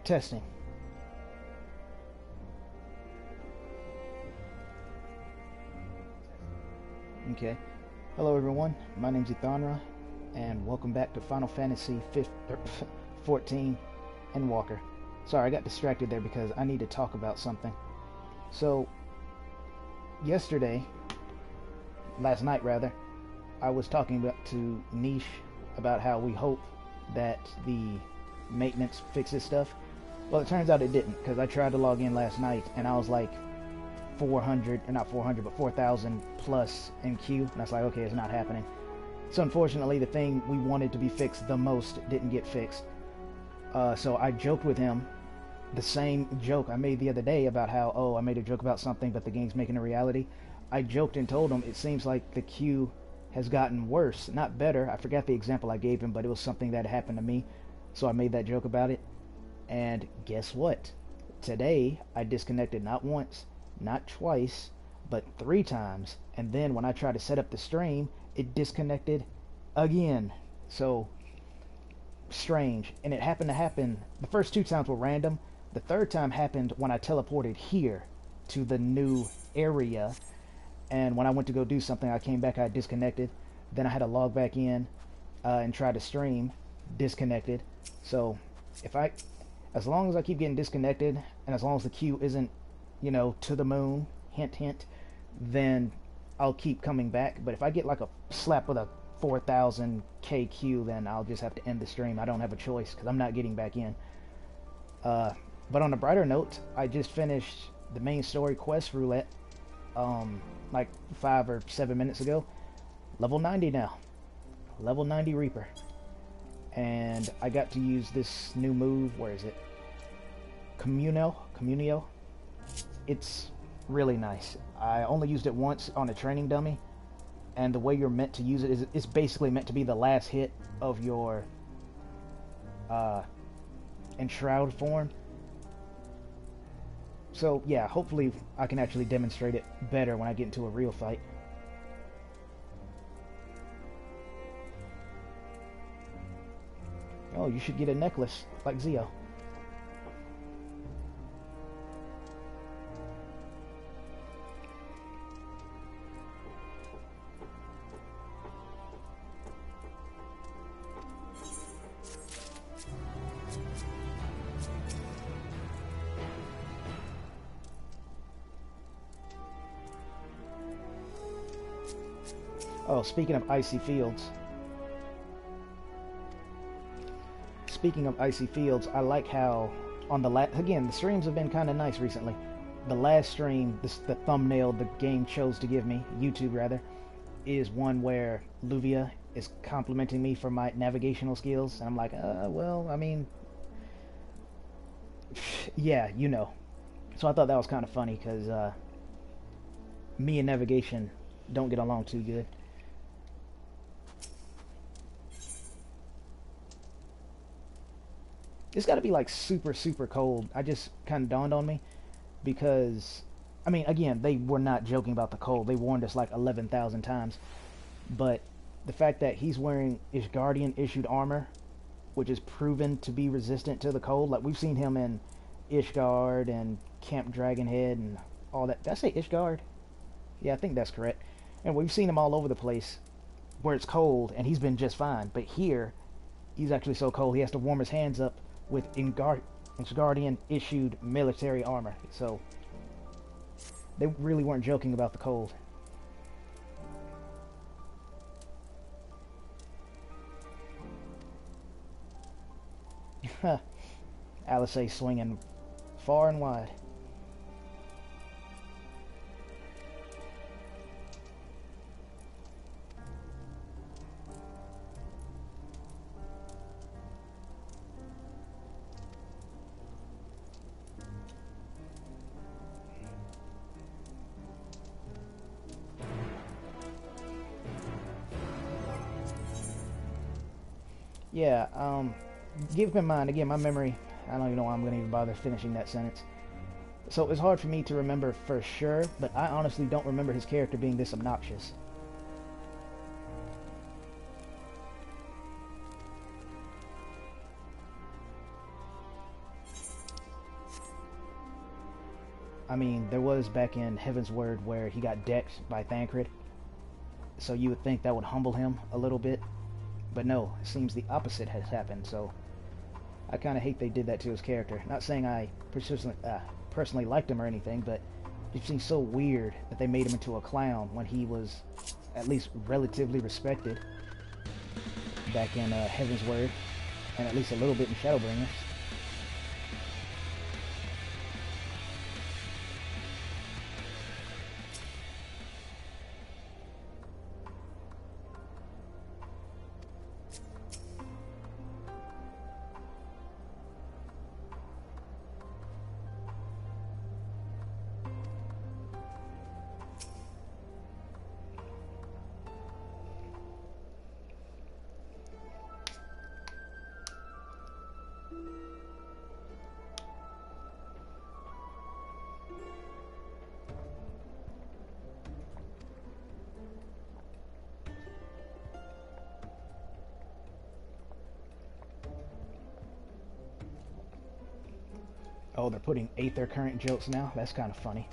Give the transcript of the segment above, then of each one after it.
Testing. Okay. Hello everyone, my name's Ethonra, and welcome back to Final Fantasy 14 Endwalker. Sorry, I got distracted there because I need to talk about something. So, last night rather, I was talking to Niche about how we hope that the maintenance fixes stuff. Well, it turns out it didn't, because I tried to log in last night and I was like 400, or not 400, but 4,000 plus in queue, and I was like, okay, it's not happening. So unfortunately, the thing we wanted to be fixed the most didn't get fixed. So I joked with him the same joke I made the other day about how, oh, I made a joke about something, but the game's making a reality. I joked and told him it seems like the queue has gotten worse, not better. I forgot the example I gave him, but it was something that happened to me, so I made that joke about it. And guess what? Today, I disconnected not once, not twice, but 3 times. And then when I tried to set up the stream, it disconnected again. So, strange. And it happened to happen, the first 2 times were random. The 3rd time happened when I teleported here to the new area. And when I went to go do something, I came back, I disconnected. Then I had to log back in and try to stream, disconnected. So, as long as I keep getting disconnected, and as long as the queue isn't, to the moon, hint, hint, then I'll keep coming back. But if I get like a slap with a 4,000 K queue, then I'll just have to end the stream. I don't have a choice, because I'm not getting back in. But on a brighter note, I just finished the main story quest roulette, like 5 or 7 minutes ago. Level 90 now. Level 90 Reaper. And I got to use this new move. Where is it? Communio. It's really nice. I only used it once on a training dummy, and the way you're meant to use it is it's basically meant to be the last hit of your enshroud form. So yeah, hopefully I can actually demonstrate it better when I get into a real fight. Oh, you should get a necklace like Zio. Oh, speaking of icy fields. I like how on the again, the streams have been kind of nice recently. The last stream, the thumbnail the game chose to give me, YouTube rather, is one where Luvia is complimenting me for my navigational skills, and I'm like, well, I mean, yeah, So I thought that was kind of funny, because me and navigation don't get along too good. It's got to be like super, super cold. I just kind of dawned on me because, I mean, again, they were not joking about the cold. They warned us like 11,000 times. But the fact that he's wearing Ishgardian issued armor, which is proven to be resistant to the cold. Like, we've seen him in Ishgard and Camp Dragonhead and all that. Did I say Ishgard? Yeah, I think that's correct. And we've seen him all over the place where it's cold, and he's been just fine. But here, he's actually so cold, he has to warm his hands up with Ishgardian issued military armor. So they really weren't joking about the cold. Alice swinging far and wide. Yeah, keep in mind, again, my memory, I don't even know why I'm going to even bother finishing that sentence. So it's hard for me to remember for sure, but I honestly don't remember his character being this obnoxious. I mean, there was back in Heaven's Word where he got decked by Thancred, so you would think that would humble him a little bit, but no, it seems the opposite has happened, so I kind of hate they did that to his character. Not saying I personally liked him or anything, but it seems so weird that they made him into a clown when he was at least relatively respected back in Heaven's Word, and at least a little bit in Shadowbringers. Oh, they're putting Aether current jokes now? That's kind of funny.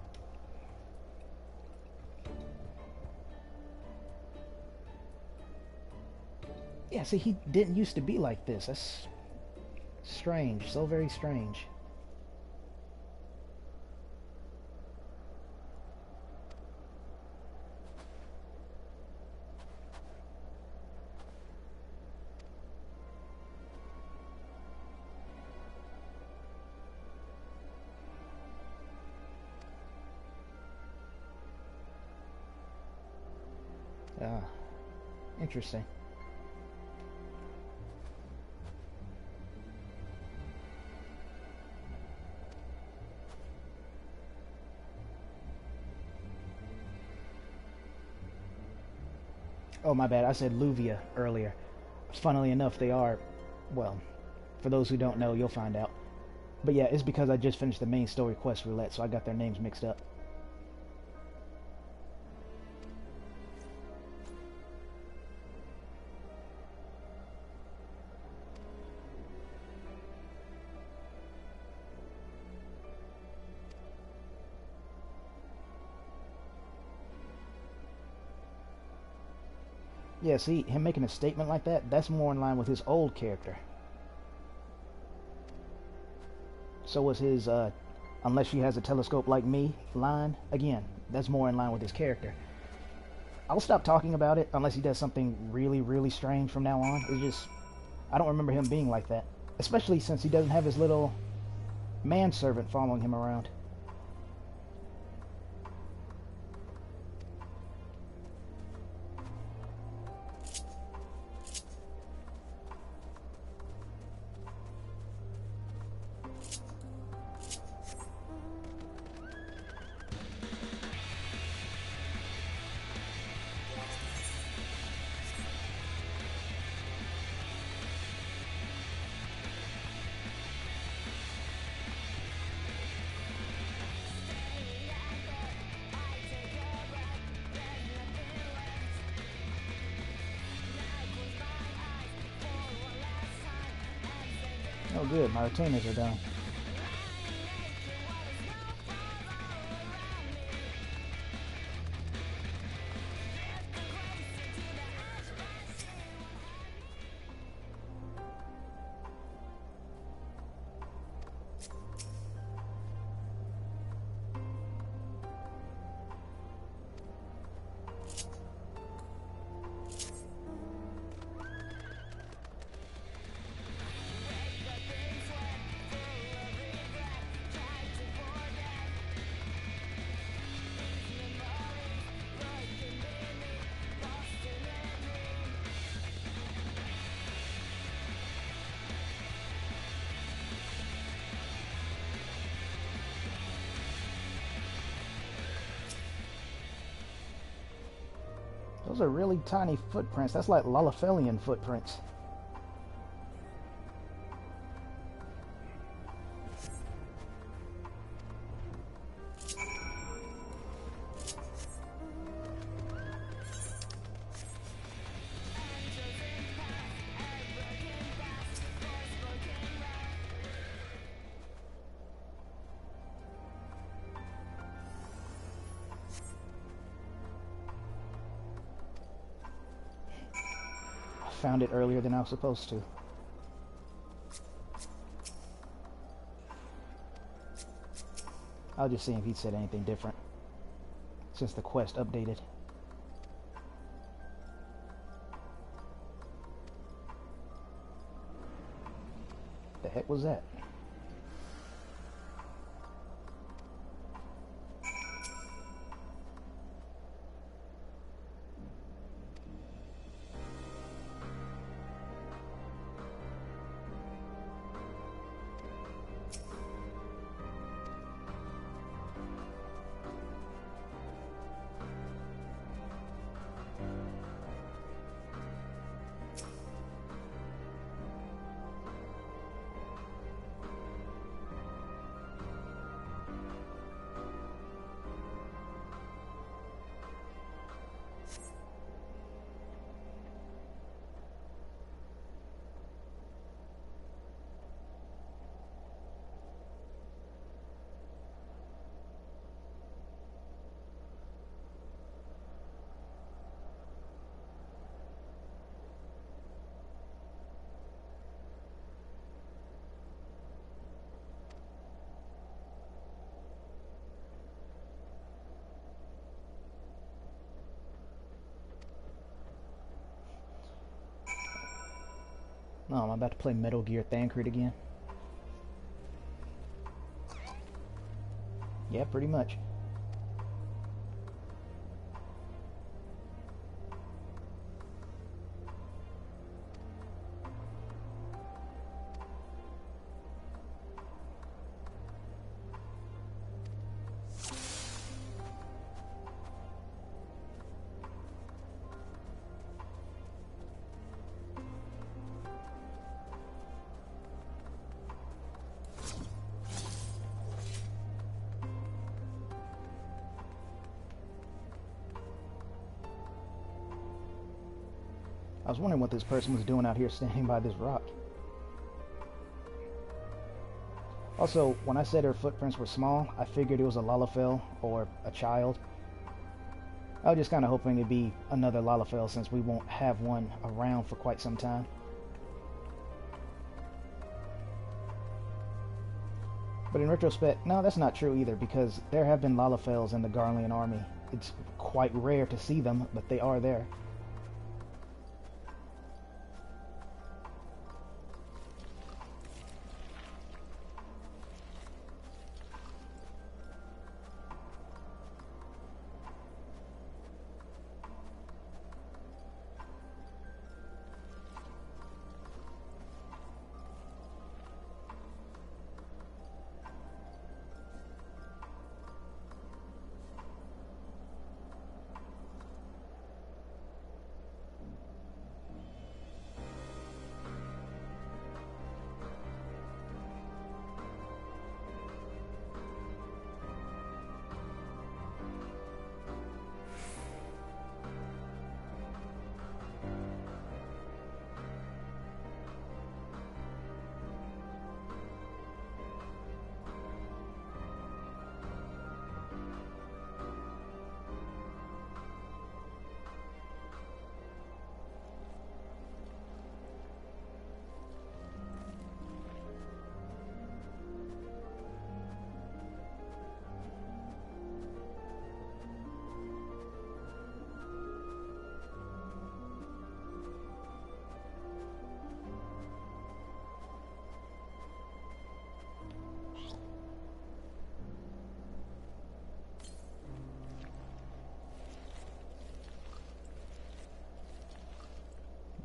Yeah, see, he didn't used to be like this. That's strange. So very strange. Interesting. Oh, my bad. I said Luvia earlier. Funnily enough, they are, well, for those who don't know, you'll find out. But yeah, it's because I just finished the main story quest roulette, so I got their names mixed up. Yeah, see, him making a statement like that, that's more in line with his old character. So was his, unless she has a telescope like me line. Again, that's more in line with his character. I'll stop talking about it unless he does something really, really strange from now on. It's just, I don't remember him being like that. Especially since he doesn't have his little manservant following him around. Oh good, my retainers are done. Those are really tiny footprints. That's like Lalafelian footprints. found it earlier than I was supposed to. I was just seeing if he'd said anything different since the quest updated. The heck was that? Oh, I'm about to play Metal Gear Thancred again. Yeah, pretty much. I was wondering what this person was doing out here standing by this rock. Also, when I said her footprints were small, I figured it was a Lalafell or a child. I was just kind of hoping it'd be another Lalafell since we won't have one around for quite some time. But in retrospect, no, that's not true either, because there have been Lalafells in the Garlean army. It's quite rare to see them, but they are there.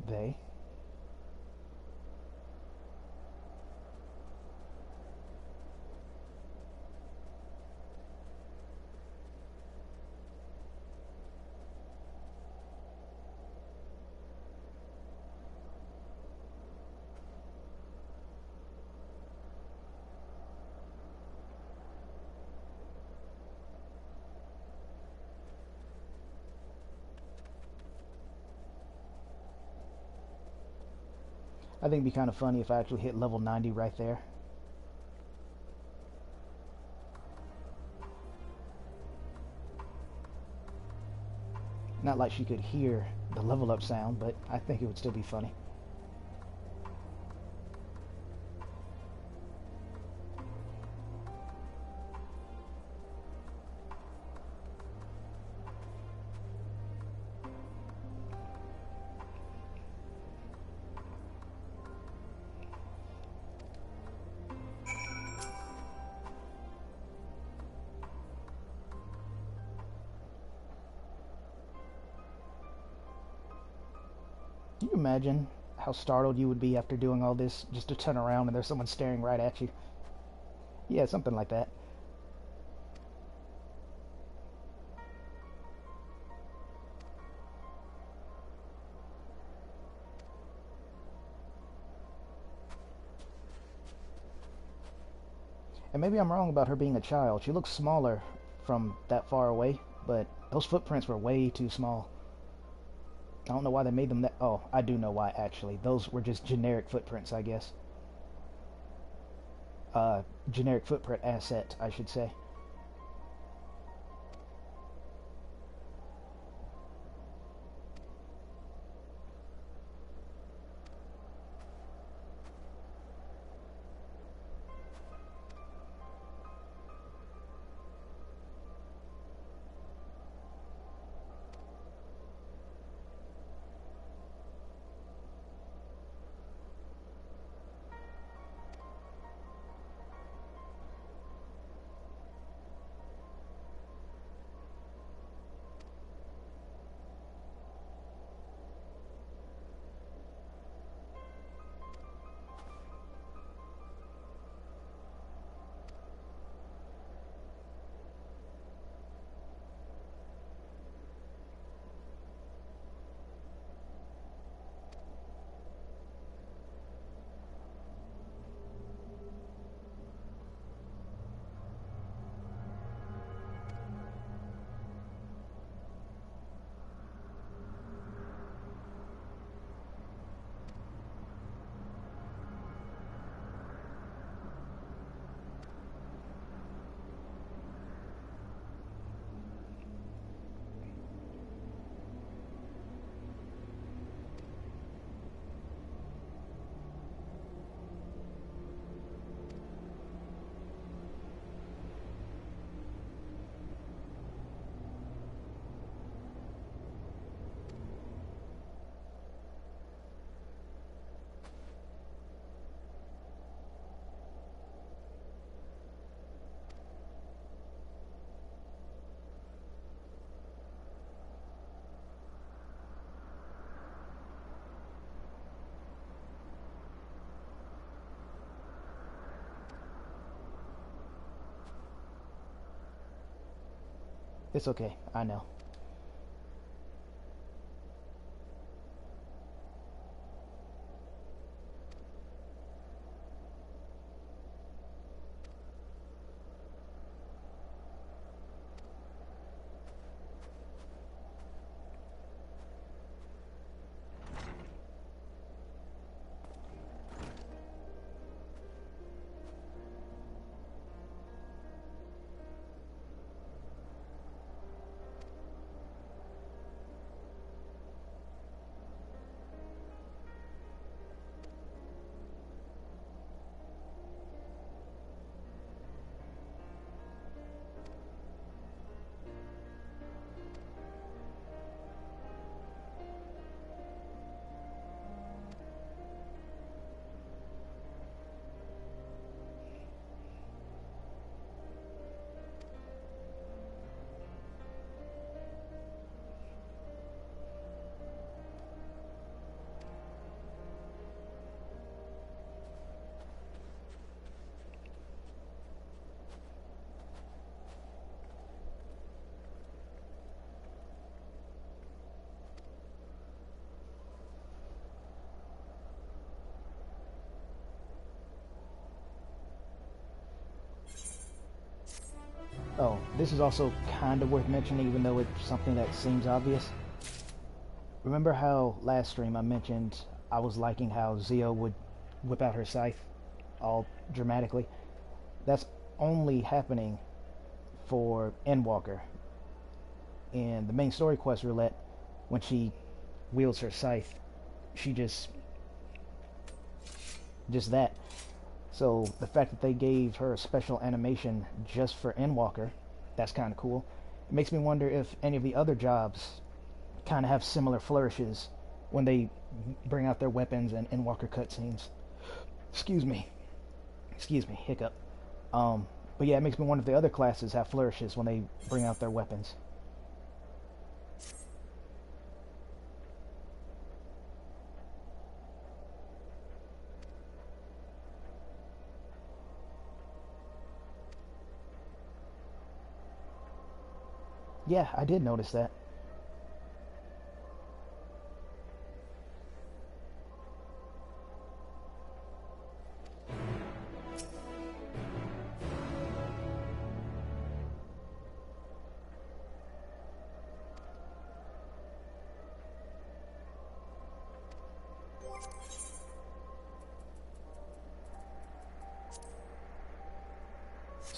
They? I think it'd be kind of funny if I actually hit level 90 right there. Not like she could hear the level up sound, but I think it would still be funny. Can you imagine how startled you would be after doing all this, just to turn around and there's someone staring right at you? Yeah, something like that. And maybe I'm wrong about her being a child. She looks smaller from that far away, but those footprints were way too small. I don't know why they made them that... Oh, I do know why, actually. Those were just generic footprints, I guess. Generic footprint asset, I should say. It's okay, I know. Oh, this is also kind of worth mentioning, even though it's something that seems obvious. Remember how last stream I mentioned I was liking how Zio would whip out her scythe all dramatically? That's only happening for Endwalker. In the main story quest roulette, when she wields her scythe. She just that. So the fact that they gave her a special animation just for Endwalker, that's kind of cool. It makes me wonder if any of the other jobs kind of have similar flourishes when they bring out their weapons and Endwalker cutscenes. Excuse me, hiccup. But yeah, it makes me wonder if the other classes have flourishes when they bring out their weapons. Yeah, I did notice that.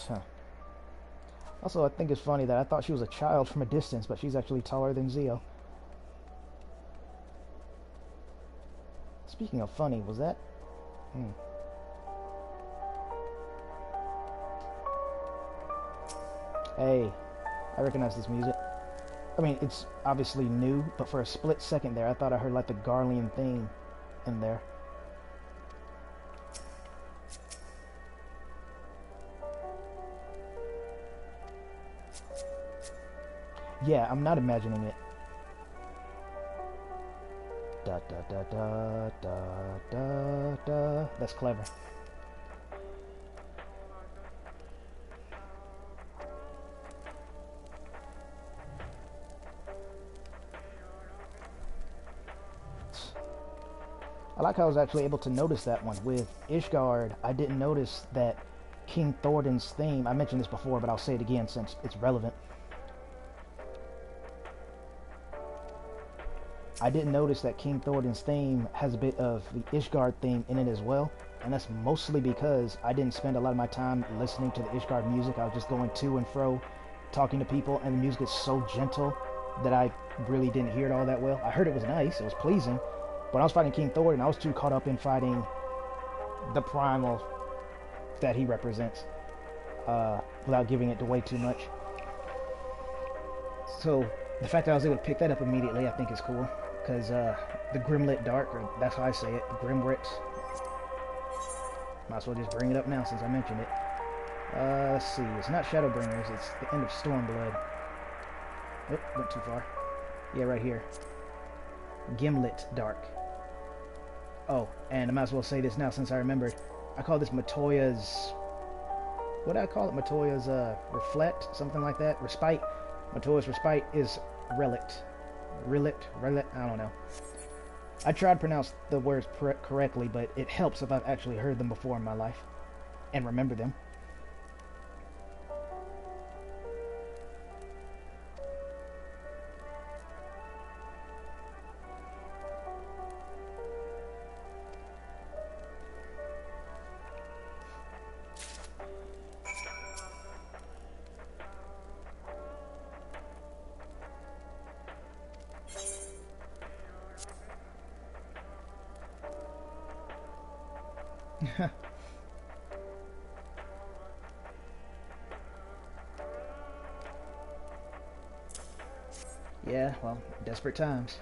Huh. Also, I think it's funny that I thought she was a child from a distance, but she's actually taller than Zio. Speaking of funny, was that... Hey, I recognize this music. I mean, it's obviously new, but for a split second there, I thought I heard like the Garlean theme in there. Yeah, I'm not imagining it. Da da da da da da da. That's clever. I like how I was actually able to notice that one. With Ishgard, I didn't notice that King Thordan's theme, I mentioned this before, but I'll say it again since it's relevant. I didn't notice that King Thordan's theme has a bit of the Ishgard theme in it as well, and that's mostly because I didn't spend a lot of my time listening to the Ishgard music. I was just going to and fro, talking to people, and the music is so gentle that I really didn't hear it all that well. I heard it was nice, it was pleasing, but when I was fighting King Thordan, I was too caught up in fighting the primal that he represents, without giving it away too much. So the fact that I was able to pick that up immediately, I think is cool. Because the Grimlit Dark, or that's how I say it, the Grimrit. Might as well just bring it up now since I mentioned it. Let's see, it's not Shadowbringers, it's the end of Stormblood. Oh, went too far. Yeah, right here. Gimlet Dark. Oh, and I might as well say this now since I remembered. I call this Matoya's... What do I call it? Matoya's Reflect? Something like that? Respite? Matoya's Respite is Relict. Relict, I don't know. I tried to pronounce the words correctly, but it helps if I've actually heard them before in my life and remember them. Yeah, well, desperate times.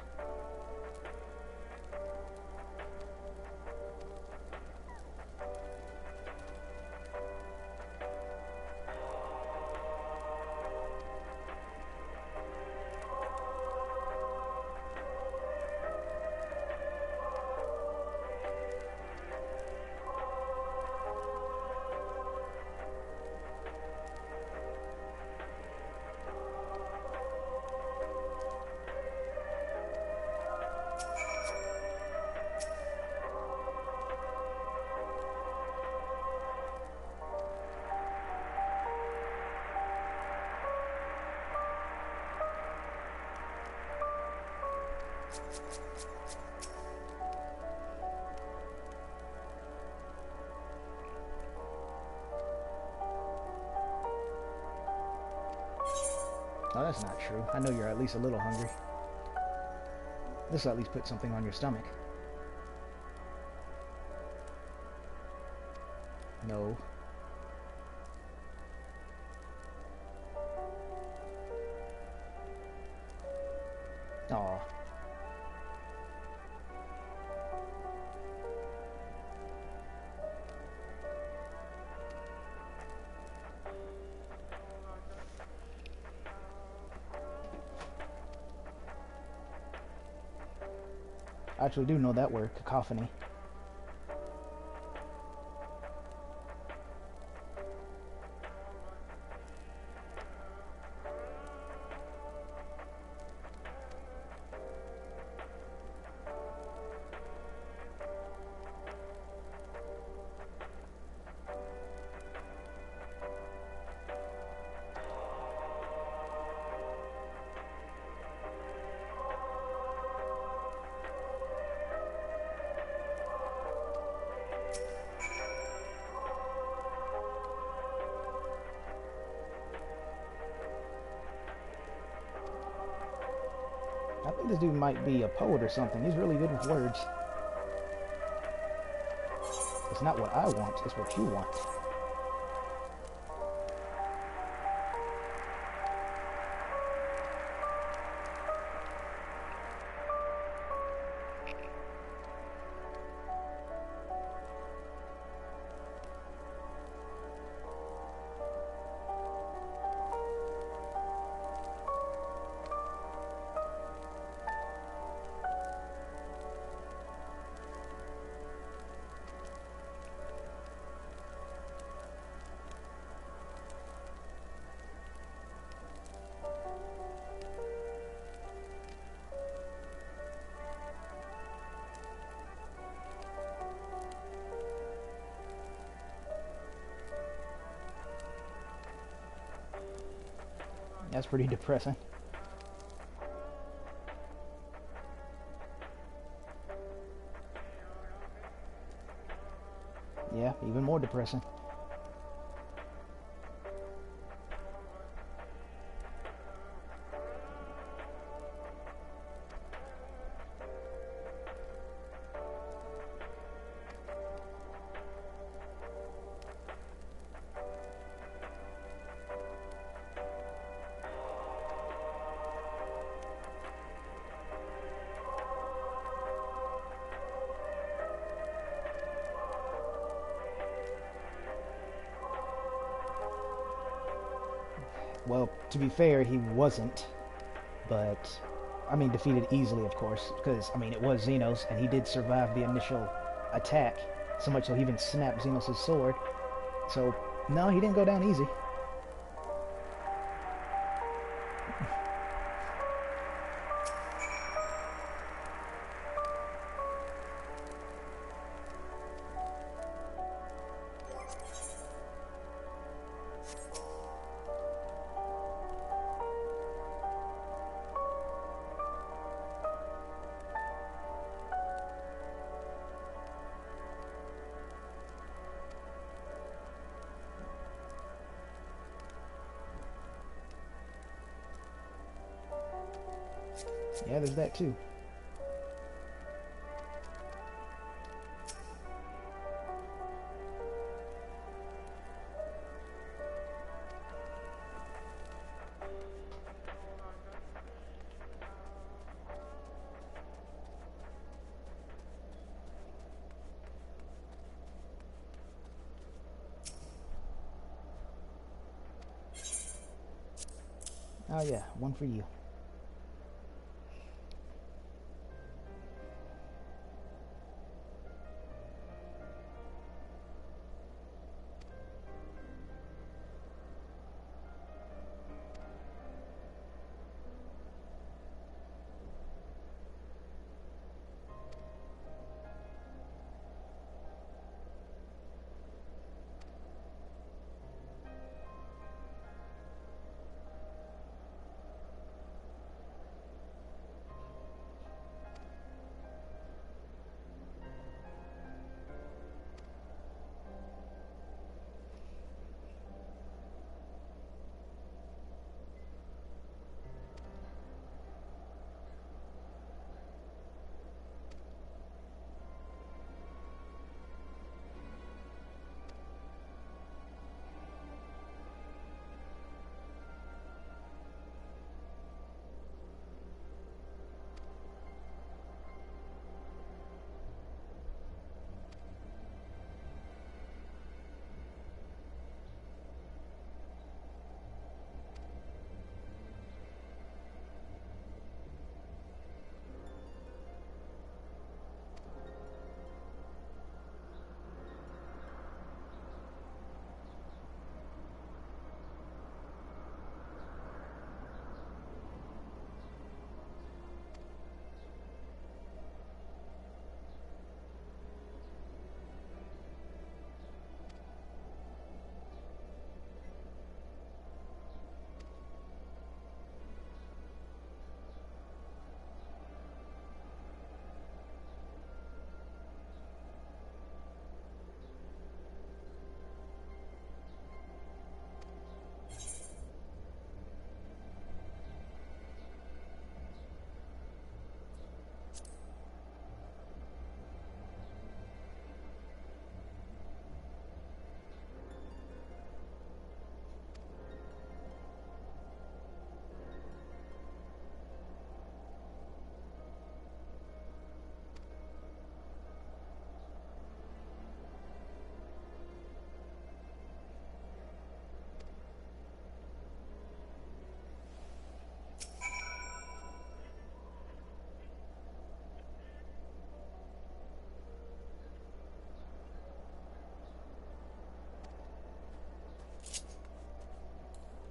Oh, that's not true. I know you're at least a little hungry. This will at least put something on your stomach. No. Aw. I actually do know that word, cacophony. I think this dude might be a poet or something. He's really good with words. It's not what I want, it's what you want. That's pretty depressing. Yeah, even more depressing. Well, to be fair, he wasn't, but, I mean, defeated easily, of course, because, I mean, it was Xenos, and he did survive the initial attack, so much so he even snapped Xenos' sword, so, no, he didn't go down easy. Yeah, there's that too. Oh yeah, one for you.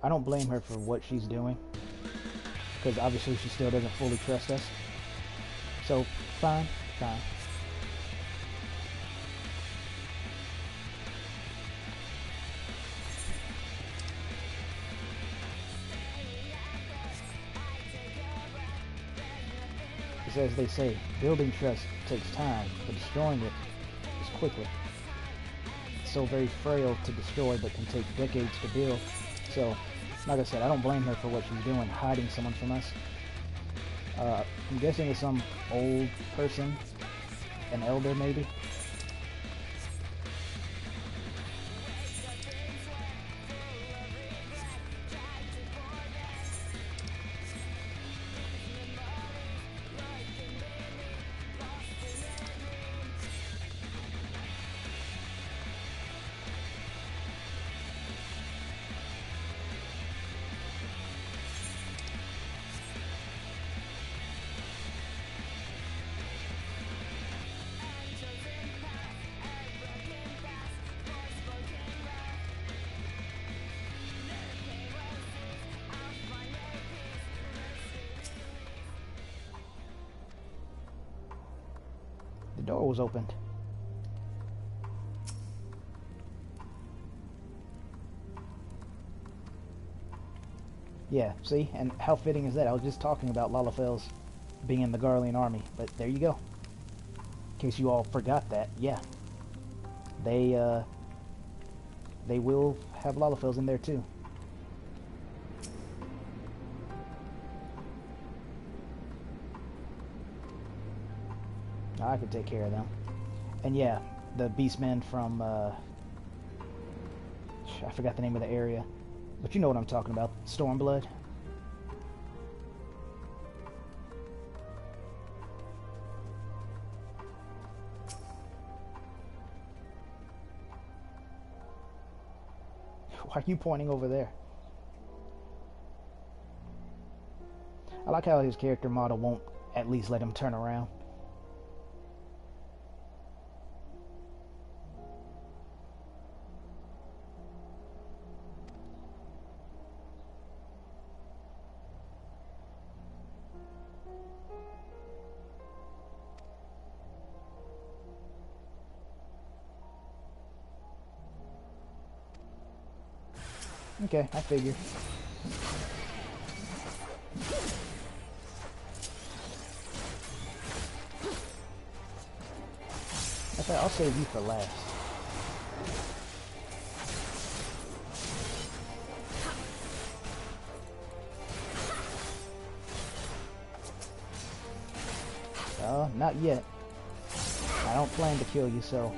I don't blame her for what she's doing, because obviously she still doesn't fully trust us. So, fine, fine. Because as they say, building trust takes time, but destroying it is quickly. It's so very frail to destroy, but can take decades to build. So, like I said, I don't blame her for what she's doing, hiding someone from us. I'm guessing it's some old person, an elder maybe. The door was opened. Yeah, see? And how fitting is that? I was just talking about Lalafels being in the Garlean army, but there you go. In case you all forgot that, yeah. They will have Lalafels in there too. I could take care of them. And yeah, the beastmen from, I forgot the name of the area, but you know what I'm talking about, Stormblood. Why are you pointing over there? I like how his character model won't at least let him turn around. Okay, I figured. Okay, I'll save you for last. Not yet. I don't plan to kill you, so...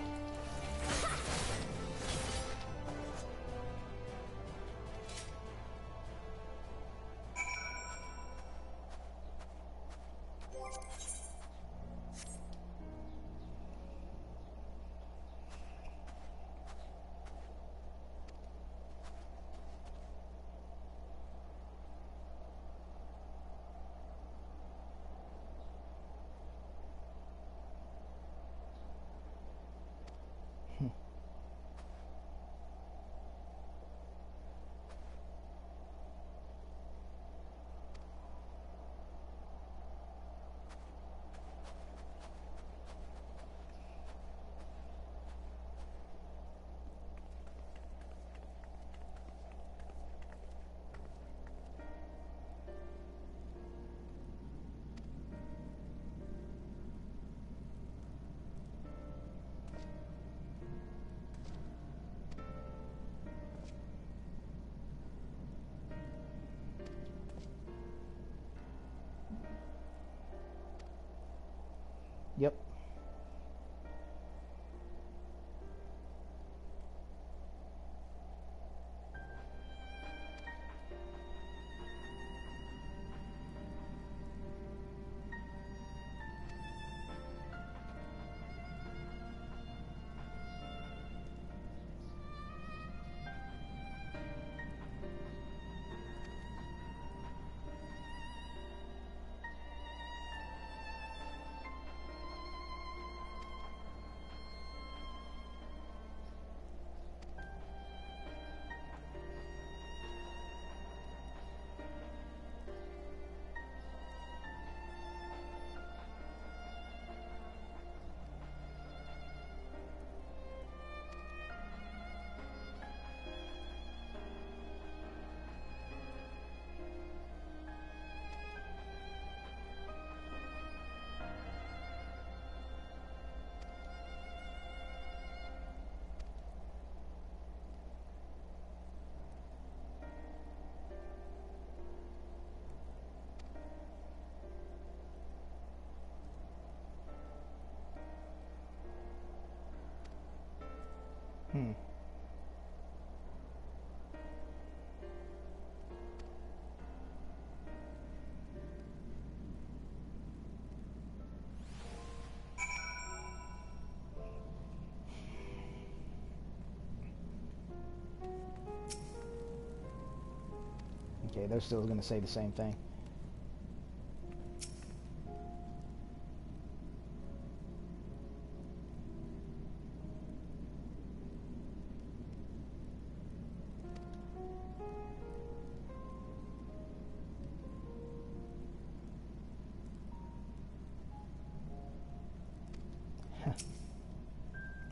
Okay, they're still going to say the same thing.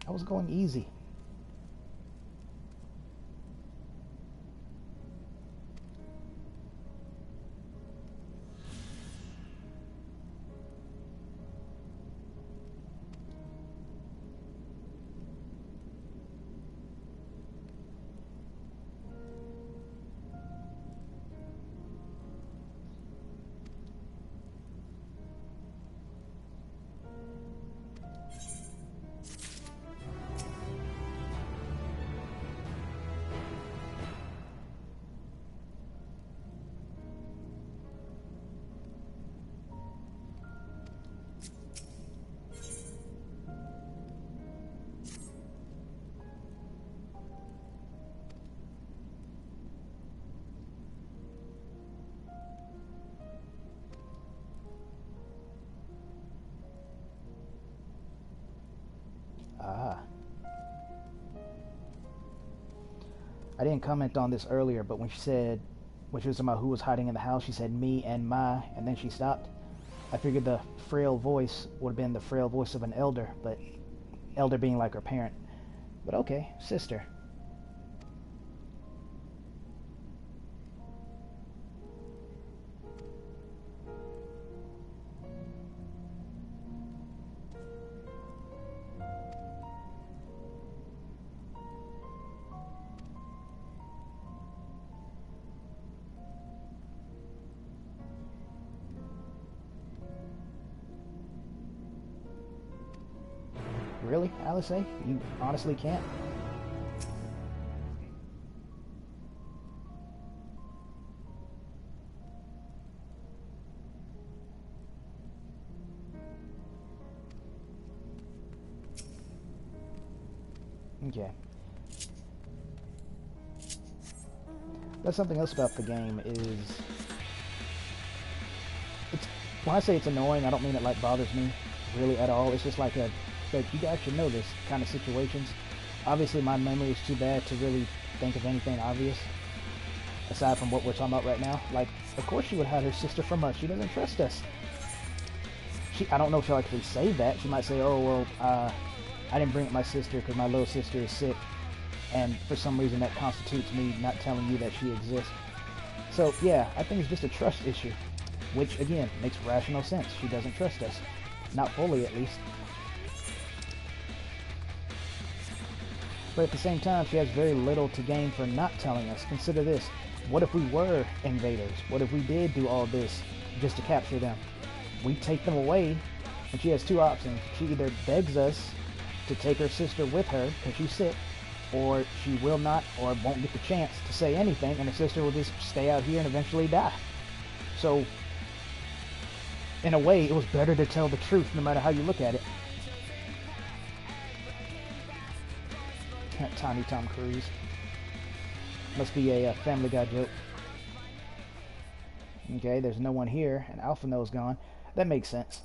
I was going easy. Ah. I didn't comment on this earlier, but when she said, when she was talking about who was hiding in the house, she said me and my, and then she stopped. I figured the frail voice would have been the frail voice of an elder, but elder being like her parent. But okay, sister. Really, Alice? You honestly can't? Okay. That's something else about the game is... It's, when I say it's annoying, I don't mean it like bothers me really at all. It's just like a... Like, you guys should know this kind of situations. Obviously, my memory is too bad to really think of anything obvious. Aside from what we're talking about right now. Like, of course she would hide her sister from us. She doesn't trust us. I don't know if she'll actually say that. She might say, oh, well, I didn't bring up my sister because my little sister is sick. And for some reason that constitutes me not telling you that she exists. So, yeah, I think it's just a trust issue. Which, again, makes rational sense. She doesn't trust us. Not fully, at least. But at the same time, she has very little to gain for not telling us. Consider this. What if we were invaders? What if we did do all this just to capture them? We take them away, and she has two options. She either begs us to take her sister with her because she's sick, or she will not or won't get the chance to say anything, and her sister will just stay out here and eventually die. So, in a way, it was better to tell the truth no matter how you look at it. Tiny Tom Cruise. Must be a Family Guy joke. Okay, there's no one here, and Alphino's gone. That makes sense.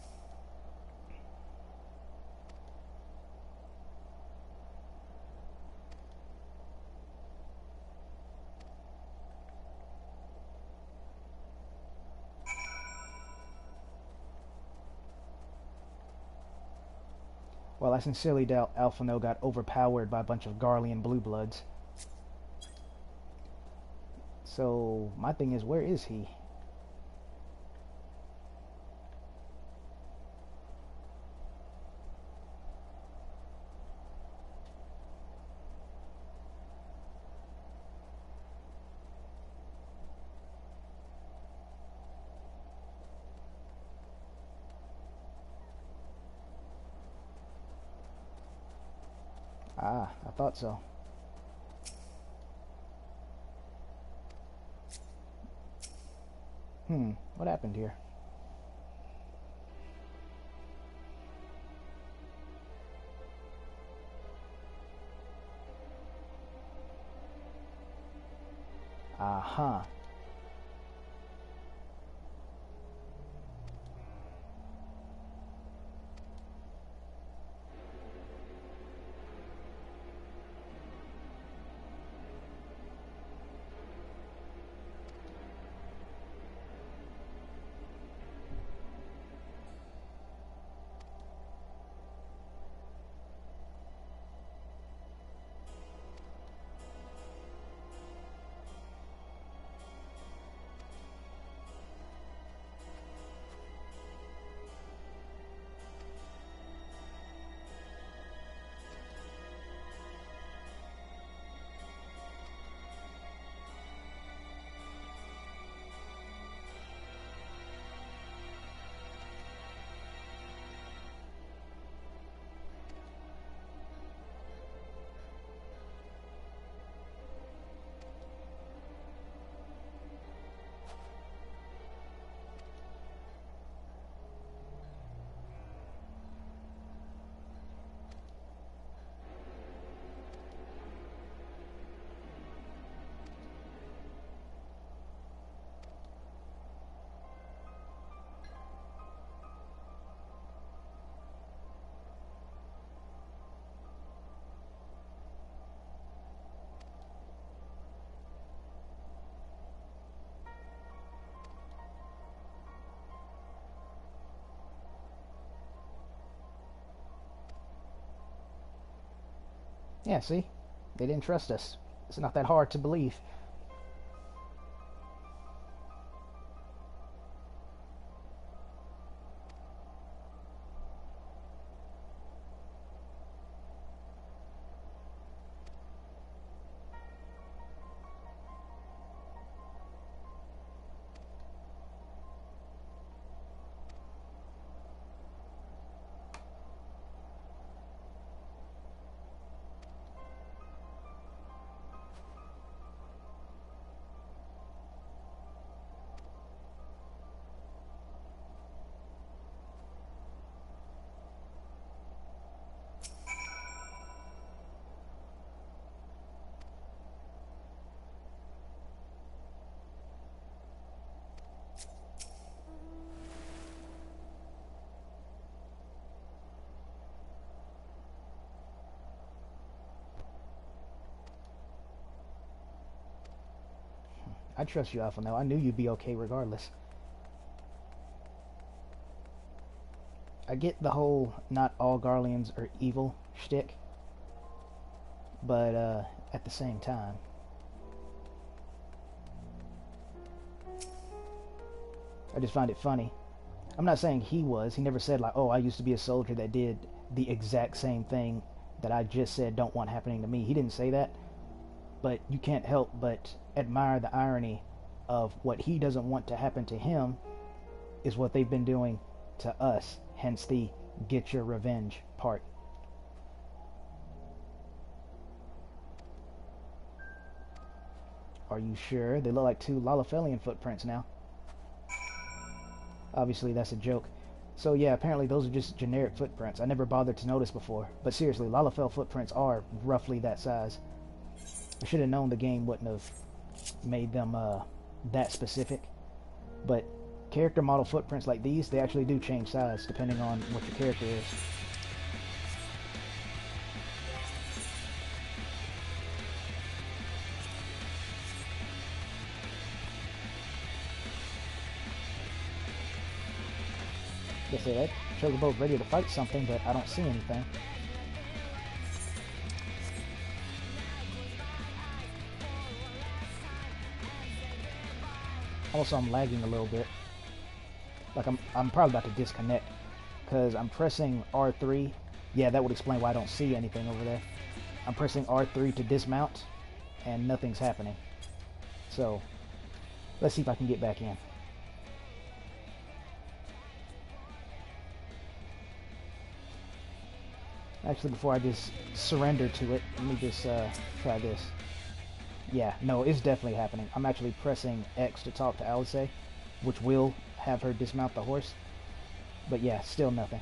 Well, I sincerely doubt Alphino got overpowered by a bunch of Garlean blue bloods. So, my thing is, where is he? Ah, I thought so. What happened here? Uh-huh. Yeah, see? They didn't trust us. It's not that hard to believe. I trust you, Alpha. Now, I knew you'd be okay regardless. I get the whole not all Garleans are evil shtick, but at the same time, I just find it funny. I'm not saying he was. He never said like, oh, I used to be a soldier that did the exact same thing that I just said don't want happening to me. He didn't say that, but you can't help but admire the irony of what he doesn't want to happen to him is what they've been doing to us, hence the get your revenge part. Are you sure? They look like two Lalafelian footprints now. Obviously that's a joke. So yeah, apparently those are just generic footprints. I never bothered to notice before. But seriously, Lalafell footprints are roughly that size. I should have known the game wouldn't have made them that specific. But character model footprints like these, they actually do change size depending on what your character is. They say that shows we're both ready to fight something, but I don't see anything. Also, I'm lagging a little bit. Like I'm probably about to disconnect because I'm pressing R3. Yeah, that would explain why I don't see anything over there. I'm pressing R3 to dismount and nothing's happening. So let's see if I can get back in. Actually, before I just surrender to it, let me just try this. Yeah, no, it's definitely happening. I'm actually pressing X to talk to Alice, which will have her dismount the horse. But yeah, still nothing.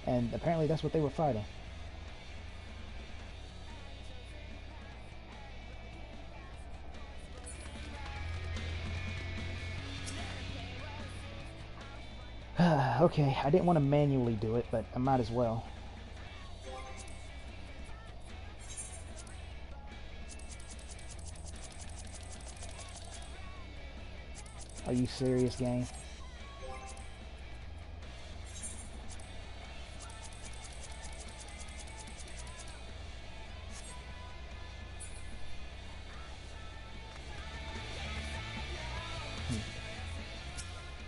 And apparently that's what they were fighting. Okay, I didn't want to manually do it, but I might as well. Are you serious, game?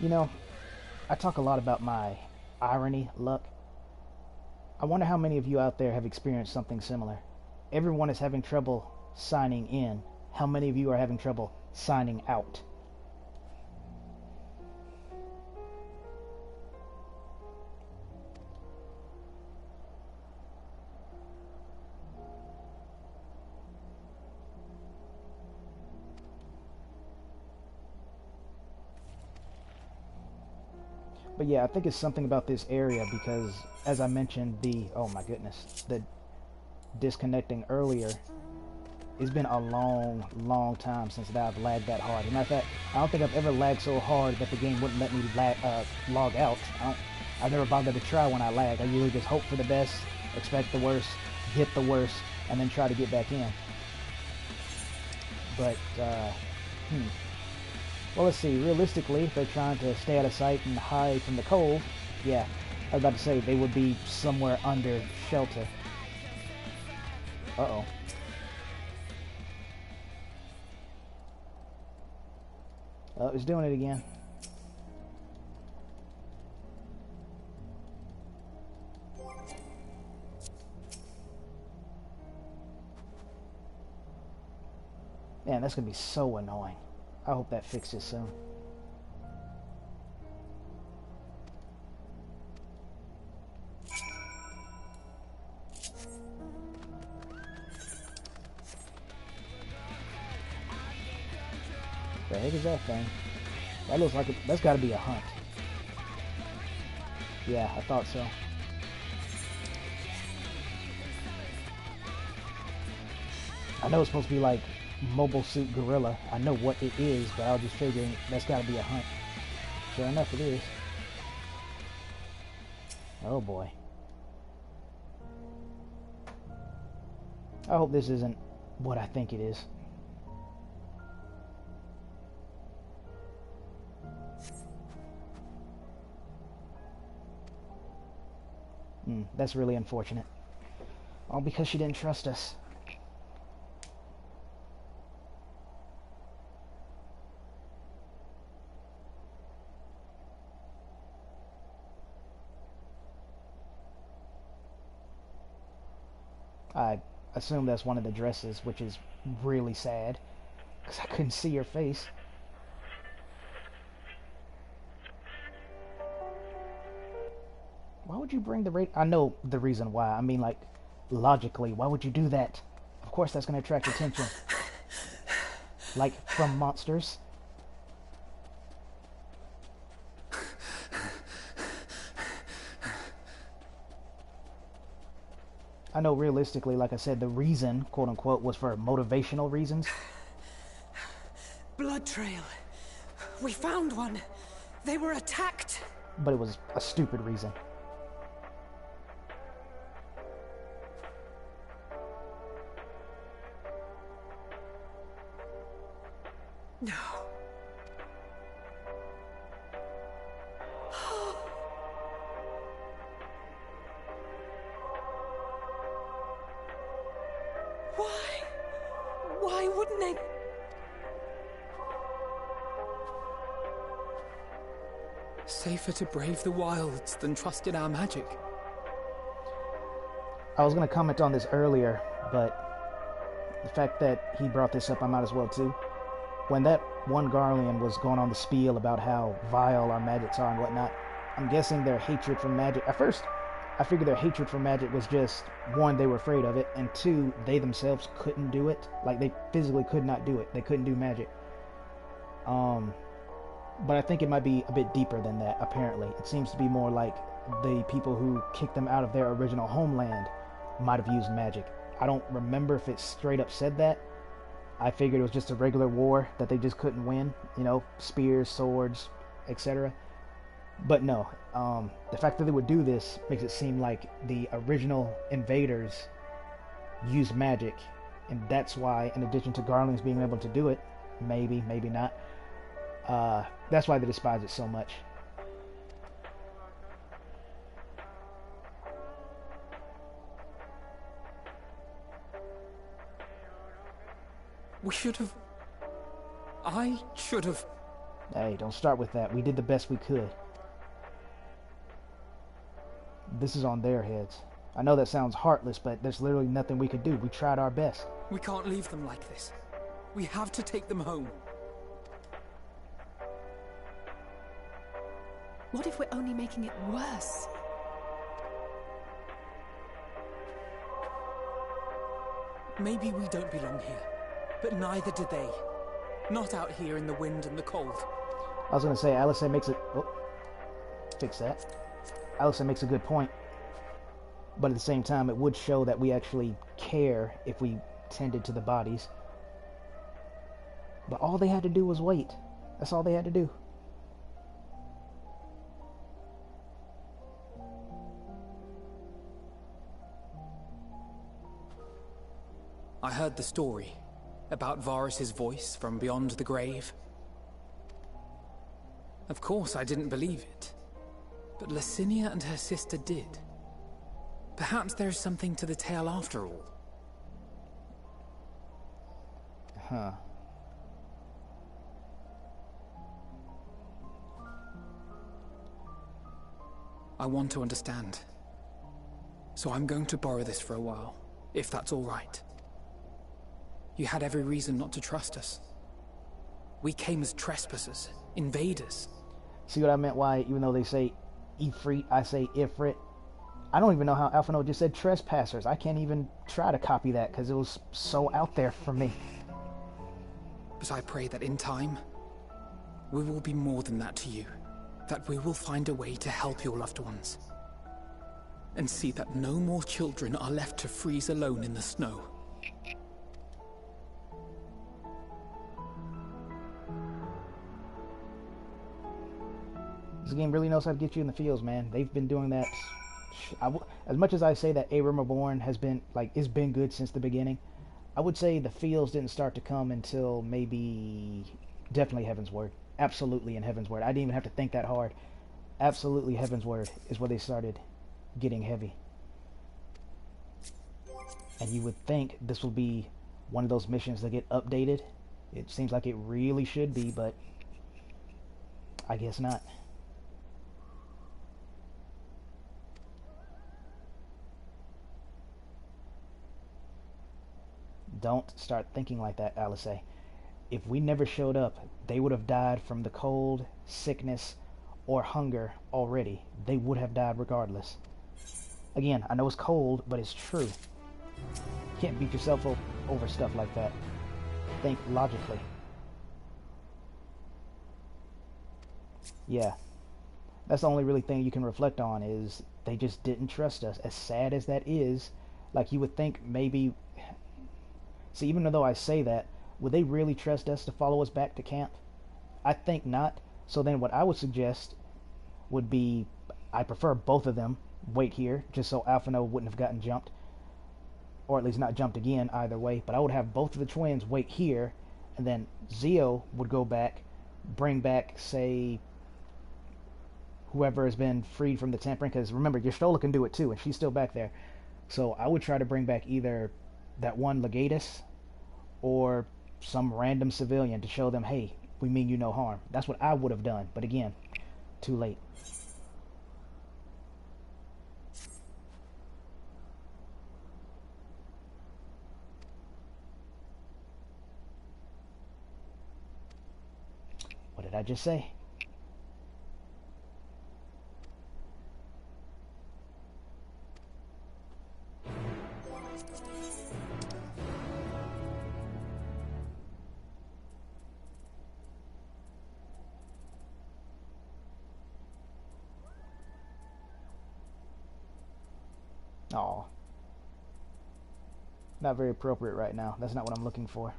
You know, I talk a lot about my irony luck. I wonder how many of you out there have experienced something similar. Everyone is having trouble signing in. How many of you are having trouble signing out? But yeah, I think it's something about this area because, as I mentioned, oh my goodness, the disconnecting earlier, it's been a long time since I've lagged that hard. As a matter of fact, I don't think I've ever lagged so hard that the game wouldn't let me log out. I never bothered to try when I lag. I usually just hope for the best, expect the worst, get the worst, and then try to get back in. But, well, let's see. Realistically, if they're trying to stay out of sight and hide from the cold, yeah, I was about to say they would be somewhere under shelter. Uh-oh. Oh, it's doing it again. Man, that's gonna be so annoying. I hope that fixes soon. The heck is that thing? That looks like that's got to be a hunt. Yeah, I thought so. I know it's supposed to be like Mobile Suit Gorilla. I know what it is, but I was just figuring that's got to be a hunt. Sure enough, it is. Oh boy. I hope this isn't what I think it is. That's really unfortunate. All because she didn't trust us. I assume that's one of the dresses, which is really sad, because I couldn't see her face. Why would you bring the radio? I know the reason why. I mean, like, logically, why would you do that? Of course that's going to attract attention. Like, from monsters. I know realistically, like I said, the reason, quote unquote, was for motivational reasons. Blood trail. We found one. They were attacked. But it was a stupid reason. No. Why wouldn't they? Safer to brave the wilds than trust in our magic. I was going to comment on this earlier, but the fact that he brought this up, I might as well too. When that one Garlean was going on the spiel about how vile our magics are and whatnot, I'm guessing their hatred for magic... At first, I figured their hatred for magic was just, one, they were afraid of it, and two, they themselves couldn't do it. Like, they physically could not do it. They couldn't do magic. But I think it might be a bit deeper than that, apparently. It seems to be more like the people who kicked them out of their original homeland might have used magic. I don't remember if it straight up said that. I figured it was just a regular war that they just couldn't win. You know, spears, swords, etc. But no, the fact that they would do this makes it seem like the original invaders used magic. And that's why, in addition to Garleans being able to do it, maybe, maybe not, that's why they despise it so much. We should have... I should have... Hey, don't start with that. We did the best we could. This is on their heads. I know that sounds heartless, but there's literally nothing we could do. We tried our best. We can't leave them like this. We have to take them home. What if we're only making it worse? Maybe we don't belong here, but neither do they. Not out here in the wind and the cold. I was going to say, Allison makes it... Oh, fix that. Allison makes a good point. But at the same time, it would show that we actually care if we tended to the bodies. But all they had to do was wait. That's all they had to do. I heard the story about Varus's voice from beyond the grave. Of course, I didn't believe it. But Licinia and her sister did. Perhaps there is something to the tale after all. Huh. I want to understand. So I'm going to borrow this for a while, if that's all right. You had every reason not to trust us. We came as trespassers, invaders. See what I meant? Why, even though they say Ifrit, I say Ifrit. I don't even know how Alphino just said trespassers. I can't even try to copy that because it was so out there for me. But I pray that in time, we will be more than that to you. That we will find a way to help your loved ones. And see that no more children are left to freeze alone in the snow. This game really knows how to get you in the feels, man. They've been doing that. As much as I say that A Realm Reborn has been, like, it's been good since the beginning, I would say the feels didn't start to come until maybe, definitely Heaven's Word. Absolutely in Heaven's Word. I didn't even have to think that hard. Absolutely Heaven's Word is where they started getting heavy. And you would think this will be one of those missions that get updated. It seems like it really should be, but I guess not. Don't start thinking like that, Alice. If we never showed up, they would have died from the cold, sickness, or hunger already. They would have died regardless. Again, I know it's cold, but it's true. You can't beat yourself up over stuff like that. Think logically. Yeah. That's the only really thing you can reflect on, is they just didn't trust us. As sad as that is, like, you would think maybe... See, even though I say that, would they really trust us to follow us back to camp? I think not. So then what I would suggest would be, I prefer both of them wait here, just so Alphino wouldn't have gotten jumped. Or at least not jumped again, either way. But I would have both of the twins wait here, and then Zio would go back, bring back, say, whoever has been freed from the tampering. Because remember, Yestola can do it too, and she's still back there. So I would try to bring back either that one Legatus or some random civilian to show them, hey, we mean you no harm. That's what I would have done. But again, too late. What did I just say? Aw. Not very appropriate right now. That's not what I'm looking for.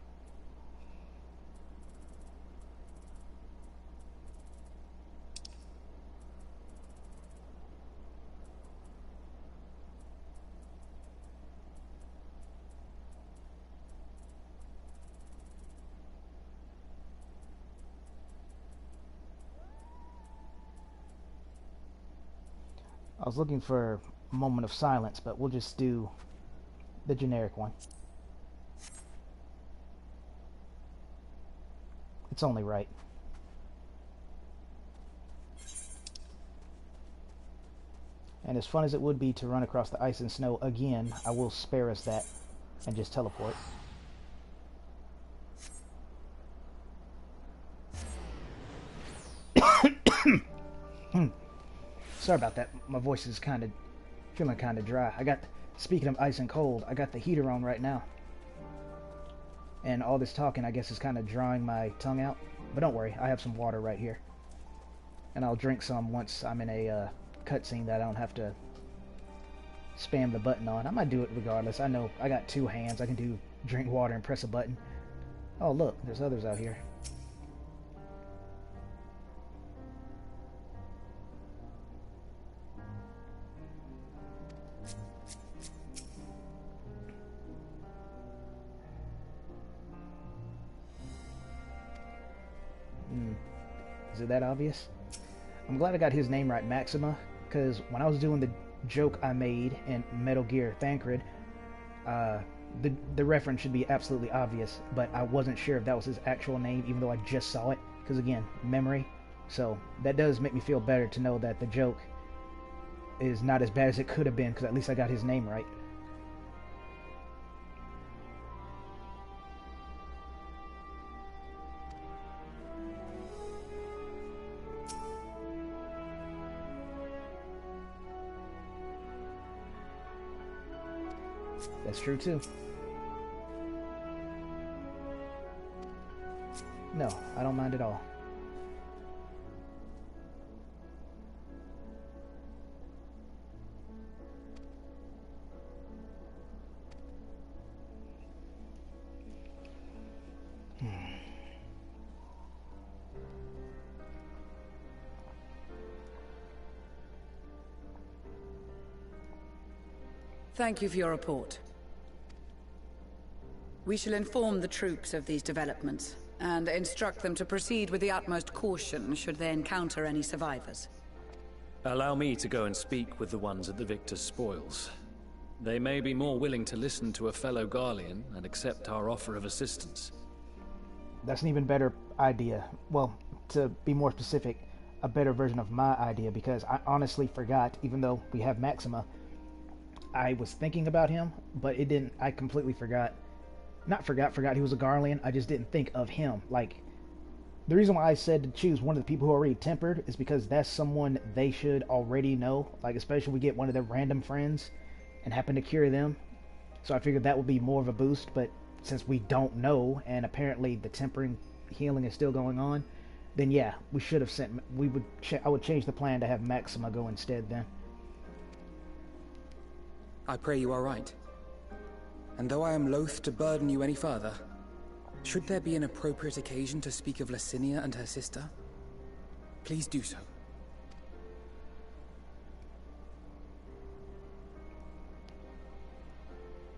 I was looking for a moment of silence, but we'll just do the generic one. It's only right. And as fun as it would be to run across the ice and snow again, I will spare us that and just teleport. Sorry about that. My voice is feeling kind of dry. Speaking of ice and cold, I got the heater on right now. And all this talking, I guess, is kind of drying my tongue out. But don't worry, I have some water right here. And I'll drink some once I'm in a cutscene that I don't have to spam the button on. I might do it regardless. I know I got two hands. I can drink water and press a button. Oh, look, there's others out here. Is it that obvious? I'm glad I got his name right, Maxima, because when I was doing the joke I made in Metal Gear Thancred, the reference should be absolutely obvious, but I wasn't sure if that was his actual name, even though I just saw it. Because again, memory. So that does make me feel better to know that the joke is not as bad as it could have been, because at least I got his name right. That's true too. No, I don't mind at all. Thank you for your report. We shall inform the troops of these developments, and instruct them to proceed with the utmost caution should they encounter any survivors. Allow me to go and speak with the ones at the victor's spoils. They may be more willing to listen to a fellow Garlean and accept our offer of assistance. That's an even better idea. Well, to be more specific, a better version of my idea, because I honestly forgot, even though we have Maxima, I was thinking about him, but it didn't, I completely forgot. Not forgot he was a Garlean, I just didn't think of him. Like, the reason why I said to choose one of the people who are already tempered is because that's someone they should already know. Like, especially if we get one of their random friends and happen to cure them. So I figured that would be more of a boost, but since we don't know, and apparently the tempering healing is still going on, then yeah, we should have sent, I would change the plan to have Maxima go instead then. I pray you are right. And though I am loath to burden you any further, should there be an appropriate occasion to speak of Licinia and her sister, please do so.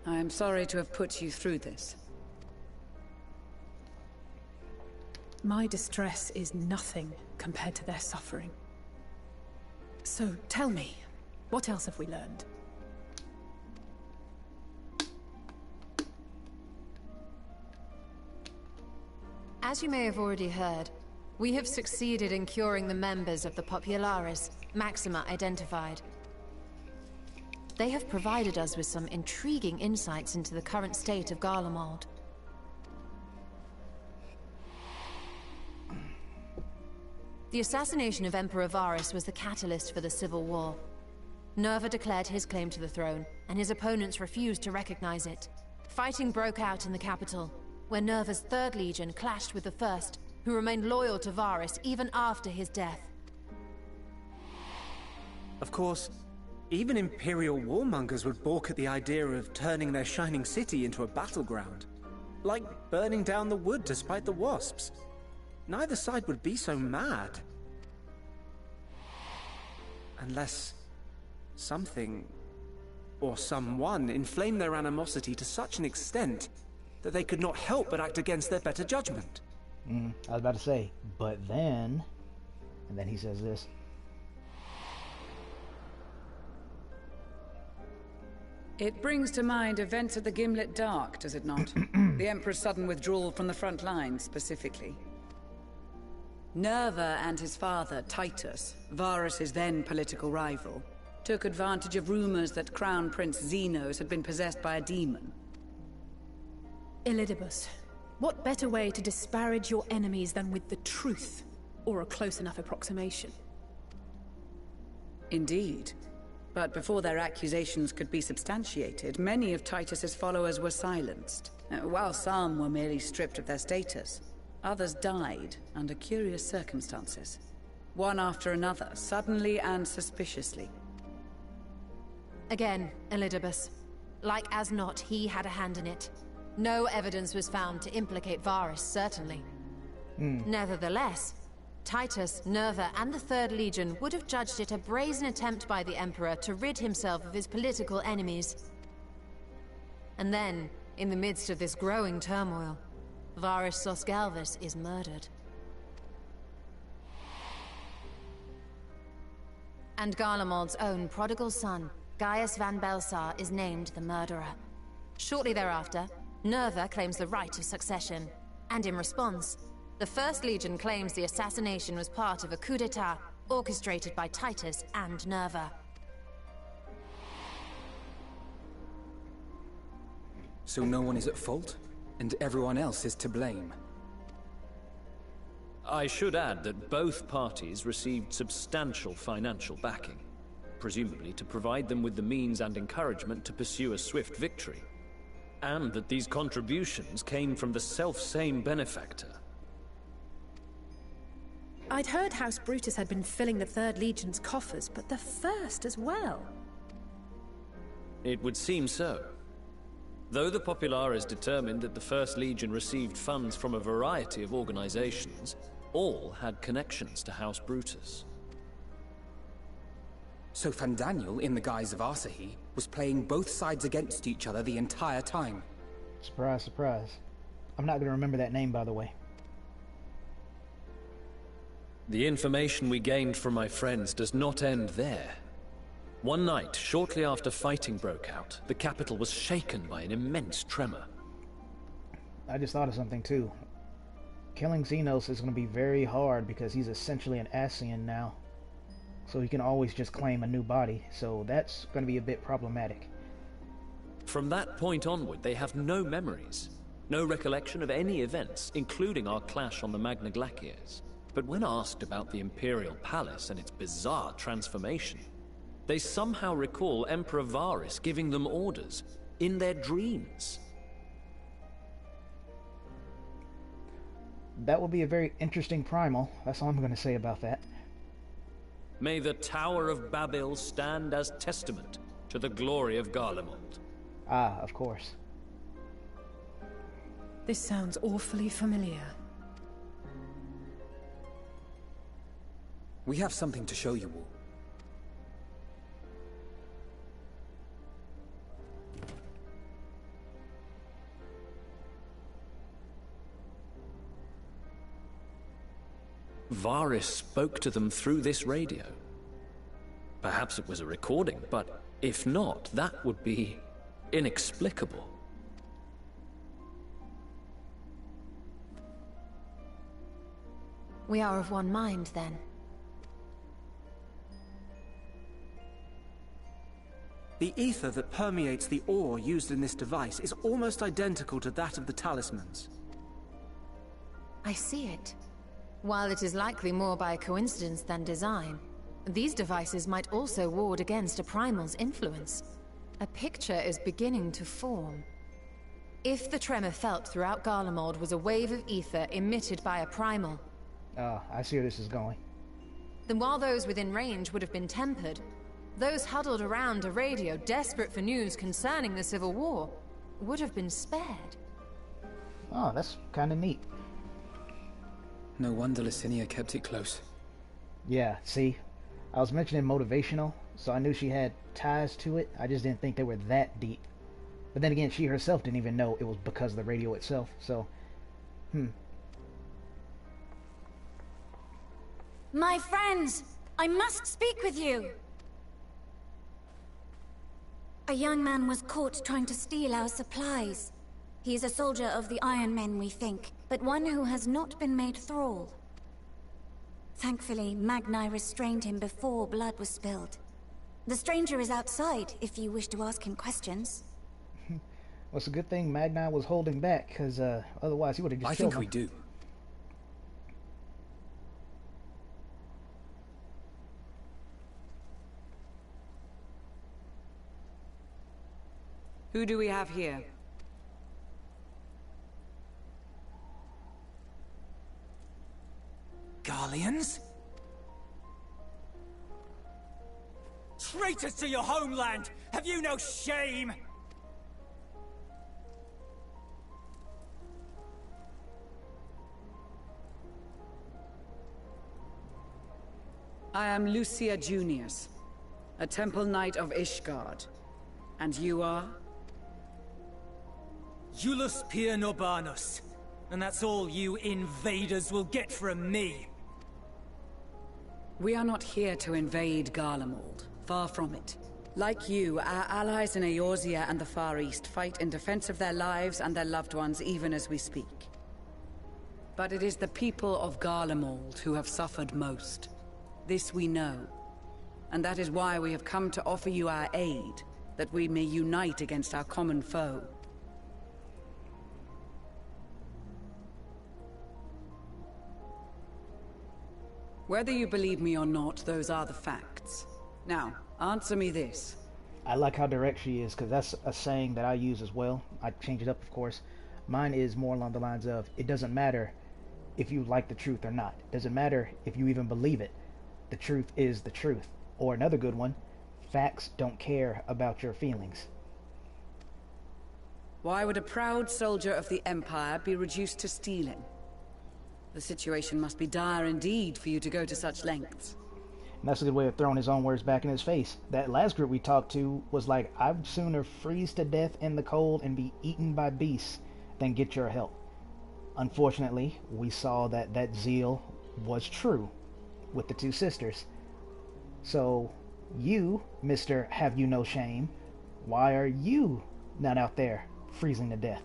I am sorry to have put you through this. My distress is nothing compared to their suffering. So tell me, what else have we learned? As you may have already heard, we have succeeded in curing the members of the Popularis, Maxima identified. They have provided us with some intriguing insights into the current state of Garlemald. The assassination of Emperor Varus was the catalyst for the civil war. Nerva declared his claim to the throne, and his opponents refused to recognize it. Fighting broke out in the capital, where Nerva's 3rd Legion clashed with the 1st, who remained loyal to Varus even after his death. Of course, even Imperial warmongers would balk at the idea of turning their shining city into a battleground. Like burning down the wood to spite the wasps. Neither side would be so mad. Unless something or someone inflamed their animosity to such an extent that they could not help but act against their better judgment. I was about to say, but then... And then he says this. It brings to mind events at the Gimlet Dark, does it not? The Emperor's sudden withdrawal from the front lines, specifically. Nerva and his father, Titus, Varus's then political rival, took advantage of rumors that Crown Prince Zenos had been possessed by a demon. Elidibus, what better way to disparage your enemies than with the truth, or a close enough approximation? Indeed. But before their accusations could be substantiated, many of Titus's followers were silenced. While some were merely stripped of their status, others died under curious circumstances. One after another, suddenly and suspiciously. Again, Elidibus. Like as not, he had a hand in it. No evidence was found to implicate Varus, certainly. Nevertheless, Titus, Nerva, and the 3rd Legion would have judged it a brazen attempt by the Emperor to rid himself of his political enemies. And then, in the midst of this growing turmoil, Varus Sosgalvis is murdered. And Garlemald's own prodigal son, Gaius van Belsar, is named the murderer. Shortly thereafter, Nerva claims the right of succession. And in response, the First Legion claims the assassination was part of a coup d'etat orchestrated by Titus and Nerva. So no one is at fault, and everyone else is to blame. I should add that both parties received substantial financial backing, presumably to provide them with the means and encouragement to pursue a swift victory, and that these contributions came from the self-same benefactor. I'd heard House Brutus had been filling the Third Legion's coffers, but the First as well. It would seem so. Though the Populares determined that the First Legion received funds from a variety of organizations, all had connections to House Brutus. So Fandaniel, in the guise of Asahi, was playing both sides against each other the entire time. Surprise, surprise. I'm not going to remember that name, by the way. The information we gained from my friends does not end there. One night, shortly after fighting broke out, the capital was shaken by an immense tremor. I just thought of something, too. Killing Xenos is going to be very hard because he's essentially an Ascian now. So he can always just claim a new body, so that's going to be a bit problematic. From that point onward, they have no memories, no recollection of any events, including our clash on the Magna Glaciers. But when asked about the Imperial Palace and its bizarre transformation, they somehow recall Emperor Varys giving them orders in their dreams. That will be a very interesting primal. That's all I'm going to say about that. May the Tower of Babel stand as testament to the glory of Garlemald. Ah, of course. This sounds awfully familiar. We have something to show you all. Varys spoke to them through this radio. Perhaps it was a recording, but if not, that would be inexplicable. We are of one mind, then. The ether that permeates the ore used in this device is almost identical to that of the talismans. I see it. While it is likely more by coincidence than design, these devices might also ward against a primal's influence. A picture is beginning to form. If the tremor felt throughout Garlemald was a wave of ether emitted by a primal, I see where this is going. then while those within range would have been tempered, those huddled around a radio desperate for news concerning the Civil War would have been spared. Oh, that's kind of neat. No wonder Licinia kept it close. Yeah, see? I was mentioning motivational, so I knew she had ties to it. I just didn't think they were that deep. But then again, she herself didn't even know it was because of the radio itself, so... My friends, I must speak with you. A young man was caught trying to steal our supplies. He is a soldier of the Iron Men, we think, but one who has not been made thrall. Thankfully, Magni restrained him before blood was spilled. The stranger is outside, if you wish to ask him questions. Well, it's a good thing Magni was holding back, because otherwise he would have just killed him. I think we do. Who do we have here? Garleans? Traitors to your homeland! Have you no shame? I am Lucia Junius, a Temple Knight of Ishgard. And you are? Iulus Pier Norbanus. And that's all you invaders will get from me. We are not here to invade Garlemald. Far from it. Like you, our allies in Eorzea and the Far East fight in defense of their lives and their loved ones even as we speak. But it is the people of Garlemald who have suffered most. This we know. And that is why we have come to offer you our aid, that we may unite against our common foe. Whether you believe me or not, those are the facts. Now, answer me this. I like how direct she is, because that's a saying that I use as well. I change it up, of course. Mine is more along the lines of, it doesn't matter if you like the truth or not. It doesn't matter if you even believe it. The truth is the truth. Or another good one, facts don't care about your feelings. Why would a proud soldier of the Empire be reduced to stealing? The situation must be dire indeed for you to go to such lengths. And that's a good way of throwing his own words back in his face. That last group we talked to was like, I'd sooner freeze to death in the cold and be eaten by beasts than get your help. Unfortunately, we saw that that zeal was true with the two sisters. So, you, Mr. Have You No Shame, why are you not out there freezing to death?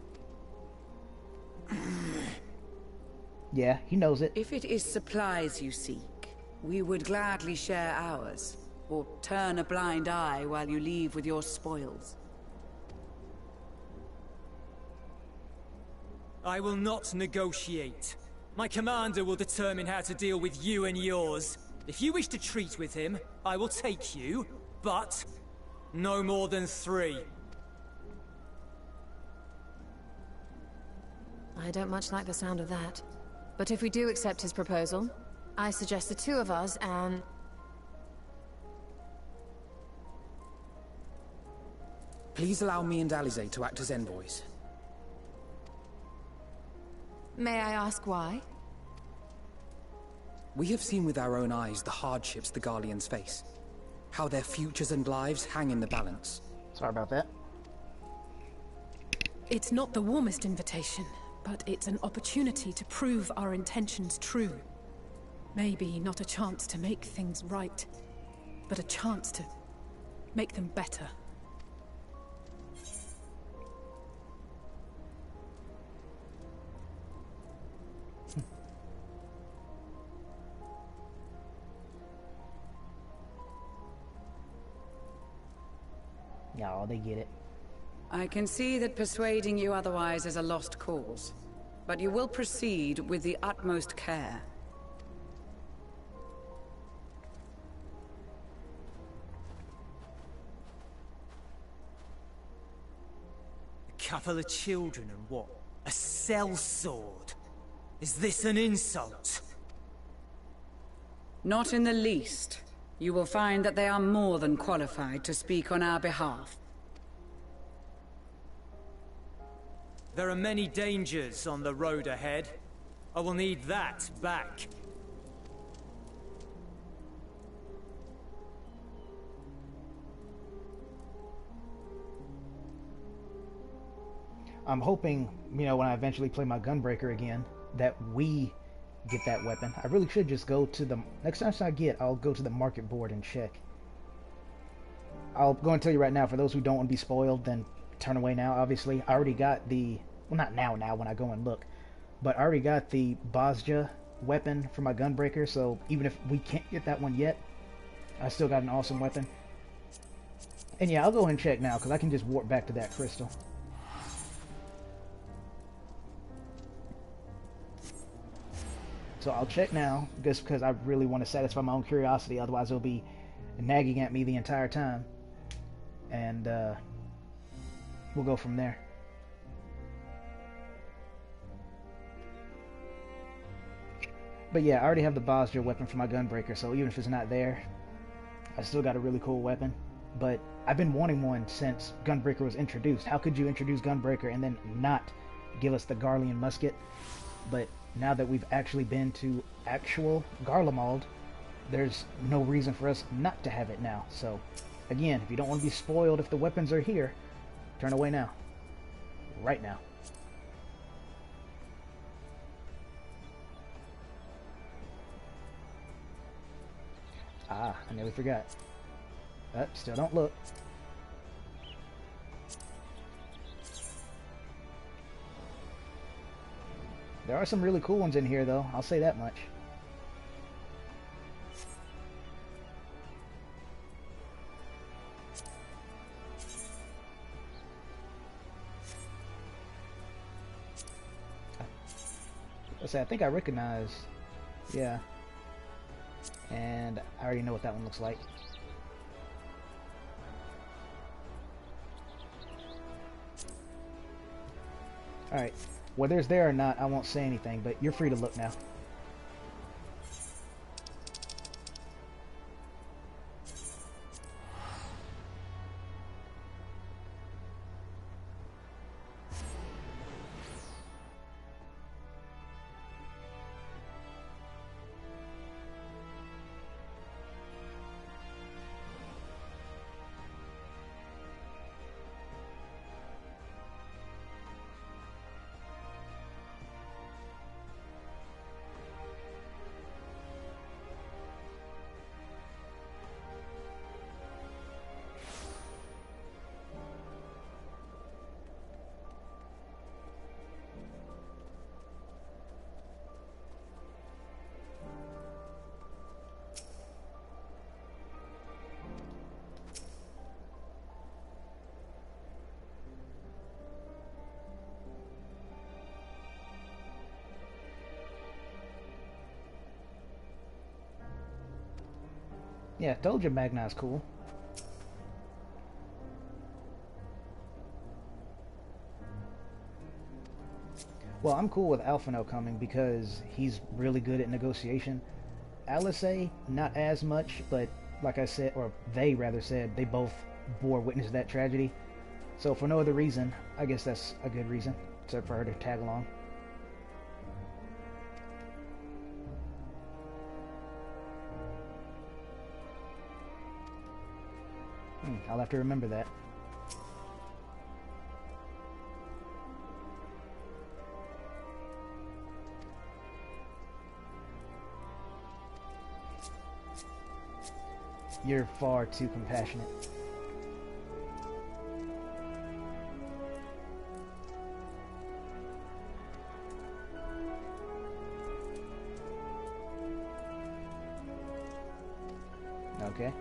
Yeah, he knows it. If it is supplies you seek, we would gladly share ours, or turn a blind eye while you leave with your spoils. I will not negotiate. My commander will determine how to deal with you and yours. If you wish to treat with him, I will take you, but no more than 3. I don't much like the sound of that. But if we do accept his proposal, I suggest the 2 of us and... Please allow me and Alize to act as envoys. May I ask why? We have seen with our own eyes the hardships the Garleans face. How their futures and lives hang in the balance. Sorry about that. It's not the warmest invitation, but it's an opportunity to prove our intentions true. Maybe not a chance to make things right, but a chance to make them better. Y'all, they get it. I can see that persuading you otherwise is a lost cause, but you will proceed with the utmost care. A couple of children and what? A sellsword? Is this an insult? Not in the least. You will find that they are more than qualified to speak on our behalf. There are many dangers on the road ahead. I will need that back. I'm hoping, you know, when I eventually play my Gunbreaker again, that we get that weapon. I really should just go to the... Next time I'll go to the market board and check. I'll go and tell you right now, for those who don't want to be spoiled, then turn away now, obviously. I already got the... Well, not now when I go and look. But I already got the Bosja weapon for my Gunbreaker, so even if we can't get that one yet, I still got an awesome weapon. And yeah, I'll go and check now, because I can just warp back to that crystal. So I'll check now, just because I really want to satisfy my own curiosity, otherwise it'll be nagging at me the entire time. And we'll go from there. But yeah, I already have the Bosja weapon for my Gunbreaker, so even if it's not there, I still got a really cool weapon. But I've been wanting one since Gunbreaker was introduced. How could you introduce Gunbreaker and then not give us the Garlean musket? But now that we've actually been to actual Garlemald, there's no reason for us not to have it now. So, again, if you don't want to be spoiled if the weapons are here, turn away now. Right now. Ah, I nearly forgot. Still don't look. There are some really cool ones in here, though. I'll say that much. Let's say, I think I recognize... Yeah. And I already know what that one looks like. Alright. Whether it's there or not, I won't say anything, but you're free to look now. Yeah, told you Magna's cool. Well, I'm cool with Alphino coming because he's really good at negotiation. Alizé, not as much, but like I said, or they rather said, they both bore witness to that tragedy. So for no other reason, I guess that's a good reason, except for her to tag along. I'll have to remember that. You're far too compassionate. Okay.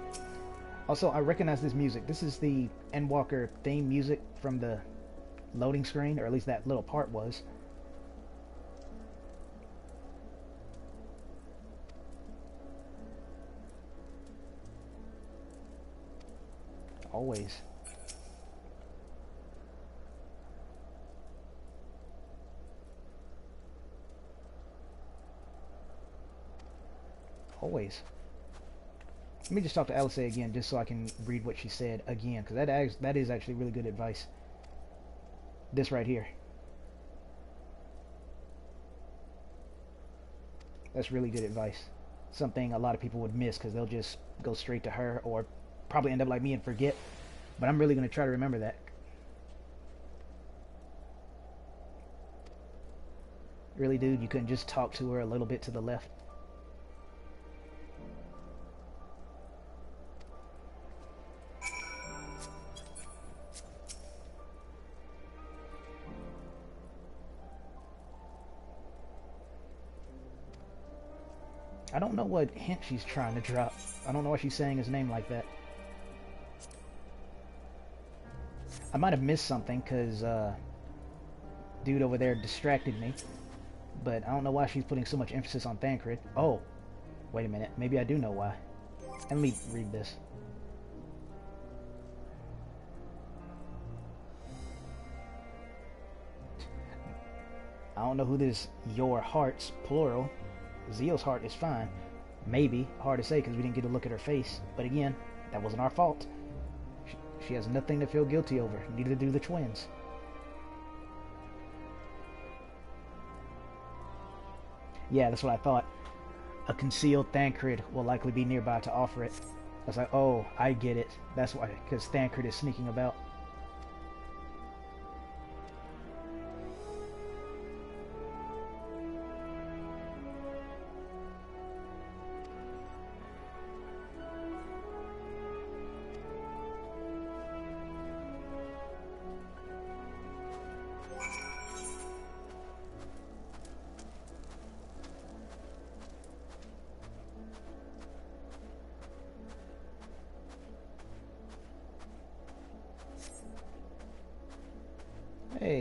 Also, I recognize this music. This is the Endwalker theme music from the loading screen, or at least that little part was. Always. Always. Let me just talk to Alizé again, just so I can read what she said again, because that is actually really good advice. This right here. That's really good advice. Something a lot of people would miss, because they'll just go straight to her, or probably end up like me and forget. But I'm really going to try to remember that. Really, dude? You couldn't just talk to her a little bit to the left? I don't know what hint she's trying to drop. I don't know why she's saying his name like that. I might have missed something, because dude over there distracted me. But I don't know why she's putting so much emphasis on Thancred. Oh, wait a minute. Maybe I do know why. Let me read this. I don't know who this your hearts, plural. Zeal's heart is fine. Maybe. Hard to say because we didn't get a look at her face. But again, that wasn't our fault. She has nothing to feel guilty over. Neither do the twins. Yeah, that's what I thought. A concealed Thancred will likely be nearby to offer it. I was like, oh, I get it. That's why, because Thancred is sneaking about.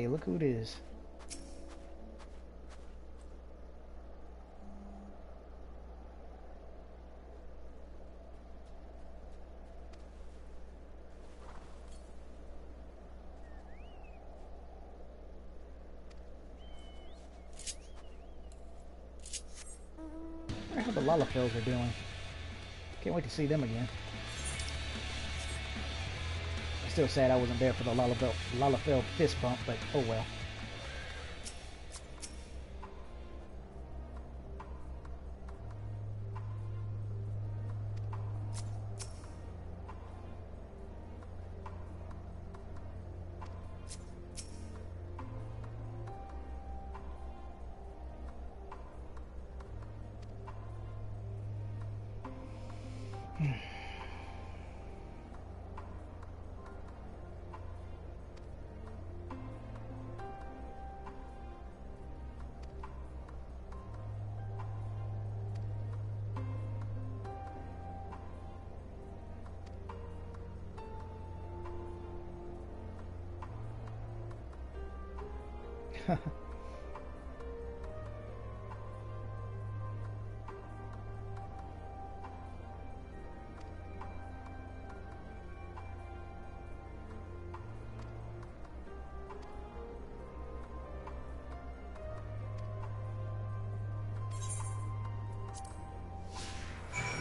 look who it is. I wonder how the Lalafels are doing. Can't wait to see them again. I'm still sad I wasn't there for the Lalafell fist bump, but oh well.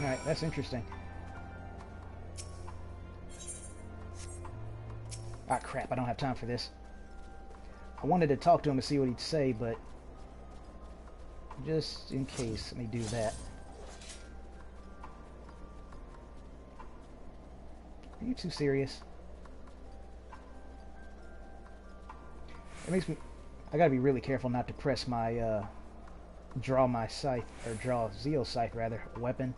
Alright, that's interesting. Ah, crap, I don't have time for this. I wanted to talk to him to see what he'd say, but just in case, let me do that. Are you too serious? It makes me... I gotta be really careful not to press my, draw my scythe, or draw Zeal's scythe, rather, weapon.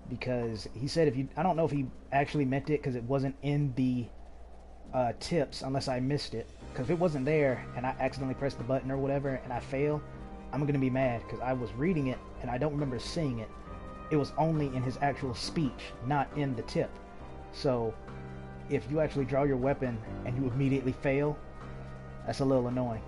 Because he said if you... I don't know if he actually meant it, because it wasn't in the tips, unless I missed it. Because if it wasn't there, and I accidentally pressed the button or whatever, and I fail, I'm gonna be mad, because I was reading it, and I don't remember seeing it. It was only in his actual speech, not in the tip. So, if you actually draw your weapon, and you immediately fail, that's a little annoying.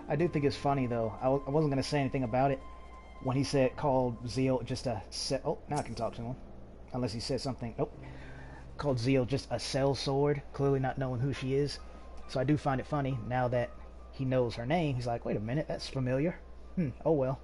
I do think it's funny, though. I wasn't going to say anything about it when he said called Zeal just a... Oh, now I can talk to him. Unless he said something... Nope. Called Zeal just a sellsword, clearly not knowing who she is. So I do find it funny, now that he knows her name. He's like, wait a minute, that's familiar. Oh well.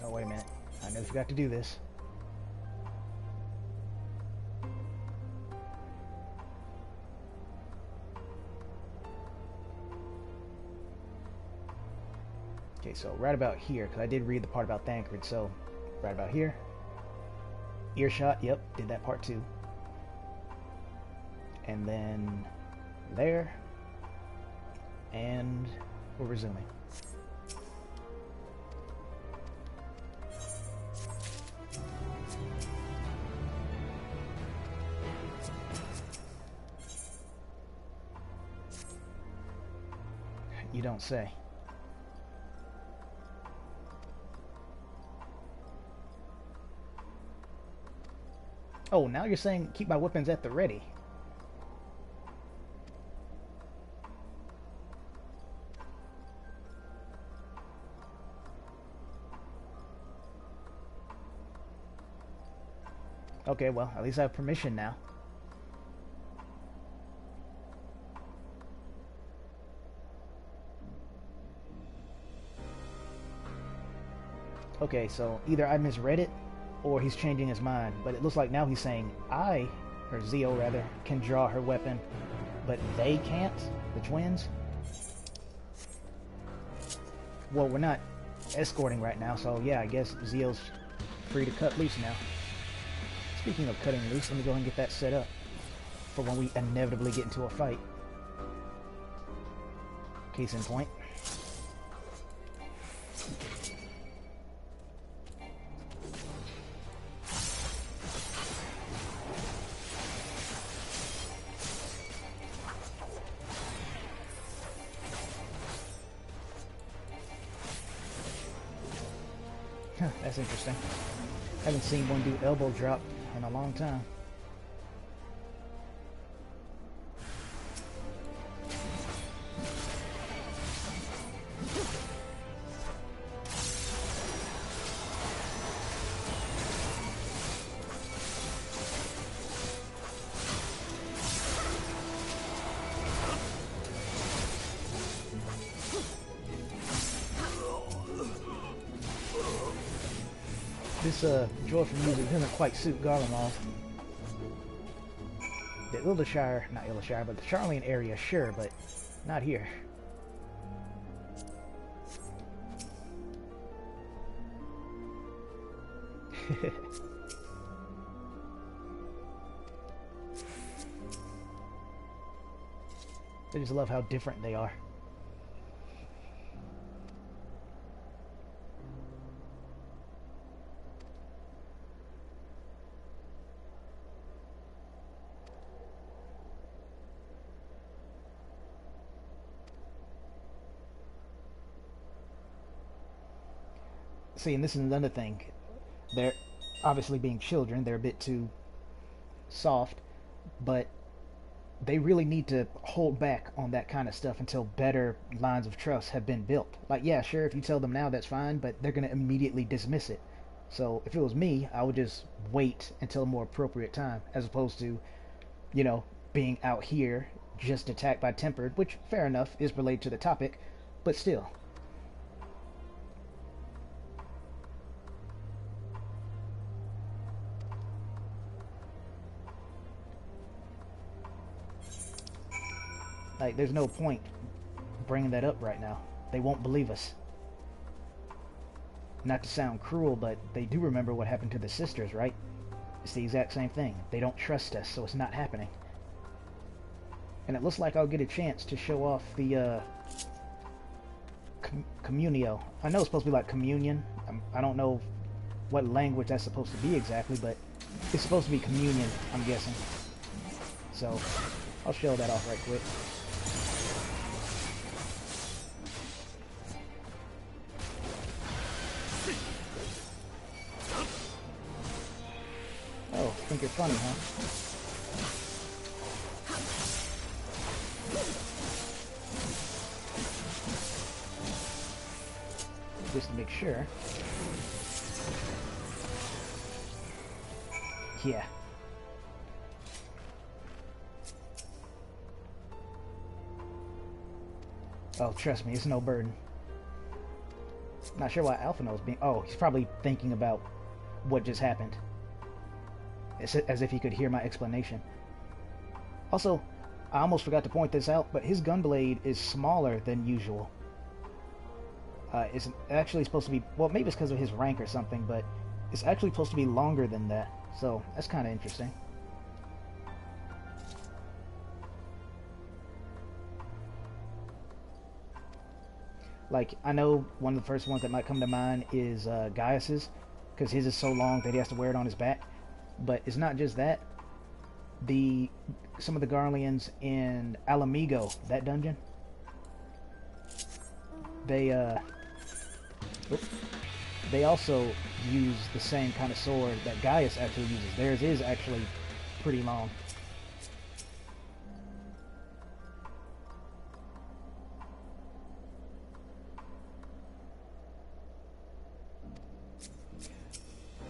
Oh, wait a minute. I never forgot to do this. Okay, so right about here, because I did read the part about Thancred, so right about here. Earshot, yep, did that part too. And then there. And we're resuming. You don't say. Oh, now you're saying keep my weapons at the ready. Okay, well, at least I have permission now. Okay, so either I misread it, or he's changing his mind. But it looks like now he's saying I, or Zio rather, can draw her weapon, but they can't? The twins? Well, we're not escorting right now, so yeah, I guess Zio's free to cut loose now. Speaking of cutting loose, let me go ahead and get that set up for when we inevitably get into a fight. Case in point. That's interesting. Haven't seen one do elbow drop in a long time. This joyful music doesn't quite suit Garlemald. The Ildashire, not Ildashire, but the Charlian area, sure, but not here. I just love how different they are. See, and this is another thing. They're obviously being children, they're a bit too soft, but they really need to hold back on that kind of stuff until better lines of trust have been built. Like, yeah, sure, if you tell them now, that's fine, but they're going to immediately dismiss it. So if it was me, I would just wait until a more appropriate time, as opposed to, you know, being out here just attacked by Tempered, which, fair enough, is related to the topic, but still. Like, there's no point bringing that up right now. They won't believe us. Not to sound cruel, but they do remember what happened to the sisters, right? It's the exact same thing. They don't trust us, so it's not happening. And it looks like I'll get a chance to show off the communio. I know it's supposed to be like communion. I don't know what language that's supposed to be exactly, but it's supposed to be communion, I'm guessing. So I'll show that off right quick. Oh, think you're funny, huh? Just to make sure. Yeah. Oh, trust me, it's no burden. Not sure why Alphino's being... Oh, he's probably thinking about what just happened. It's as if he could hear my explanation. Also, I almost forgot to point this out, but his gunblade is smaller than usual. It's actually supposed to be... Well, maybe it's because of his rank or something, but it's actually supposed to be longer than that. So, that's kind of interesting. Like, I know one of the first ones that might come to mind is Gaius's, because his is so long that he has to wear it on his back. But it's not just that. Some of the Garleans in Alamigo, that dungeon, they they also use the same kind of sword that Gaius actually uses. Theirs is actually pretty long.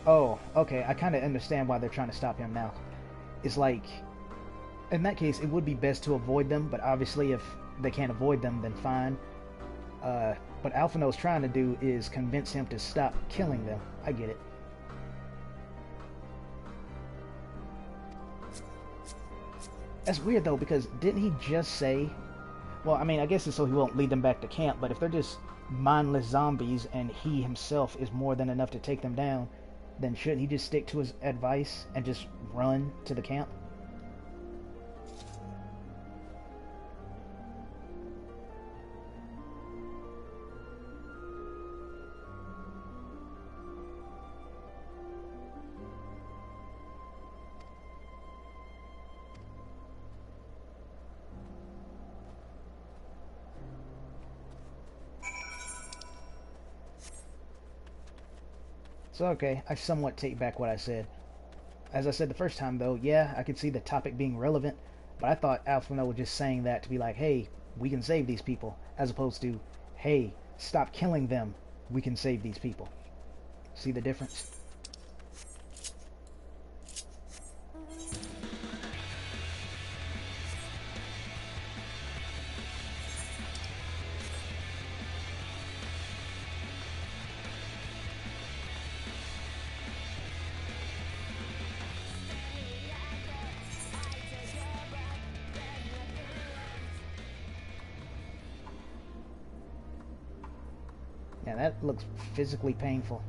Oh, okay, I kind of understand why they're trying to stop him now. It's like, in that case, it would be best to avoid them, but obviously if they can't avoid them, then fine. What Alphino's trying to do is convince him to stop killing them. I get it. That's weird, though, because didn't he just say... Well, I mean, I guess it's so he won't lead them back to camp, but if they're just mindless zombies and he himself is more than enough to take them down, then shouldn't he just stick to his advice and just run to the camp? So okay, I somewhat take back what I said. As I said the first time though, yeah, I could see the topic being relevant, but I thought Alphino was just saying that to be like, hey, we can save these people, as opposed to, hey, stop killing them, we can save these people. See the difference? Yeah, that looks physically painful.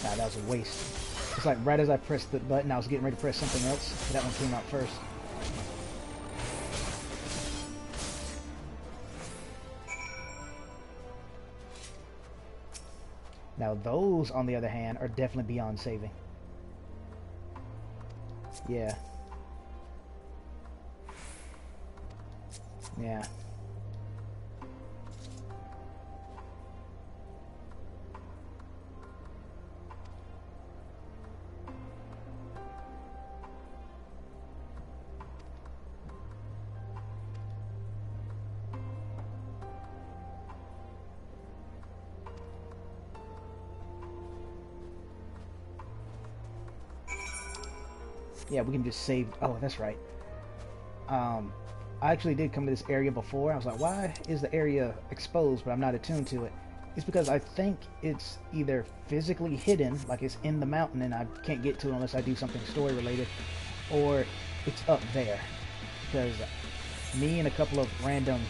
Nah, that was a waste. It's like right as I pressed the button, I was getting ready to press something else. That one came out first. Now those, on the other hand, are definitely beyond saving. Yeah. Yeah. Yeah, we can just save... Oh, that's right. I actually did come to this area before. I was like, why is the area exposed, but I'm not attuned to it? It's because I think it's either physically hidden, like it's in the mountain and I can't get to it unless I do something story-related, or it's up there. Because me and a couple of random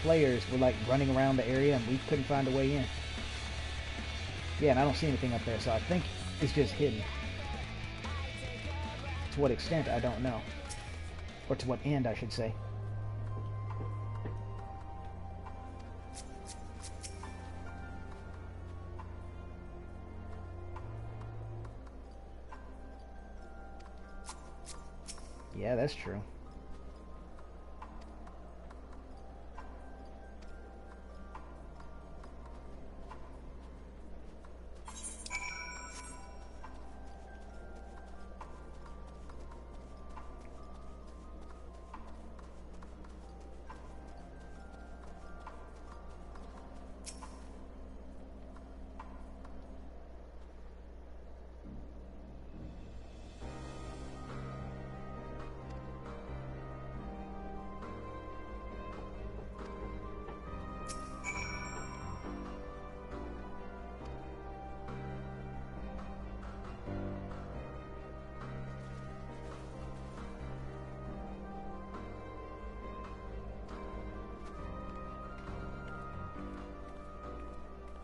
players were like running around the area and we couldn't find a way in. Yeah, and I don't see anything up there, so I think it's just hidden. To what extent, I don't know. Or to what end, I should say. Yeah, that's true.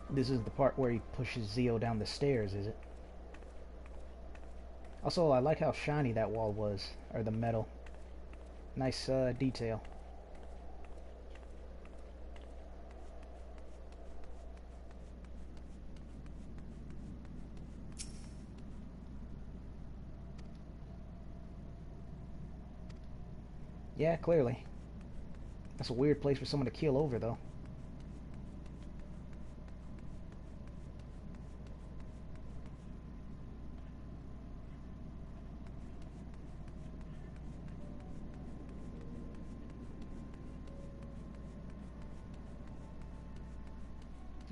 This is the part where he pushes Zio down the stairs, is it? Also, I like how shiny that wall was, or the metal. Nice detail. Yeah, clearly. That's a weird place for someone to keel over, though.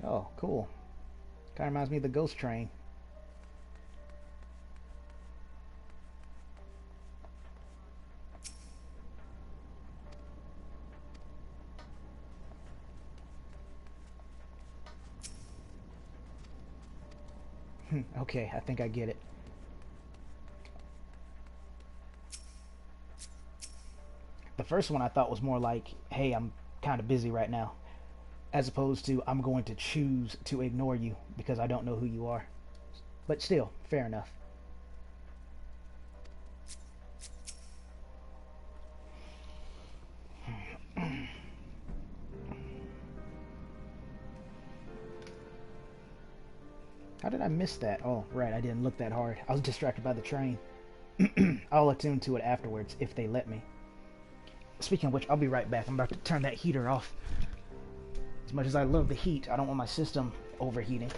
Oh, cool. Kind of reminds me of the ghost train. Okay, I think I get it. The first one I thought was more like, hey, I'm kind of busy right now, as opposed to I'm going to choose to ignore you because I don't know who you are. But still, fair enough. How did I miss that? Oh, right, I didn't look that hard. I was distracted by the train. I'll attune to it afterwards, if they let me. Speaking of which, I'll be right back. I'm about to turn that heater off. As much as I love the heat, I don't want my system overheating.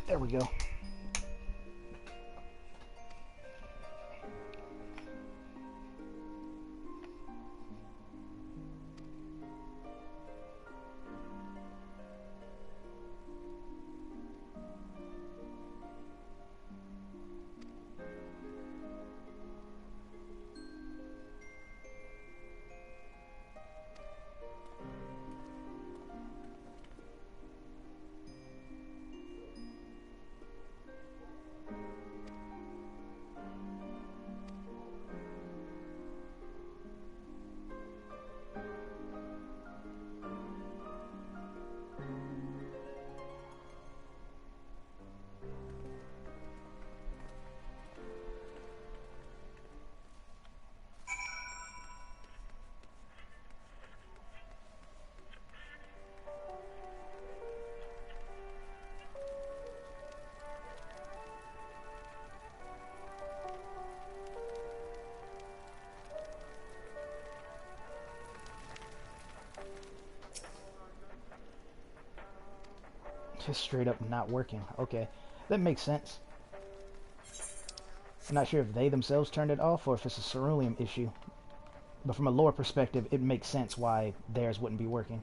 There we go. Just straight up not working. Okay, that makes sense. I'm not sure if they themselves turned it off or if it's a ceruleum issue. But from a lore perspective, it makes sense why theirs wouldn't be working.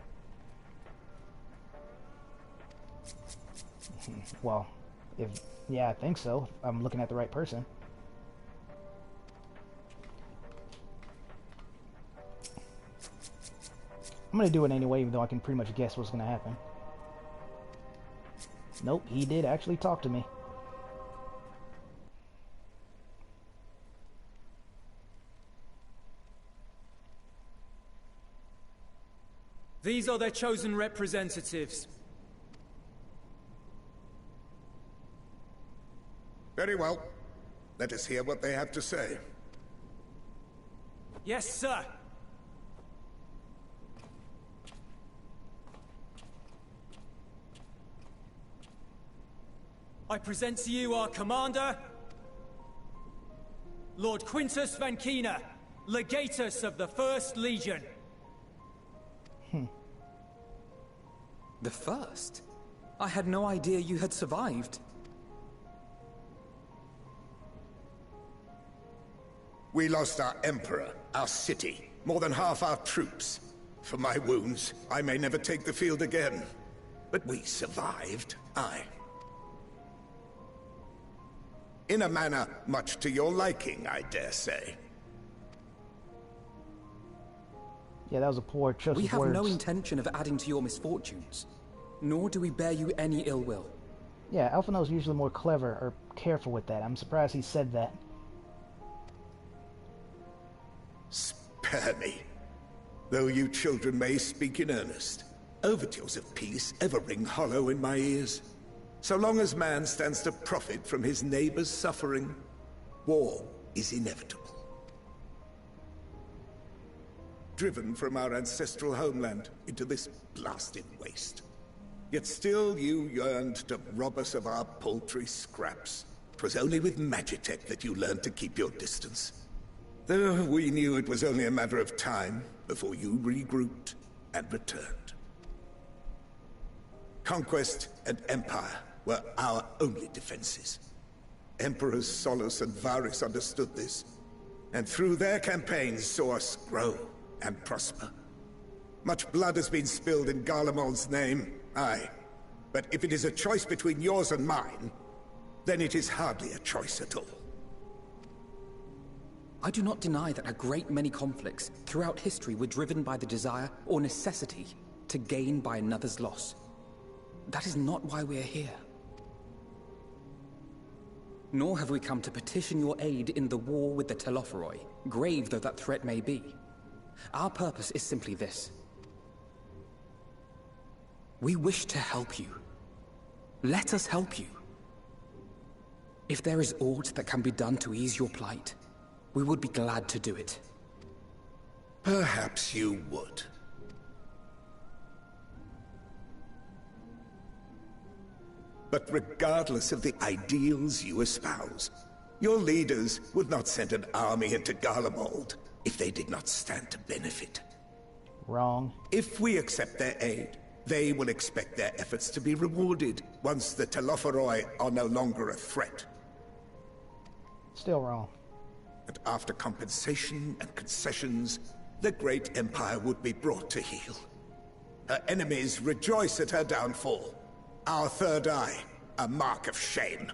Well, yeah, I think so. If I'm looking at the right person. I'm gonna do it anyway, even though I can pretty much guess what's gonna happen. Nope, he did actually talk to me. These are their chosen representatives. Very well. Let us hear what they have to say. Yes, sir. I present to you our commander, Lord Quintus Van Kina, Legatus of the First Legion. The First? I had no idea you had survived. We lost our Emperor, our city, more than half our troops. For my wounds, I may never take the field again. But we survived, aye. In a manner much to your liking, I dare say. Yeah, that was a poor choice of words. We have no intention of adding to your misfortunes, nor do we bear you any ill will. Yeah, Alphino's usually more clever or careful with that. I'm surprised he said that. Spare me. Though you children may speak in earnest, overtures of peace ever ring hollow in my ears. So long as man stands to profit from his neighbor's suffering, war is inevitable. Driven from our ancestral homeland into this blasted waste, Yet still you yearned to rob us of our paltry scraps. 'Twas only with Magitech that you learned to keep your distance. Though we knew it was only a matter of time before you regrouped and returned. Conquest and Empire were our only defenses. Emperors Solus and Varys understood this, and through their campaigns saw us grow and prosper. Much blood has been spilled in Garlemald's name, aye. But if it is a choice between yours and mine, then it is hardly a choice at all. I do not deny that a great many conflicts throughout history were driven by the desire or necessity to gain by another's loss. That is not why we are here. Nor have we come to petition your aid in the war with the Telophoroi, grave though that threat may be. Our purpose is simply this. We wish to help you. Let us help you. If there is aught that can be done to ease your plight, we would be glad to do it. Perhaps you would. But regardless of the ideals you espouse, your leaders would not send an army into Garlemald if they did not stand to benefit. Wrong. If we accept their aid, they will expect their efforts to be rewarded once the Telophoroi are no longer a threat. Still wrong. And after compensation and concessions, the great empire would be brought to heel. Her enemies rejoice at her downfall. Our third eye, a mark of shame.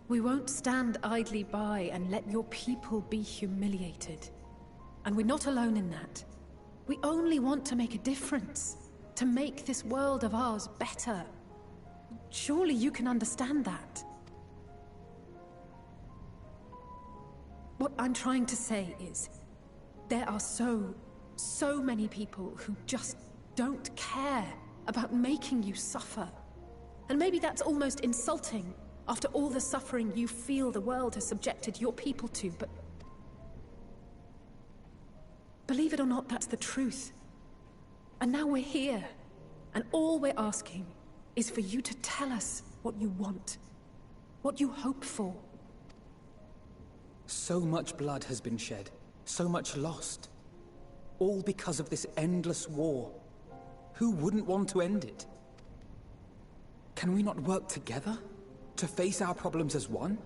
We won't stand idly by and let your people be humiliated. And we're not alone in that. We only want to make a difference. To make this world of ours better. Surely you can understand that. What I'm trying to say is, there are so many people who just don't care about making you suffer. And maybe that's almost insulting after all the suffering you feel the world has subjected your people to, but believe it or not, that's the truth. And now we're here, and all we're asking is for you to tell us what you want, what you hope for. So much blood has been shed, so much lost. All because of this endless war. Who wouldn't want to end it? Can we not work together to face our problems as one?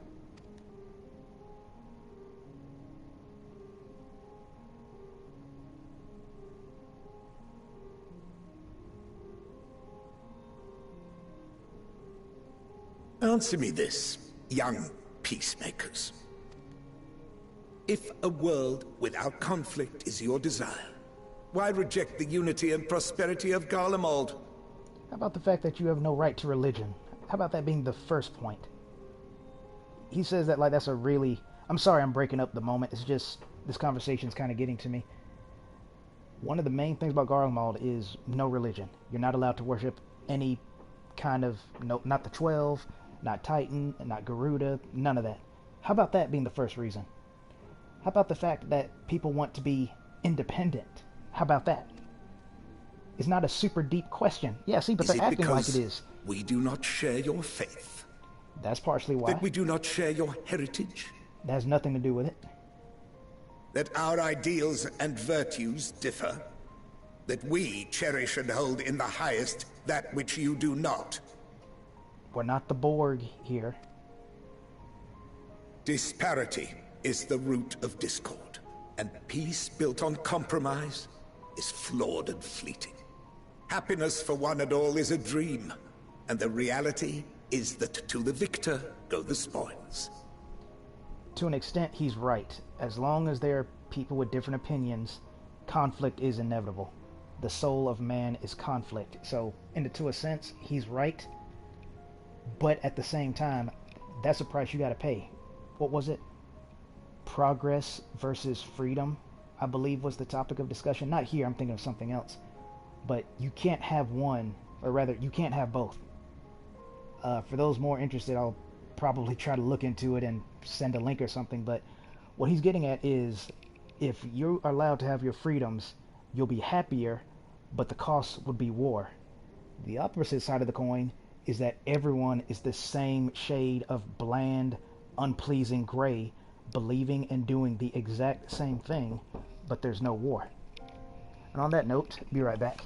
Answer me this, young peacemakers. If a world without conflict is your desire, why reject the unity and prosperity of Garlemald? How about the fact that you have no right to religion? How about that being the first point? He says that like that's a really... I'm sorry I'm breaking up the moment. It's just this conversation's kind of getting to me. One of the main things about Garlemald is no religion. You're not allowed to worship any kind of... No, not the 12, not Titan, not Garuda, none of that. How about that being the first reason? How about the fact that people want to be independent? How about that? It's not a super deep question. Yeah, see, but they're acting like it is. We do not share your faith. That's partially why. That we do not share your heritage. That has nothing to do with it. That our ideals and virtues differ. That we cherish and hold in the highest that which you do not. We're not the Borg here. Disparity is the root of discord, and peace built on compromise is flawed and fleeting. Happiness for one and all is a dream, and the reality is that to the victor go the spoils. To an extent, he's right. As long as there are people with different opinions, conflict is inevitable. The soul of man is conflict. So, to a sense, he's right. But at the same time, that's a price you gotta pay. What was it? Progress versus freedom, I believe, was the topic of discussion. Not here, I'm thinking of something else. But you can't have one, or rather, you can't have both. For those more interested, I'll probably try to look into it and send a link or something. But what he's getting at is, if you are allowed to have your freedoms, you'll be happier, but the cost would be war. The opposite side of the coin is that everyone is the same shade of bland, unpleasing gray, believing and doing the exact same thing, but there's no war. And on that note, be right back.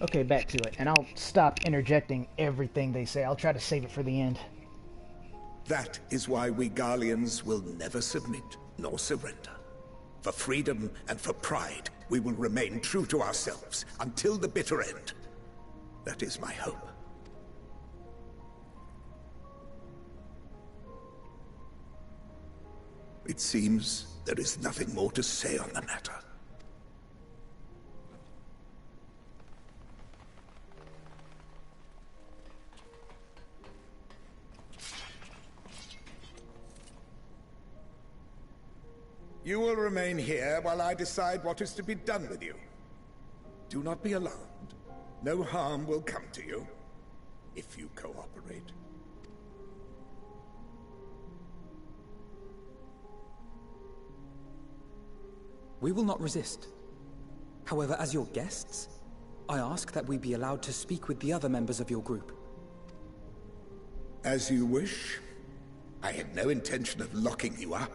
Okay, back to it, and I'll stop interjecting everything they say. I'll try to save it for the end. That is why we Garleans will never submit nor surrender. For freedom and for pride, we will remain true to ourselves until the bitter end. That is my hope. It seems there is nothing more to say on the matter. You will remain here while I decide what is to be done with you. Do not be alarmed. No harm will come to you, if you cooperate. We will not resist. However, as your guests, I ask that we be allowed to speak with the other members of your group. As you wish. I had no intention of locking you up,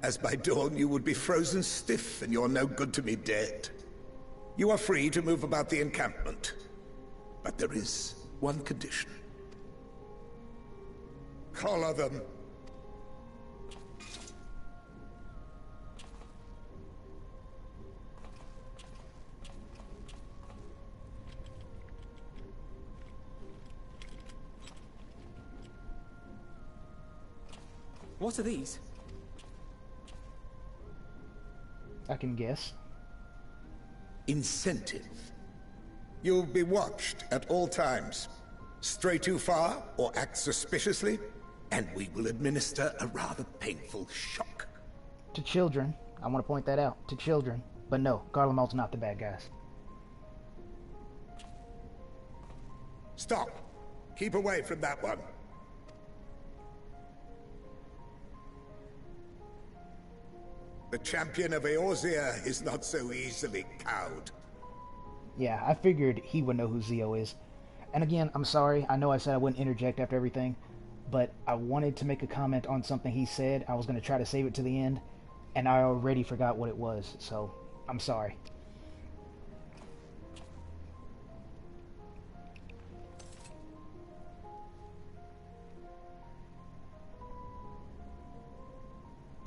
as by dawn you would be frozen stiff and you're no good to me dead. You are free to move about the encampment, but there is one condition. Collar them. What are these? I can guess. Incentive. You'll be watched at all times. Stray too far or act suspiciously, and we will administer a rather painful shock. To children. I want to point that out. To children. But no, Garlemald's not the bad guys. Stop. Keep away from that one. The champion of Eorzea is not so easily cowed. Yeah, I figured he would know who Zio is. And again, I'm sorry. I know I said I wouldn't interject after everything, but I wanted to make a comment on something he said. I was going to try to save it to the end, and I already forgot what it was, so I'm sorry.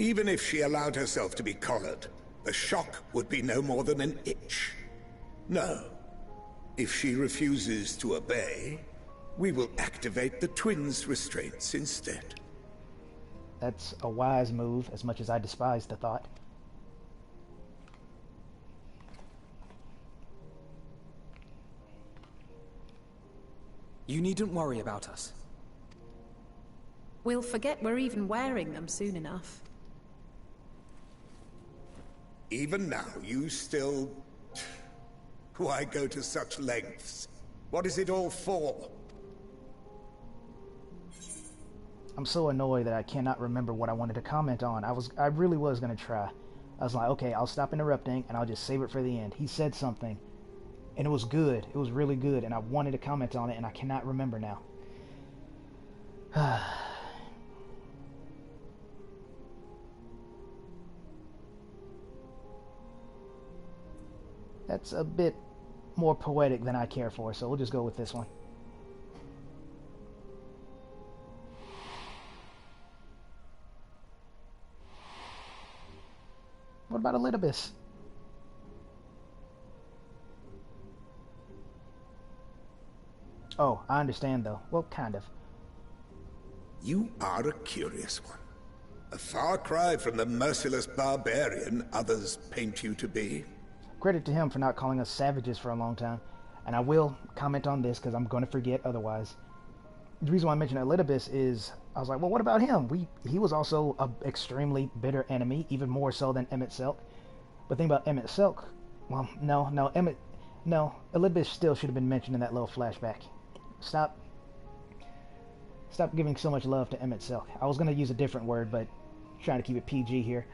Even if she allowed herself to be collared, the shock would be no more than an itch. No. If she refuses to obey, we will activate the twins' restraints instead. That's a wise move, as much as I despise the thought. You needn't worry about us. We'll forget we're even wearing them soon enough. Even now, you still... Why go to such lengths? What is it all for? I'm so annoyed that I cannot remember what I wanted to comment on. I really was gonna try. I was like, okay, I'll stop interrupting and I'll just save it for the end. He said something, and it was good. It was really good, and I wanted to comment on it, and I cannot remember now. That's a bit more poetic than I care for, so we'll just go with this one. What about Elidibus? Oh, I understand though. Well, kind of. You are a curious one. A far cry from the merciless barbarian others paint you to be. Credit to him for not calling us savages for a long time. And I will comment on this because I'm going to forget otherwise. The reason why I mentioned Elidibus is I was like, well, what about him? He was also an extremely bitter enemy, even more so than Emmett Selk. But think about Emmett Selk. Well, no, Elidibus still should have been mentioned in that little flashback. Stop giving so much love to Emmett Selk. I was going to use a different word, but trying to keep it PG here.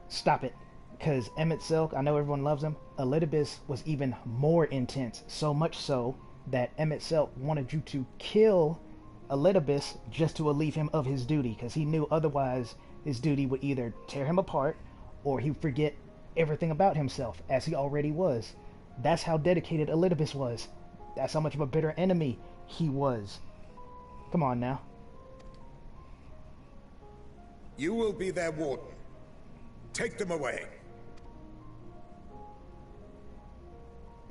Stop it. Because Emmett Selk, I know everyone loves him. Elidibus was even more intense. So much so that Emmett Selk wanted you to kill Elidibus just to relieve him of his duty. Because he knew otherwise his duty would either tear him apart or he'd forget everything about himself, as he already was. That's how dedicated Elidibus was. That's how much of a bitter enemy he was. Come on now. You will be their warden. Take them away.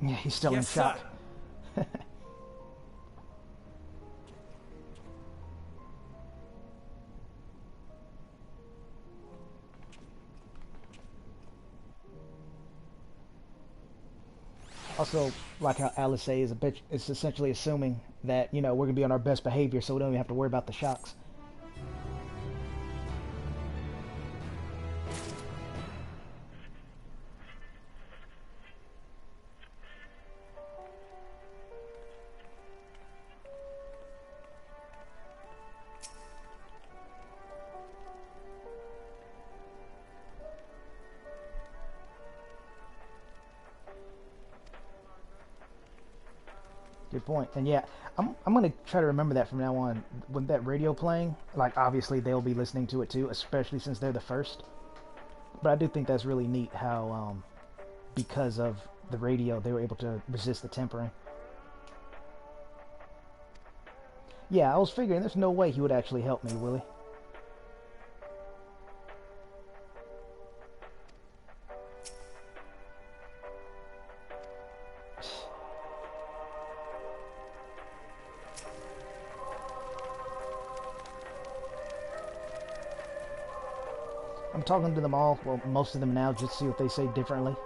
Yeah, he's still in Yes, shock. sir. Also, like how Alice says, it's essentially assuming that, we're going to be on our best behavior, so we don't even have to worry about the shocks. Good point. And yeah, I'm gonna try to remember that from now on. With that radio playing, like obviously they'll be listening to it too, especially since they're the first. But I do think that's really neat how, because of the radio, they were able to resist the tempering. Yeah, I was figuring there's no way he would actually help me, will he? I'm talking to them all, well, most of them now, just to see what they say differently.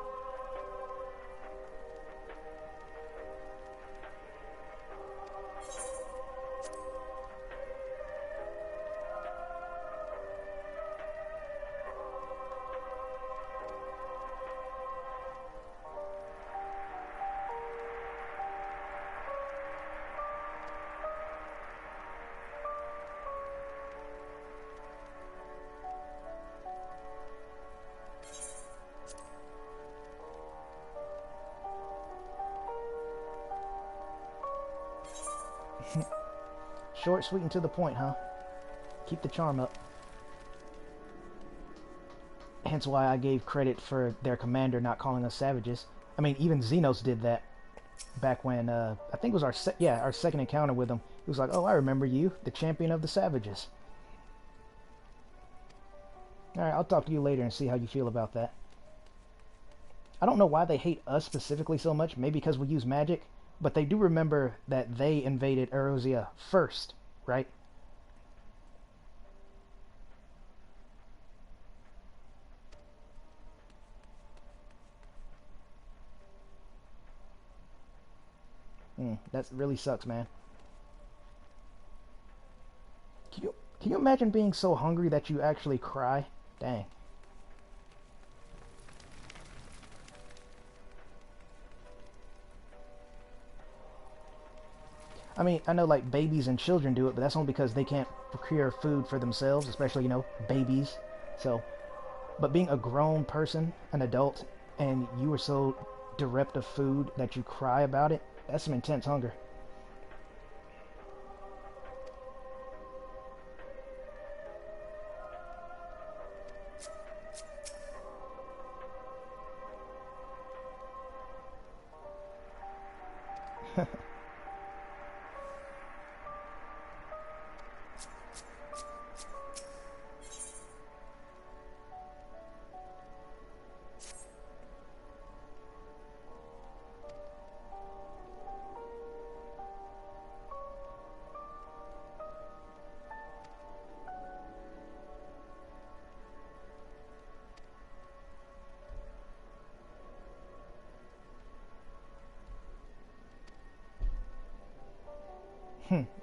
Short, sweet, and to the point, huh? Keep the charm up. Hence why I gave credit for their commander not calling us savages. I mean, even Xenos did that back when, I think it was our second encounter with him. He was like, oh, I remember you, the champion of the savages. Alright, I'll talk to you later and see how you feel about that. I don't know why they hate us specifically so much. Maybe because we use magic. But they do remember that they invaded Erosia first, right? That really sucks, man. Can you imagine being so hungry that you actually cry? Dang. I mean, I know like babies and children do it, but that's only because they can't procure food for themselves, especially, you know, babies. So, but being a grown person, an adult, and you are so bereft of food that you cry about it, that's some intense hunger.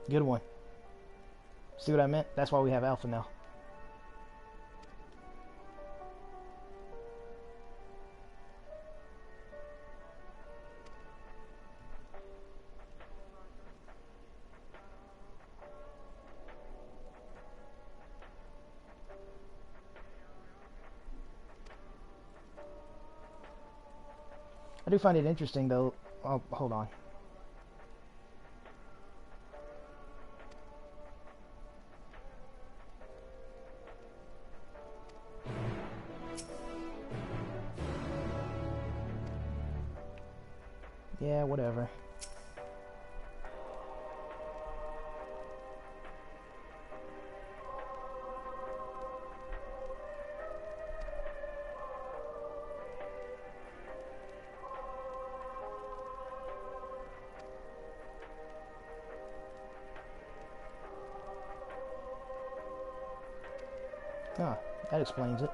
Good one. See what I meant? That's why we have Alpha now. I do find it interesting though. Oh, hold on. Yeah, whatever. Ah, that explains it.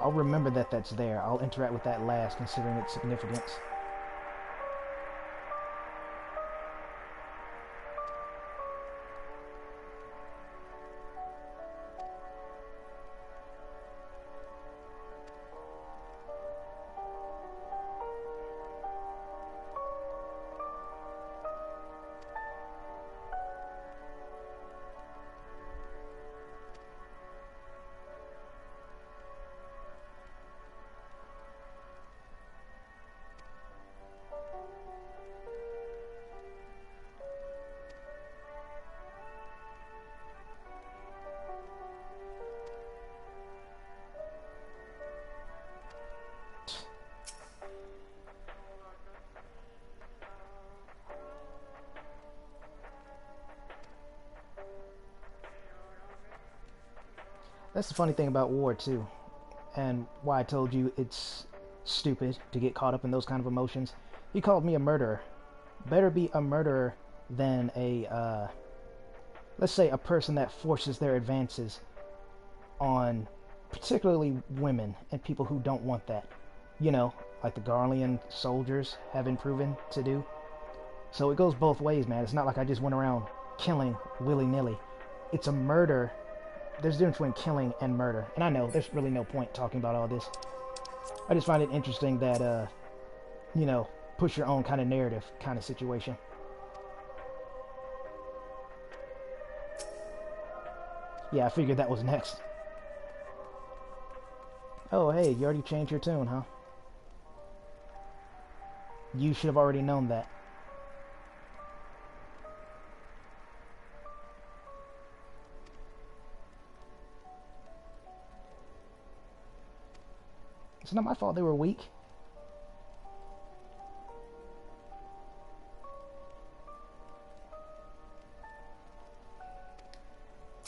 I'll remember that that's there. I'll interact with that last, considering its significance. That's the funny thing about war, too, and why I told you it's stupid to get caught up in those kind of emotions. He called me a murderer. Better be a murderer than a, let's say, a person that forces their advances on particularly women and people who don't want that. You know, like the Garlean soldiers have been proven to do. So it goes both ways, man. It's not like I just went around killing willy-nilly. It's a murder. There's a difference between killing and murder. And I know, there's really no point talking about all this. I just find it interesting that, you know, push your own kind of narrative kind of situation. Yeah, I figured that was next. Oh, hey, you already changed your tune, huh? You should have already known that. It's not my fault they were weak.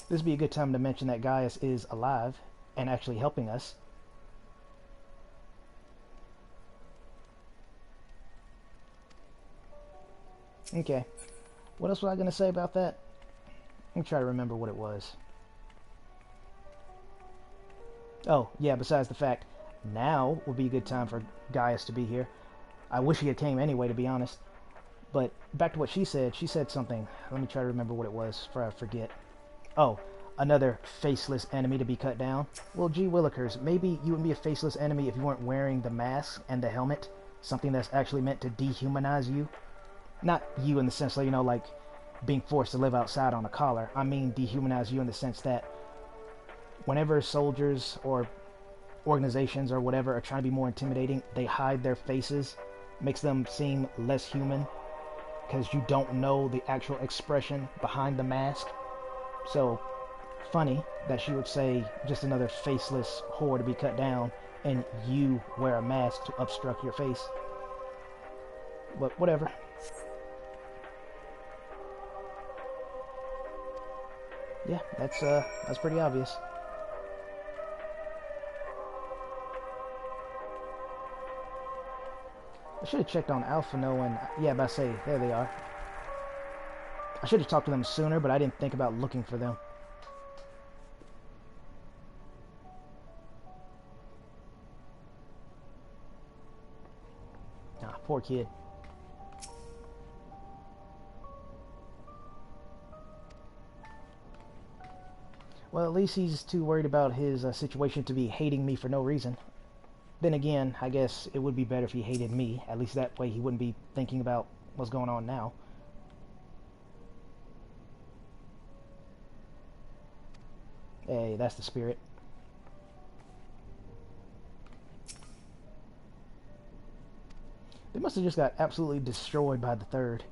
This would be a good time to mention that Gaius is alive and actually helping us. Okay. What else was I going to say about that? Let me try to remember what it was. Oh, yeah, besides the fact, now would be a good time for Gaius to be here. I wish he had came anyway, to be honest. But back to what she said something. Let me try to remember what it was before I forget. Oh, another faceless enemy to be cut down. Well, gee willikers, maybe you wouldn't be a faceless enemy if you weren't wearing the mask and the helmet. Something that's actually meant to dehumanize you. Not you in the sense that, you know, like being forced to live outside on a collar. I mean dehumanize you in the sense that whenever soldiers or organizations or whatever are trying to be more intimidating, they hide their faces. Makes them seem less human because you don't know the actual expression behind the mask. So funny that she would say just another faceless whore to be cut down and you wear a mask to obstruct your face. But whatever. Yeah, that's pretty obvious. I should have checked on Alphino and yeah, but I say there they are. I should have talked to them sooner, but I didn't think about looking for them. Ah, poor kid. Well, at least he's too worried about his situation to be hating me for no reason. Then again, I guess it would be better if he hated me. At least that way he wouldn't be thinking about what's going on now. Hey, that's the spirit. They must have just got absolutely destroyed by the third.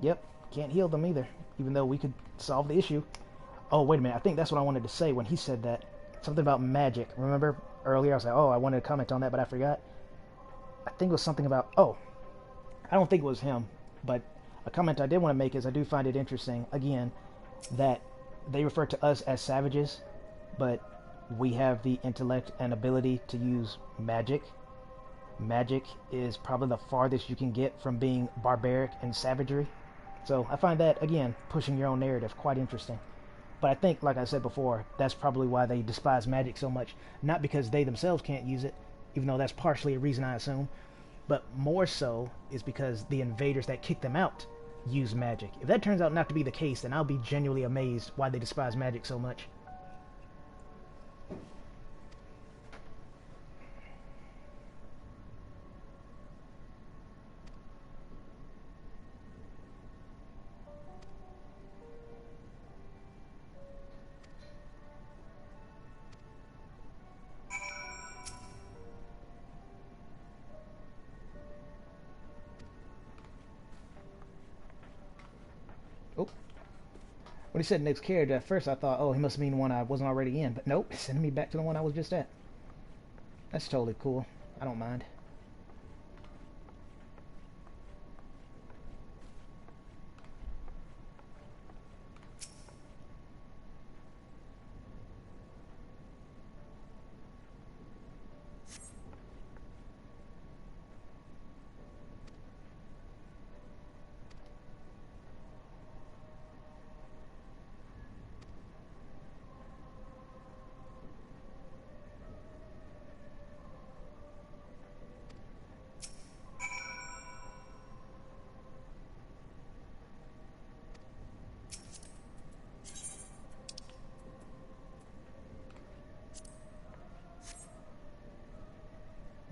Yep, can't heal them either, even though we could solve the issue. Oh, wait a minute, I think that's what I wanted to say when he said that. Something about magic. Remember earlier I was like, oh, I wanted to comment on that, but I forgot. I think it was something about, oh, I don't think it was him, but a comment I did want to make is I do find it interesting, again, that they refer to us as savages, but we have the intellect and ability to use magic. Magic is probably the farthest you can get from being barbaric and savagery. So I find that, again, pushing your own narrative quite interesting. But I think, like I said before, that's probably why they despise magic so much. Not because they themselves can't use it, even though that's partially a reason I assume, but more so is because the invaders that kick them out use magic. If that turns out not to be the case, then I'll be genuinely amazed why they despise magic so much. Oh. When he said next character, at first I thought, oh, he must mean the one I wasn't already in. But nope, it's sending me back to the one I was just at. That's totally cool. I don't mind.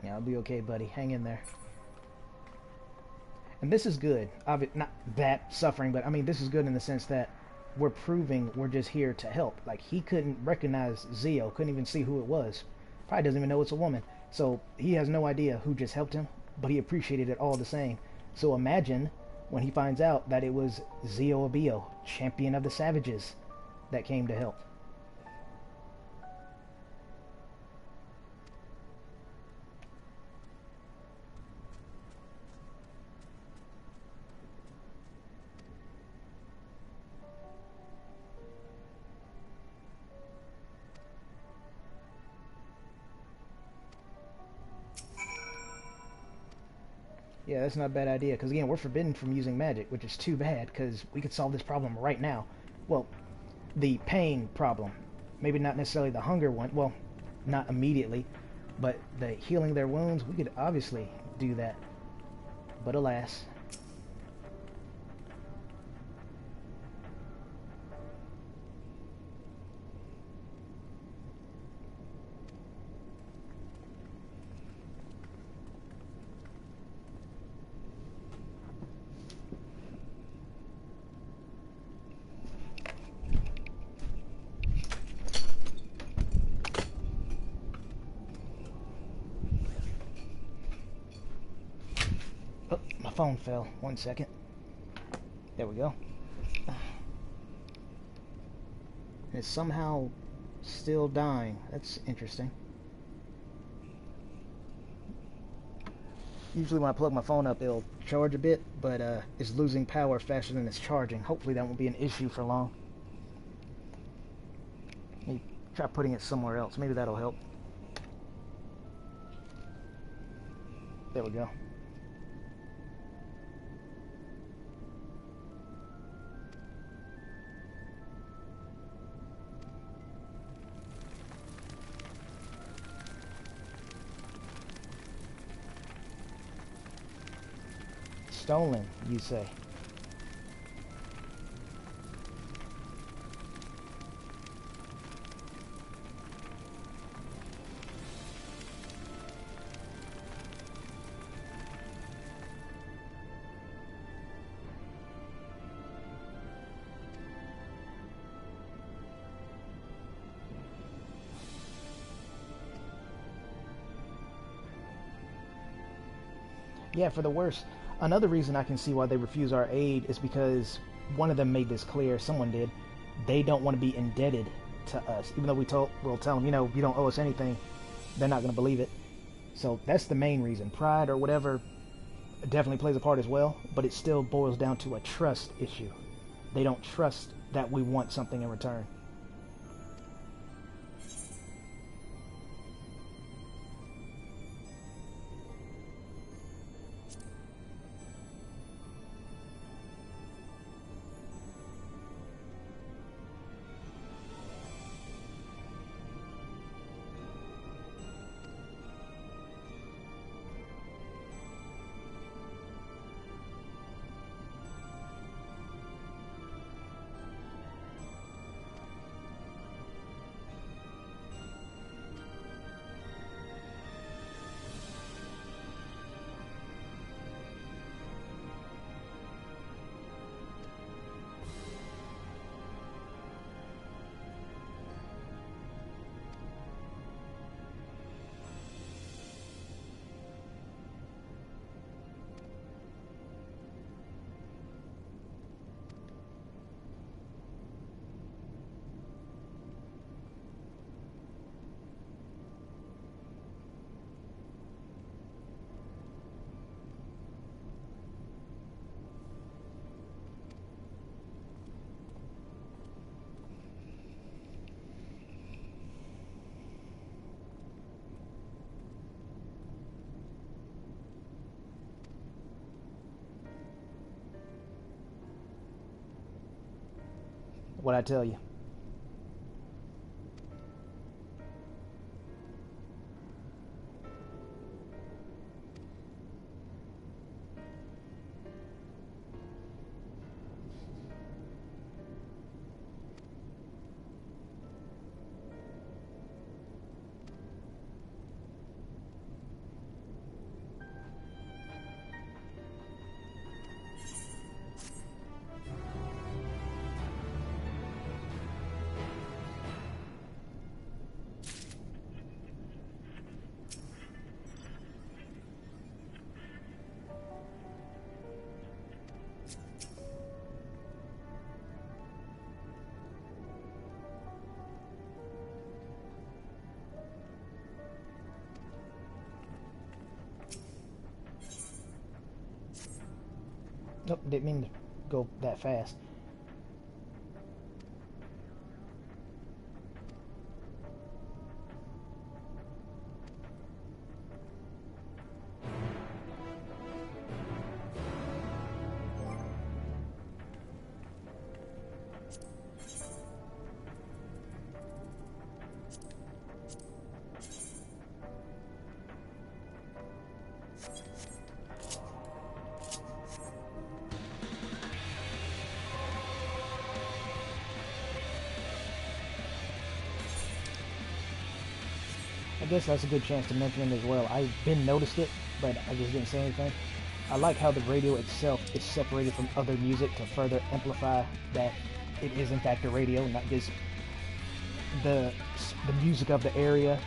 Yeah, I'll be okay, buddy. Hang in there. And this is good. Not that suffering, but I mean, this is good in the sense that we're proving we're just here to help. Like, he couldn't recognize Zio, couldn't even see who it was. Probably doesn't even know it's a woman. So he has no idea who just helped him, but he appreciated it all the same. So imagine when he finds out that it was Zio Abio, champion of the savages, that came to help. Yeah, that's not a bad idea, because again, we're forbidden from using magic, which is too bad, because we could solve this problem right now. Well, the pain problem. Maybe not necessarily the hunger one. Well, not immediately, but the healing their wounds, we could obviously do that. But alas. Oh, my phone fell. 1 second. There we go. It's somehow still dying. That's interesting. Usually when I plug my phone up, it'll charge a bit, but it's losing power faster than it's charging. Hopefully that won't be an issue for long. Maybe try putting it somewhere else. Maybe that'll help. There we go. Stolen, you say? Yeah, for the worst. Another reason I can see why they refuse our aid is because one of them made this clear, someone did. They don't want to be indebted to us. Even though we'll tell them, you know, you don't owe us anything, they're not going to believe it. So that's the main reason. Pride or whatever definitely plays a part as well, but it still boils down to a trust issue. They don't trust that we want something in return. What I tell you. Nope, didn't mean to go that fast. guess that's a good chance to mention it as well. I've been noticed it, but I just didn't say anything. I like how the radio itself is separated from other music to further amplify that it is in fact a radio, not just the music of the area,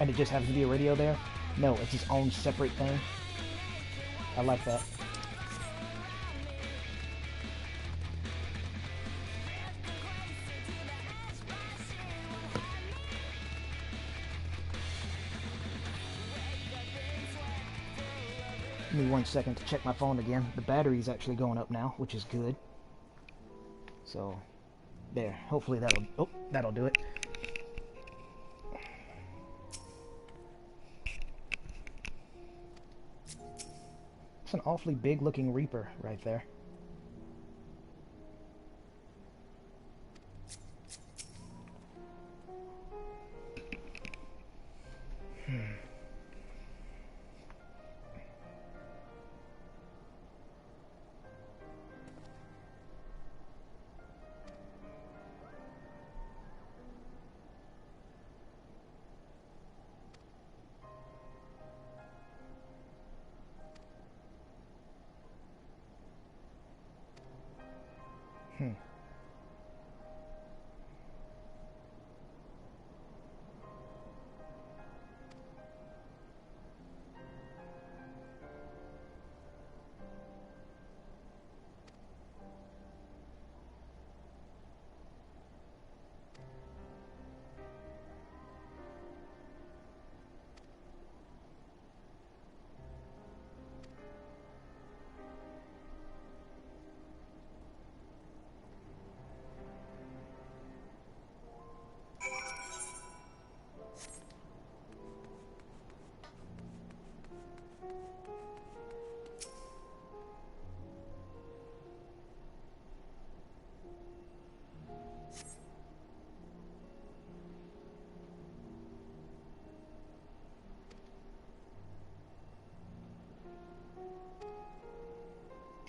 and it just happens to be a radio there. No, it's its own separate thing. I like that. Give me 1 second to check my phone again. The battery's actually going up now, which is good. So, there. Hopefully that'll do it. It's an awfully big looking Reaper right there.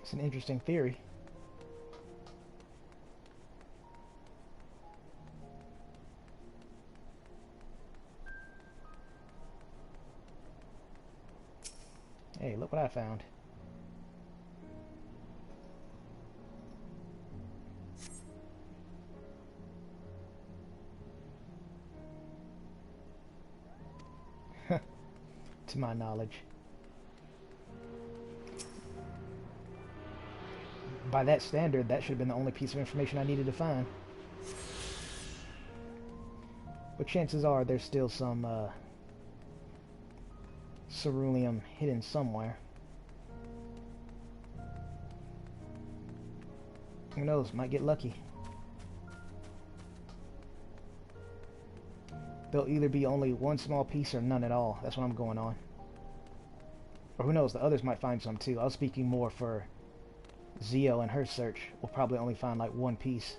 It's an interesting theory. Hey, look what I found. To my knowledge. By that standard, that should have been the only piece of information I needed to find. But chances are there's still some ceruleum hidden somewhere. Who knows, might get lucky. There'll either be only one small piece or none at all. That's what I'm going on. Or who knows, the others might find some too. I was speaking more for Zio and her search. Will probably only find like one piece.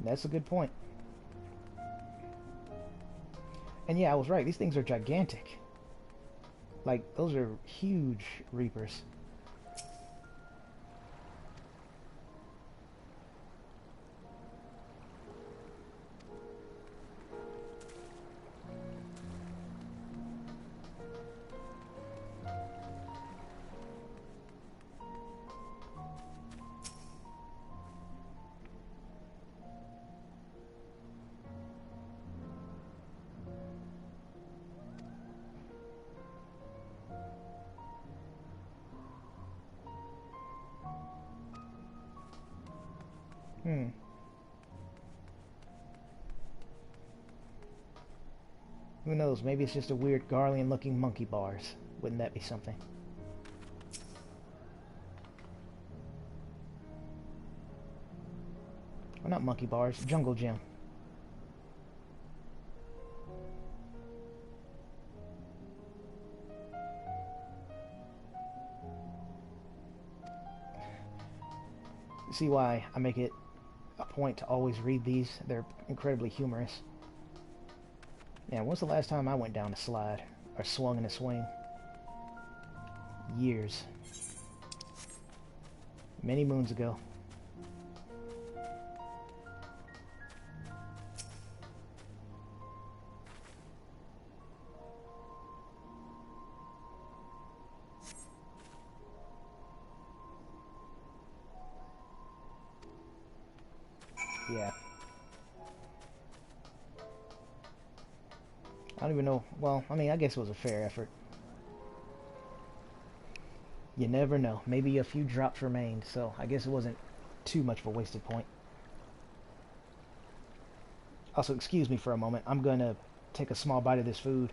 That's a good point. And yeah, I was right. These things are gigantic. Like, those are huge Reapers. Who knows? Maybe it's just a weird Garlean-looking monkey bars. Wouldn't that be something? Or not monkey bars, jungle gym. See why I make it a point to always read these? They're incredibly humorous. Yeah, when's the last time I went down a slide or swung in a swing? Years. Many moons ago. Yeah. I don't even know. Well, I mean, I guess it was a fair effort. You never know. Maybe a few drops remained, so I guess it wasn't too much of a wasted point. Also, excuse me for a moment. I'm going to take a small bite of this food,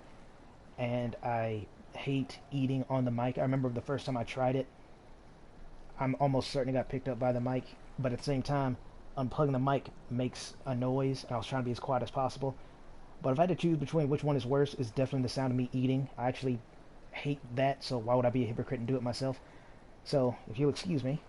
and I hate eating on the mic. I remember the first time I tried it, I'm almost certain it got picked up by the mic, but at the same time, unplugging the mic makes a noise, and I was trying to be as quiet as possible. But if I had to choose between which one is worse, it's definitely the sound of me eating. I actually hate that, so why would I be a hypocrite and do it myself? So, if you'll excuse me.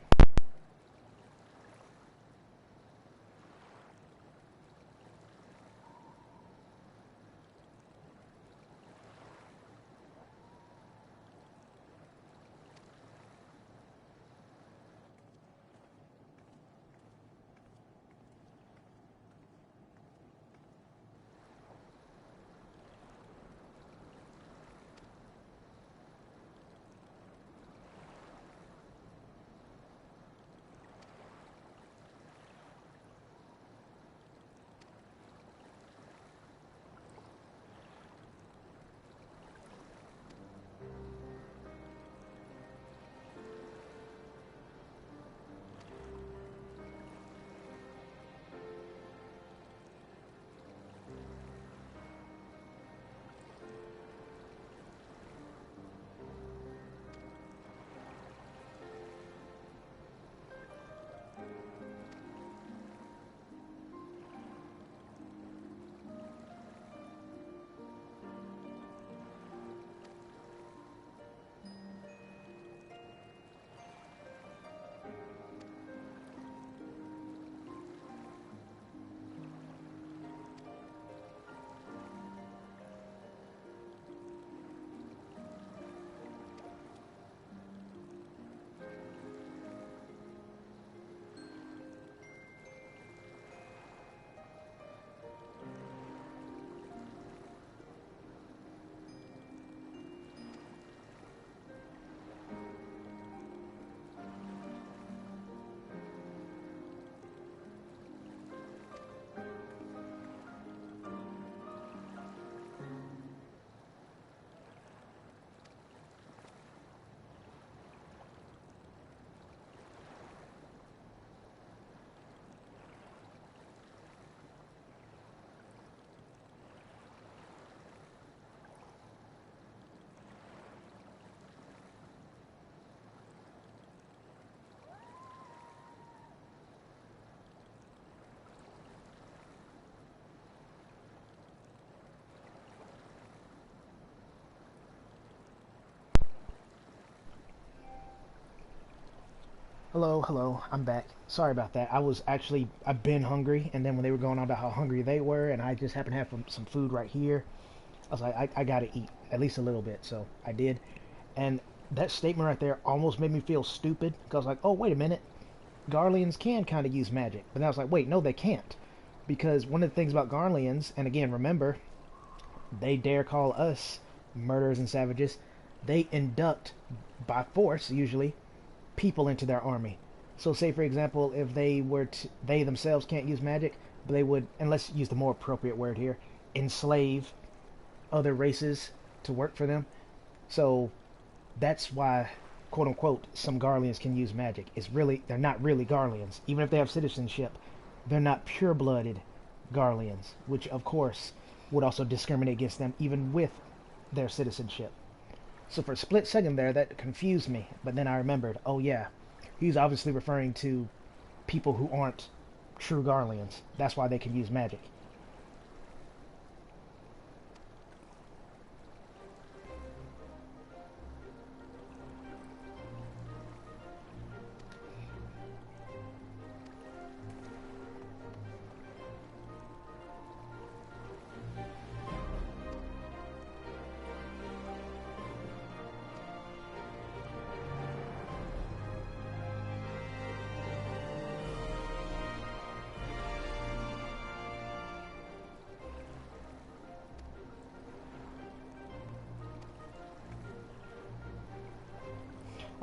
Hello, I'm back. Sorry about that. I've been hungry, and then when they were going on about how hungry they were, and I just happened to have some food right here, I was like, I gotta eat, at least a little bit, so I did. And that statement right there almost made me feel stupid, because I was like, oh, wait a minute, Garleans can kind of use magic. But then I was like, wait, no, they can't. Because one of the things about Garleans, and again, remember, they dare call us murderers and savages, they induct, by force usually, people into their army. So say for example, if they themselves can't use magic, but they would, and let's use the more appropriate word here, enslave other races to work for them. So that's why, quote unquote, some Garleans can use magic. They're not really Garleans. Even if they have citizenship, they're not pure-blooded Garleans, which of course would also discriminate against them even with their citizenship. So for a split second there, that confused me. But then I remembered, oh yeah, he's obviously referring to people who aren't true Garleans. That's why they can use magic.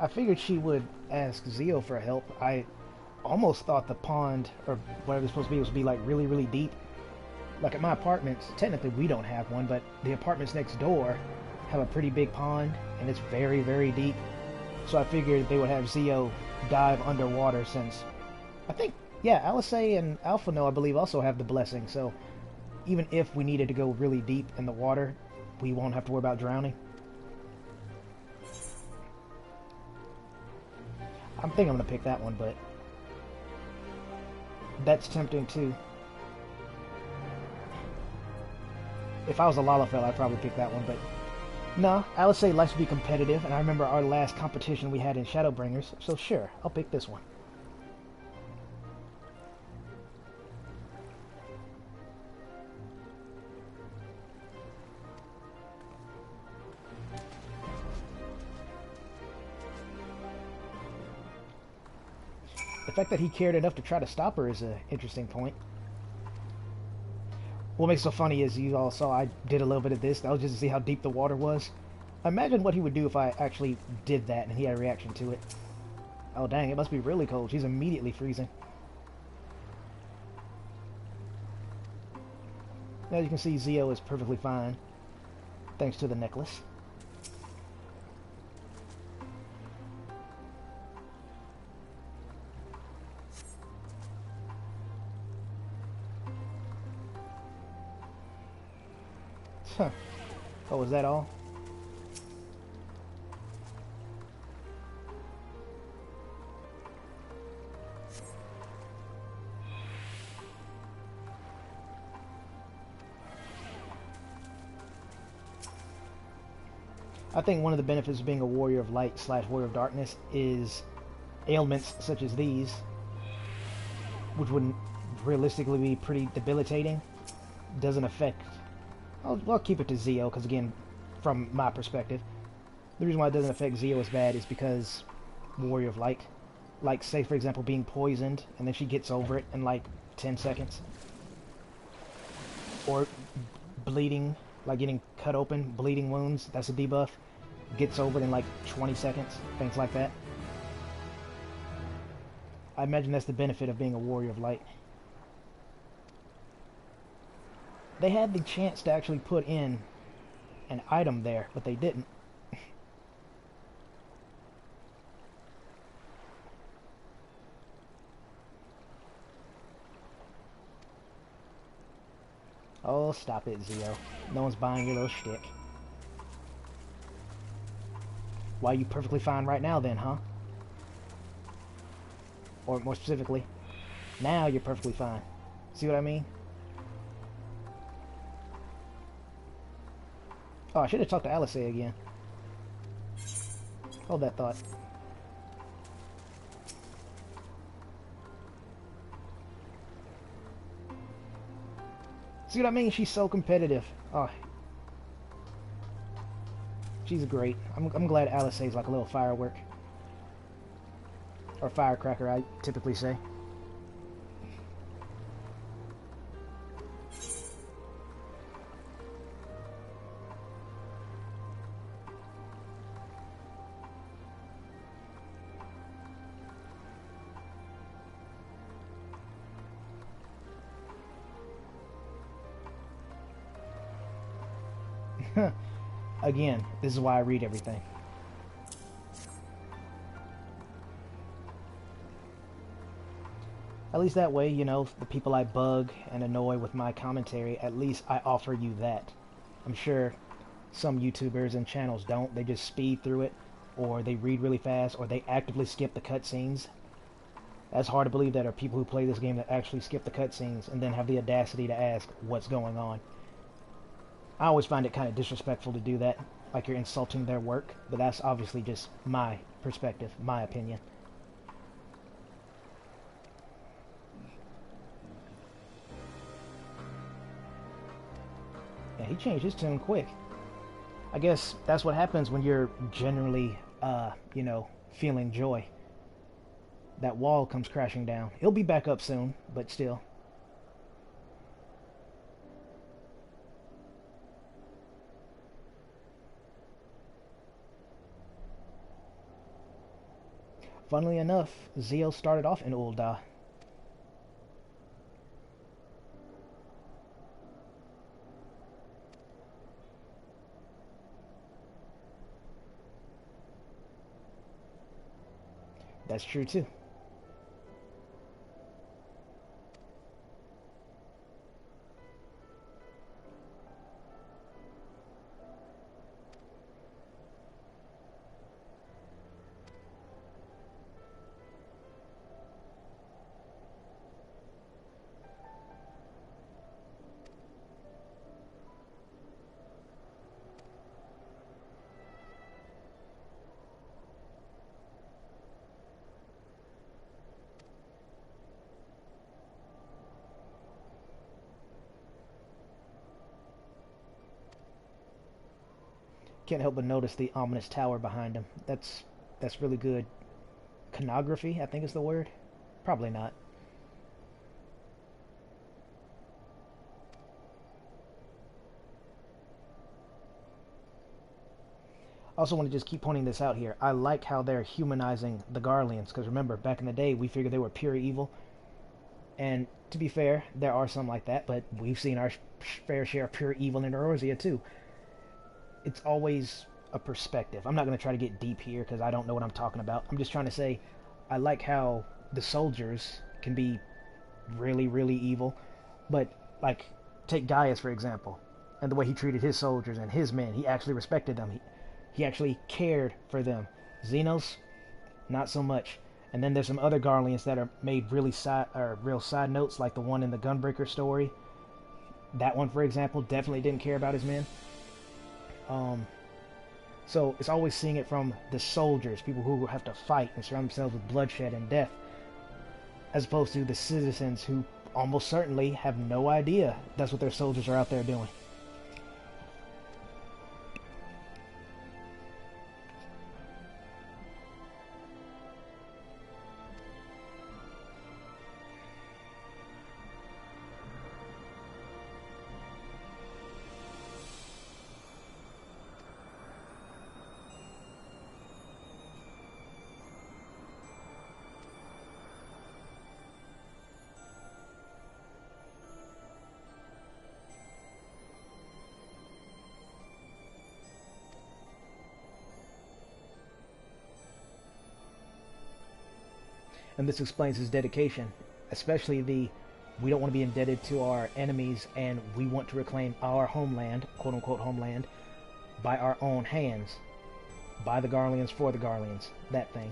I figured she would ask Zio for help. I almost thought the pond, or whatever it's supposed to be, was to be like really, really deep. Like at my apartments, technically we don't have one, but the apartments next door have a pretty big pond, and it's very, very deep. So I figured they would have Zio dive underwater since, I think, yeah, Alice and Alphano, I believe, also have the blessing. So even if we needed to go really deep in the water, we won't have to worry about drowning. I think I'm going to pick that one, but that's tempting too. If I was a Lalafell, I'd probably pick that one, but no, Alice likes to be competitive, and I remember our last competition we had in Shadowbringers, so sure, I'll pick this one. The fact that he cared enough to try to stop her is an interesting point. What makes it so funny is you all saw I did a little bit of this. That was just to see how deep the water was. Imagine what he would do if I actually did that and he had a reaction to it. Oh dang, it must be really cold. She's immediately freezing. As you can see, Zio is perfectly fine, thanks to the necklace. Huh. Oh, was that all? I think one of the benefits of being a warrior of light / warrior of darkness is ailments such as these, which would realistically be pretty debilitating, doesn't affect. I'll keep it to Zio, because again, from my perspective, the reason why it doesn't affect Zio as bad is because warrior of light. Like, say for example, being poisoned, and then she gets over it in like 10 seconds. Or bleeding, like getting cut open, bleeding wounds, that's a debuff. Gets over it in like 20 seconds, things like that. I imagine that's the benefit of being a warrior of light. They had the chance to actually put in an item there, but they didn't. Oh, stop it, Zio. No one's buying your little shtick. Why are you perfectly fine right now then, huh? Or more specifically, now you're perfectly fine. See what I mean? Oh, I should have talked to Alice again. Hold that thought. See what I mean? She's so competitive. Oh, she's great. I'm glad Alice is like a little firework. Or firecracker, I typically say. Again, this is why I read everything. At least that way, you know, the people I bug and annoy with my commentary, at least I offer you that. I'm sure some YouTubers and channels don't. They just speed through it, or they read really fast, or they actively skip the cutscenes. That's hard to believe that there are people who play this game that actually skip the cutscenes and then have the audacity to ask what's going on. I always find it kind of disrespectful to do that, like you're insulting their work, but that's obviously just my perspective, my opinion. Yeah, he changed his tune quick. I guess that's what happens when you're generally, you know, feeling joy. That wall comes crashing down. It'll be back up soon, but still. funnily enough, Zio started off in Ul'dah. That's true too. Can't help but notice the ominous tower behind him. That's really good iconography, I think is the word. Probably not. I also want to just keep pointing this out here. I like how they're humanizing the Garleans, because remember, back in the day, we figured they were pure evil. And to be fair, there are some like that, but we've seen our fair share of pure evil in Eorzea too. It's always a perspective. I'm not going to try to get deep here because I don't know what I'm talking about. I'm just trying to say I like how the soldiers can be really, really evil. But, like, take Gaius, for example, and the way he treated his soldiers and his men. He actually respected them. He actually cared for them. Xenos, not so much. And then there's some other Garleans that are made really real side notes, like the one in the Gunbreaker story. That one, for example, definitely didn't care about his men. So it's always seeing it from the soldiers, people who have to fight and surround themselves with bloodshed and death, as opposed to the citizens who almost certainly have no idea that's what their soldiers are out there doing. And this explains his dedication, especially we don't want to be indebted to our enemies and we want to reclaim our homeland, quote-unquote homeland, by our own hands. By the Garleans, for the Garleans. That thing.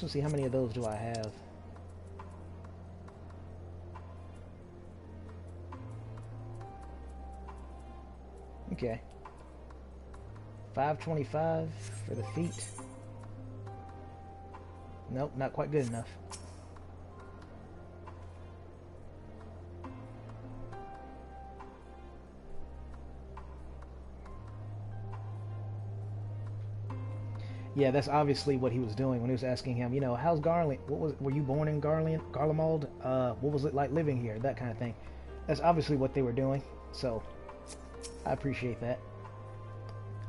Let's see, how many of those do I have? Okay. 525 for the feet. Nope, not quite good enough. Yeah, that's obviously what he was doing when he was asking him, you know, how's Garland? Were you born in Garlemald? What was it like living here? That kind of thing. That's obviously what they were doing. So, I appreciate that.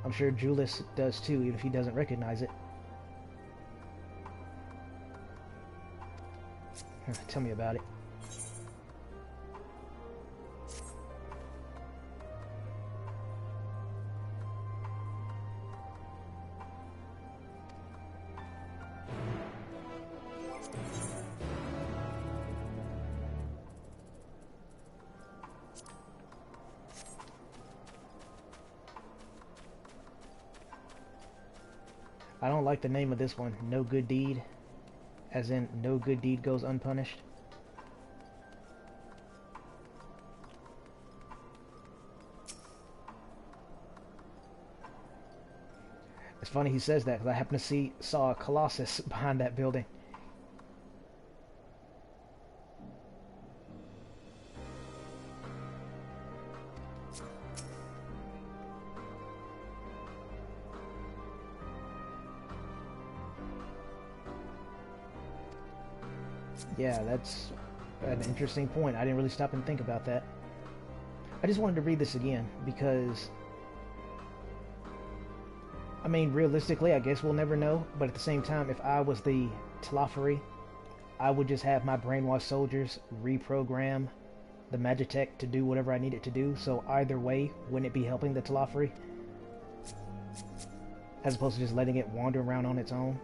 I'm sure Julius does too, even if he doesn't recognize it. Tell me about it. I don't like the name of this one, No Good Deed, as in no good deed goes unpunished. It's funny he says that because I happen to saw a Colossus behind that building. Yeah, that's an interesting point. I didn't really stop and think about that. I just wanted to read this again because, I mean, realistically, I guess we'll never know. But at the same time, if I was the Telophary, I would just have my brainwashed soldiers reprogram the Magitech to do whatever I need it to do. So either way, wouldn't it be helping the Telophary? As opposed to just letting it wander around on its own?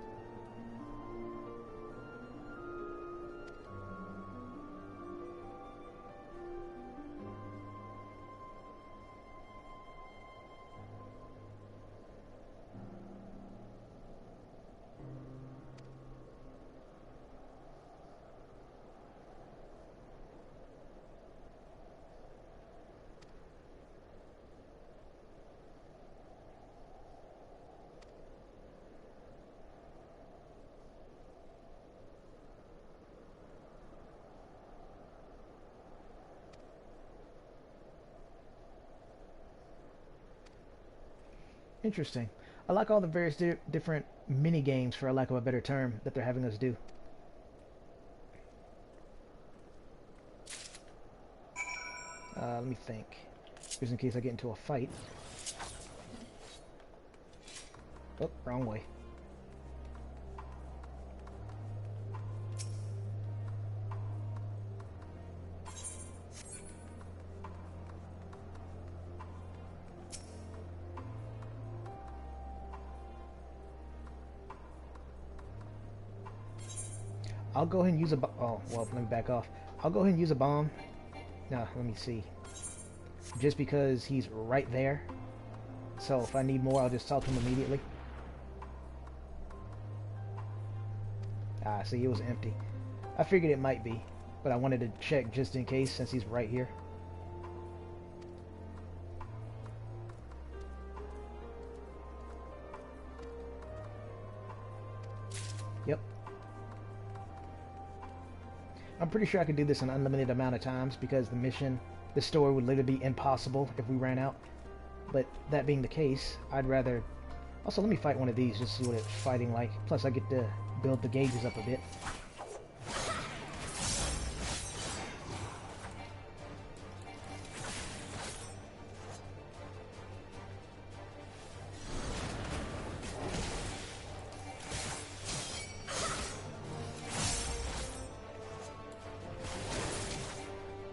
Interesting. I like all the various different mini games, for lack of a better term, that they're having us do. Let me think. Just in case I get into a fight. Oh, wrong way. I'll go ahead and use a bomb. Oh, well, let me back off. I'll go ahead and use a bomb. Now, let me see. Just because he's right there. So if I need more, I'll just talk to him immediately. Ah, see, it was empty. I figured it might be, but I wanted to check just in case since he's right here. Yep. I'm pretty sure I could do this an unlimited amount of times because the story would literally be impossible if we ran out. But that being the case, I'd rather... Also, let me fight one of these just to see what it's fighting like. Plus, I get to build the gauges up a bit.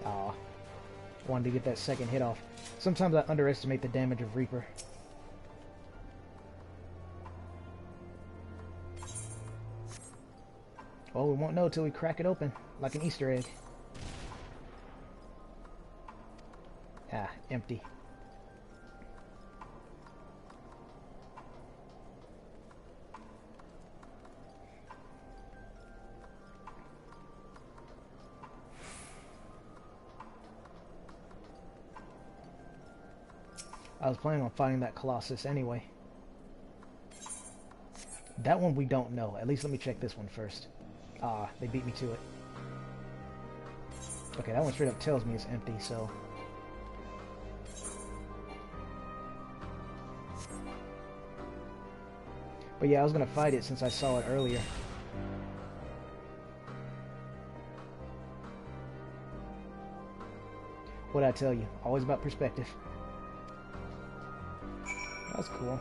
Aw. Wanted to get that second hit off. Sometimes I underestimate the damage of Reaper. Well, we won't know till we crack it open, like an Easter egg. Ah, empty. I was planning on fighting that Colossus anyway. That one we don't know. At least let me check this one first. Ah, they beat me to it. Okay, that one straight up tells me it's empty, so... But yeah, I was gonna fight it since I saw it earlier. What'd I tell you? Always about perspective. That's cool.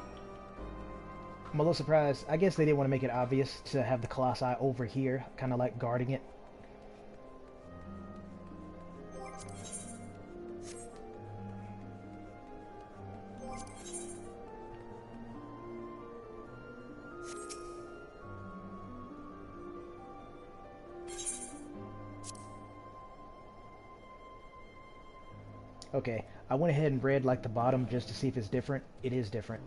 I'm a little surprised. I guess they didn't want to make it obvious to have the Colossi over here, kind of like guarding it. Okay, I went ahead and read like the bottom just to see if it's different. It is different.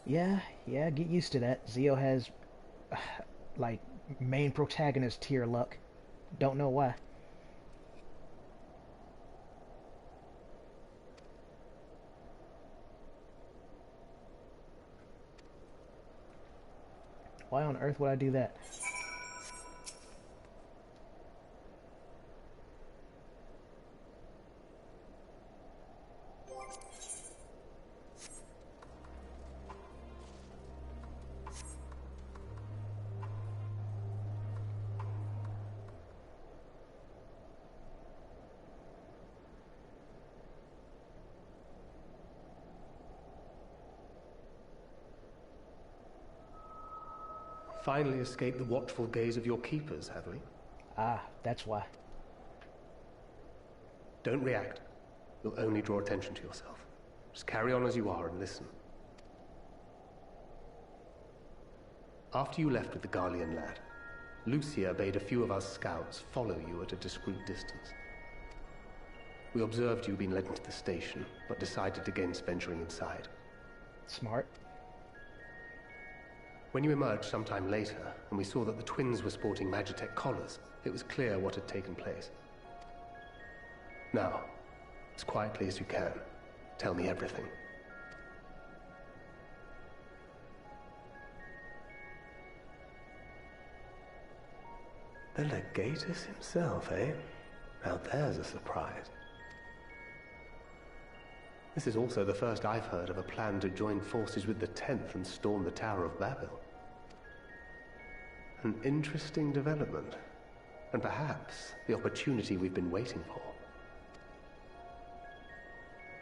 Yeah, get used to that. Zio has, like, main protagonist tier luck. Don't know why. Why on earth would I do that? finally escaped the watchful gaze of your keepers, have we? Ah, that's why. Don't react. You'll only draw attention to yourself. Just carry on as you are and listen. After you left with the Garlean lad, Lucia bade a few of us scouts follow you at a discreet distance. We observed you being led into the station, but decided against venturing inside. Smart. When you emerged sometime later, and we saw that the twins were sporting Magitech collars, it was clear what had taken place. Now, as quietly as you can, tell me everything. The Legatus himself, eh? Now there's a surprise. This is also the first I've heard of a plan to join forces with the 10th and storm the Tower of Babel. An interesting development, and perhaps the opportunity we've been waiting for.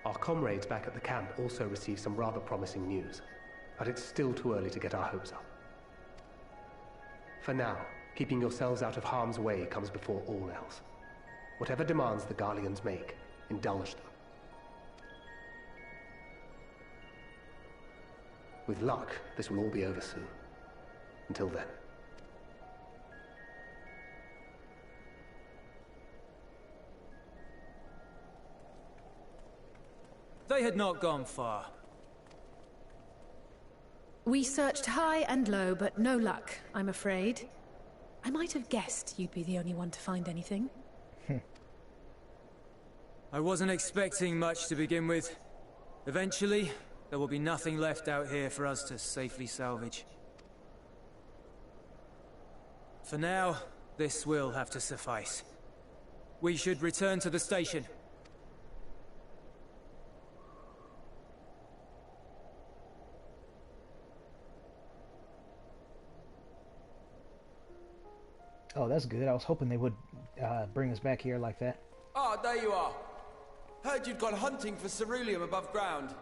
Our comrades back at the camp also received some rather promising news, but it's still too early to get our hopes up. For now, keeping yourselves out of harm's way comes before all else. Whatever demands the Garleans make, indulge them. With luck, this will all be over soon. Until then. They had not gone far. We searched high and low, but no luck, I'm afraid. I might have guessed you'd be the only one to find anything. I wasn't expecting much to begin with. Eventually, there will be nothing left out here for us to safely salvage. For now, this will have to suffice. We should return to the station. Oh, that's good. I was hoping they would bring us back here like that. Ah, there you are. Heard you'd gone hunting for ceruleum above ground.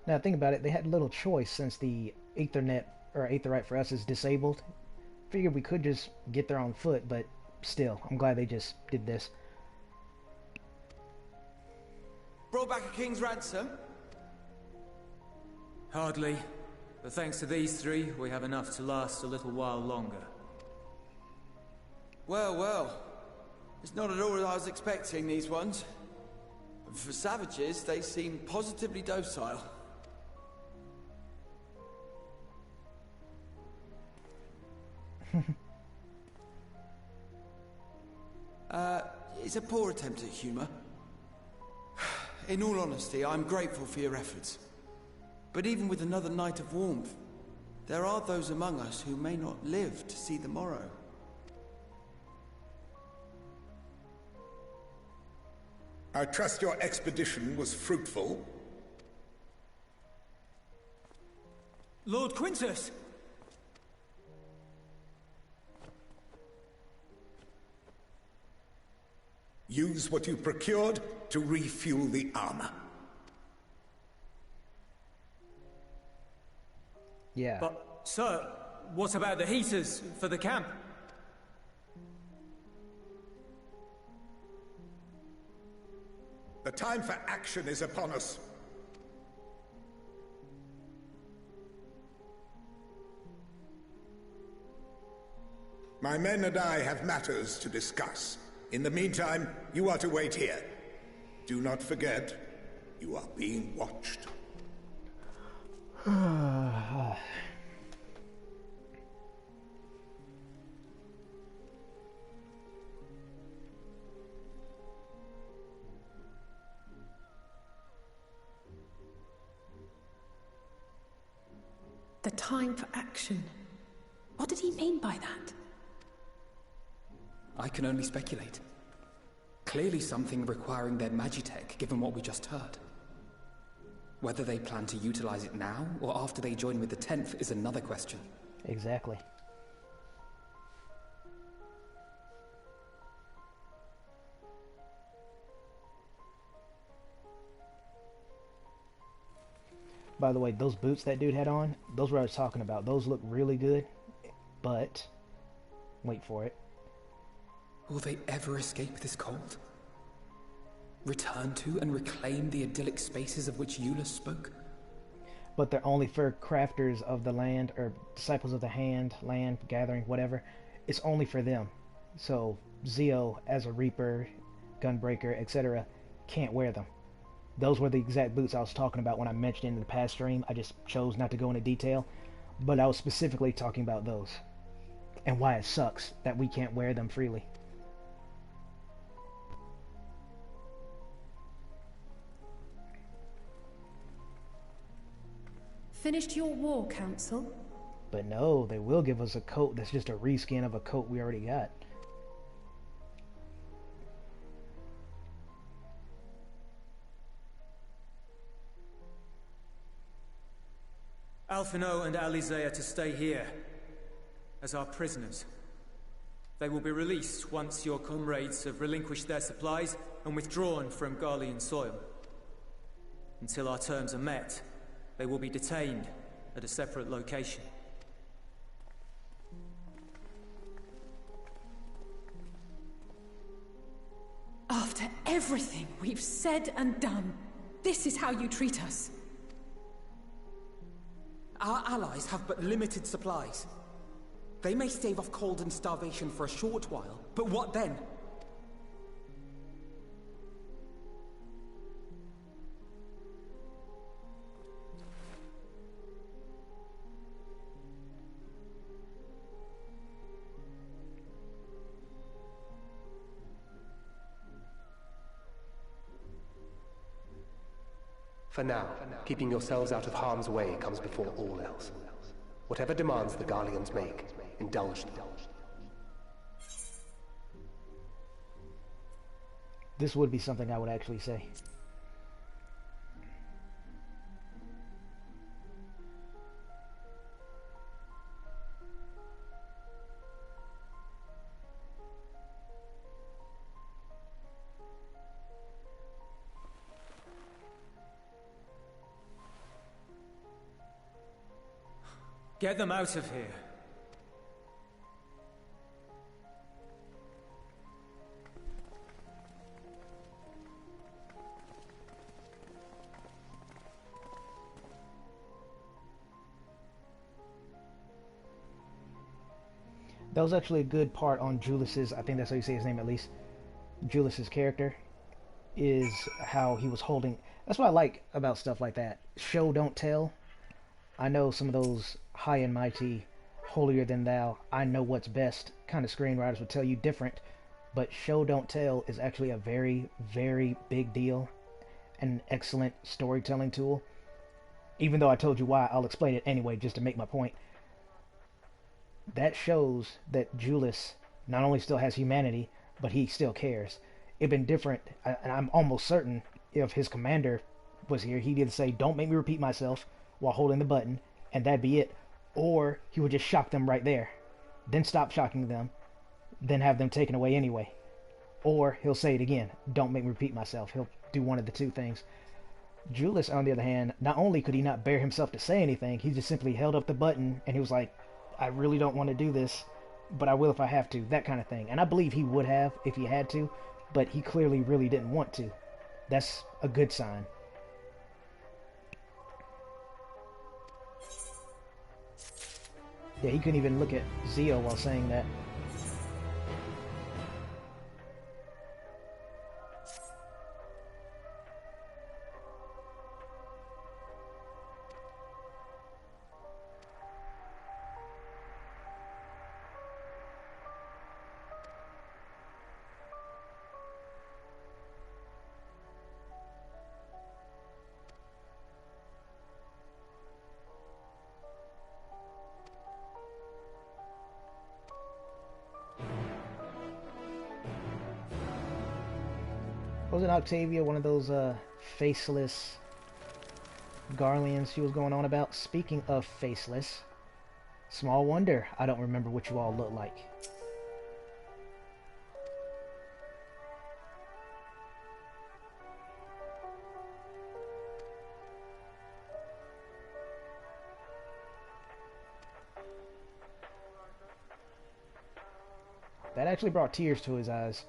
Now, think about it. They had little choice since the Ethernet, or Aetherite for us, is disabled. Figured we could just get there on foot, but still, I'm glad they just did this. Brought back a king's ransom? Hardly. But thanks to these three, we have enough to last a little while longer. Well, well. It's not at all as I was expecting, these ones. For savages, they seem positively docile. It's a poor attempt at humor. In all honesty, I'm grateful for your efforts. But even with another night of warmth, there are those among us who may not live to see the morrow. I trust your expedition was fruitful. Lord Quintus! Use what you procured to refuel the armor. Yeah. But, sir, what about the heaters for the camp? The time for action is upon us. My men and I have matters to discuss. In the meantime, you are to wait here. Do not forget, you are being watched. The time for action. What did he mean by that? I can only speculate. Clearly something requiring their magitech, given what we just heard. Whether they plan to utilize it now, or after they join with the 10th, is another question. Exactly. By the way, those boots that dude had on, those were what I was talking about. Those look really good. but wait for it. Will they ever escape this cult? Return to and reclaim the idyllic spaces of which Euless spoke? But they're only for crafters of the land, or disciples of the land gathering, whatever. It's only for them. So Zio, as a reaper, gunbreaker, etc., can't wear them. Those were the exact boots I was talking about when I mentioned in the past stream. I just chose not to go into detail, but I was specifically talking about those and why it sucks that we can't wear them freely. Finished your war, Council? But no, they will give us a coat that's just a reskin of a coat we already got. Alphino and Alizé are to stay here as our prisoners. They will be released once your comrades have relinquished their supplies and withdrawn from Garlean soil. Until our terms are met, they will be detained at a separate location. After everything we've said and done, this is how you treat us. Our allies have but limited supplies. They may stave off cold and starvation for a short while, but what then? For now, keeping yourselves out of harm's way comes before all else. Whatever demands the Garleans make, indulge them. This would be something I would actually say. Get them out of here. That was actually a good part on Julius's, I think that's how you say his name at least, Julius's character, is how he was holding. That's what I like about stuff like that. Show, don't tell. I know some of those high and mighty, holier than thou, I know what's best kind of screenwriters would tell you different, but show, don't tell is actually a very, very big deal and an excellent storytelling tool. Even though I told you why, I'll explain it anyway just to make my point. That shows that Julius not only still has humanity, but he still cares. It'd been different, and I'm almost certain if his commander was here, he'd either say, don't make me repeat myself while holding the button, and that'd be it. Or he would just shock them right there, then stop shocking them, then have them taken away anyway. Or he'll say it again, don't make me repeat myself. He'll do one of the two things. Julius, on the other hand, not only could he not bear himself to say anything, he just simply held up the button and he was like, I really don't want to do this, but I will if I have to, that kind of thing. And I believe he would have if he had to, but he clearly really didn't want to. That's a good sign. Yeah, he couldn't even look at Zio while saying that. Wasn't Octavia one of those faceless Garleans she was going on about? Speaking of faceless, small wonder I don't remember what you all look like. That actually brought tears to his eyes.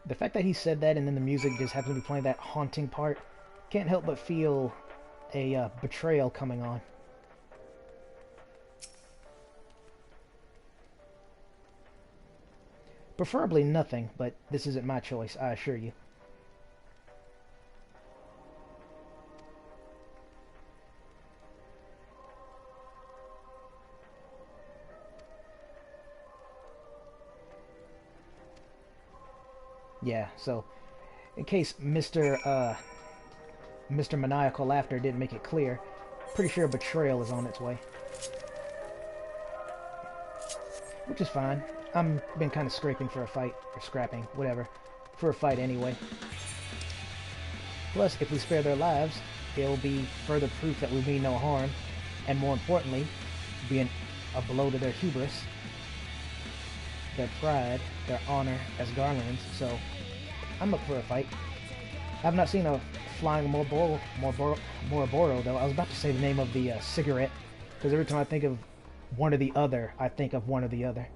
The fact that he said that and then the music just happened to be playing that haunting part, can't help but feel a betrayal coming on. Preferably nothing, but this isn't my choice, I assure you. Yeah, so in case Mr. Maniacal Laughter didn't make it clear, pretty sure betrayal is on its way. Which is fine. I'm been kind of scraping for a fight, or scrapping, whatever, for a fight anyway. Plus, if we spare their lives, it'll be further proof that we mean no harm, and more importantly, being a blow to their hubris, their pride, their honor as Garlands, so I'm up for a fight. I've not seen a flying Moroboro though. I was about to say the name of the cigarette, because every time I think of one or the other, I think of one or the other.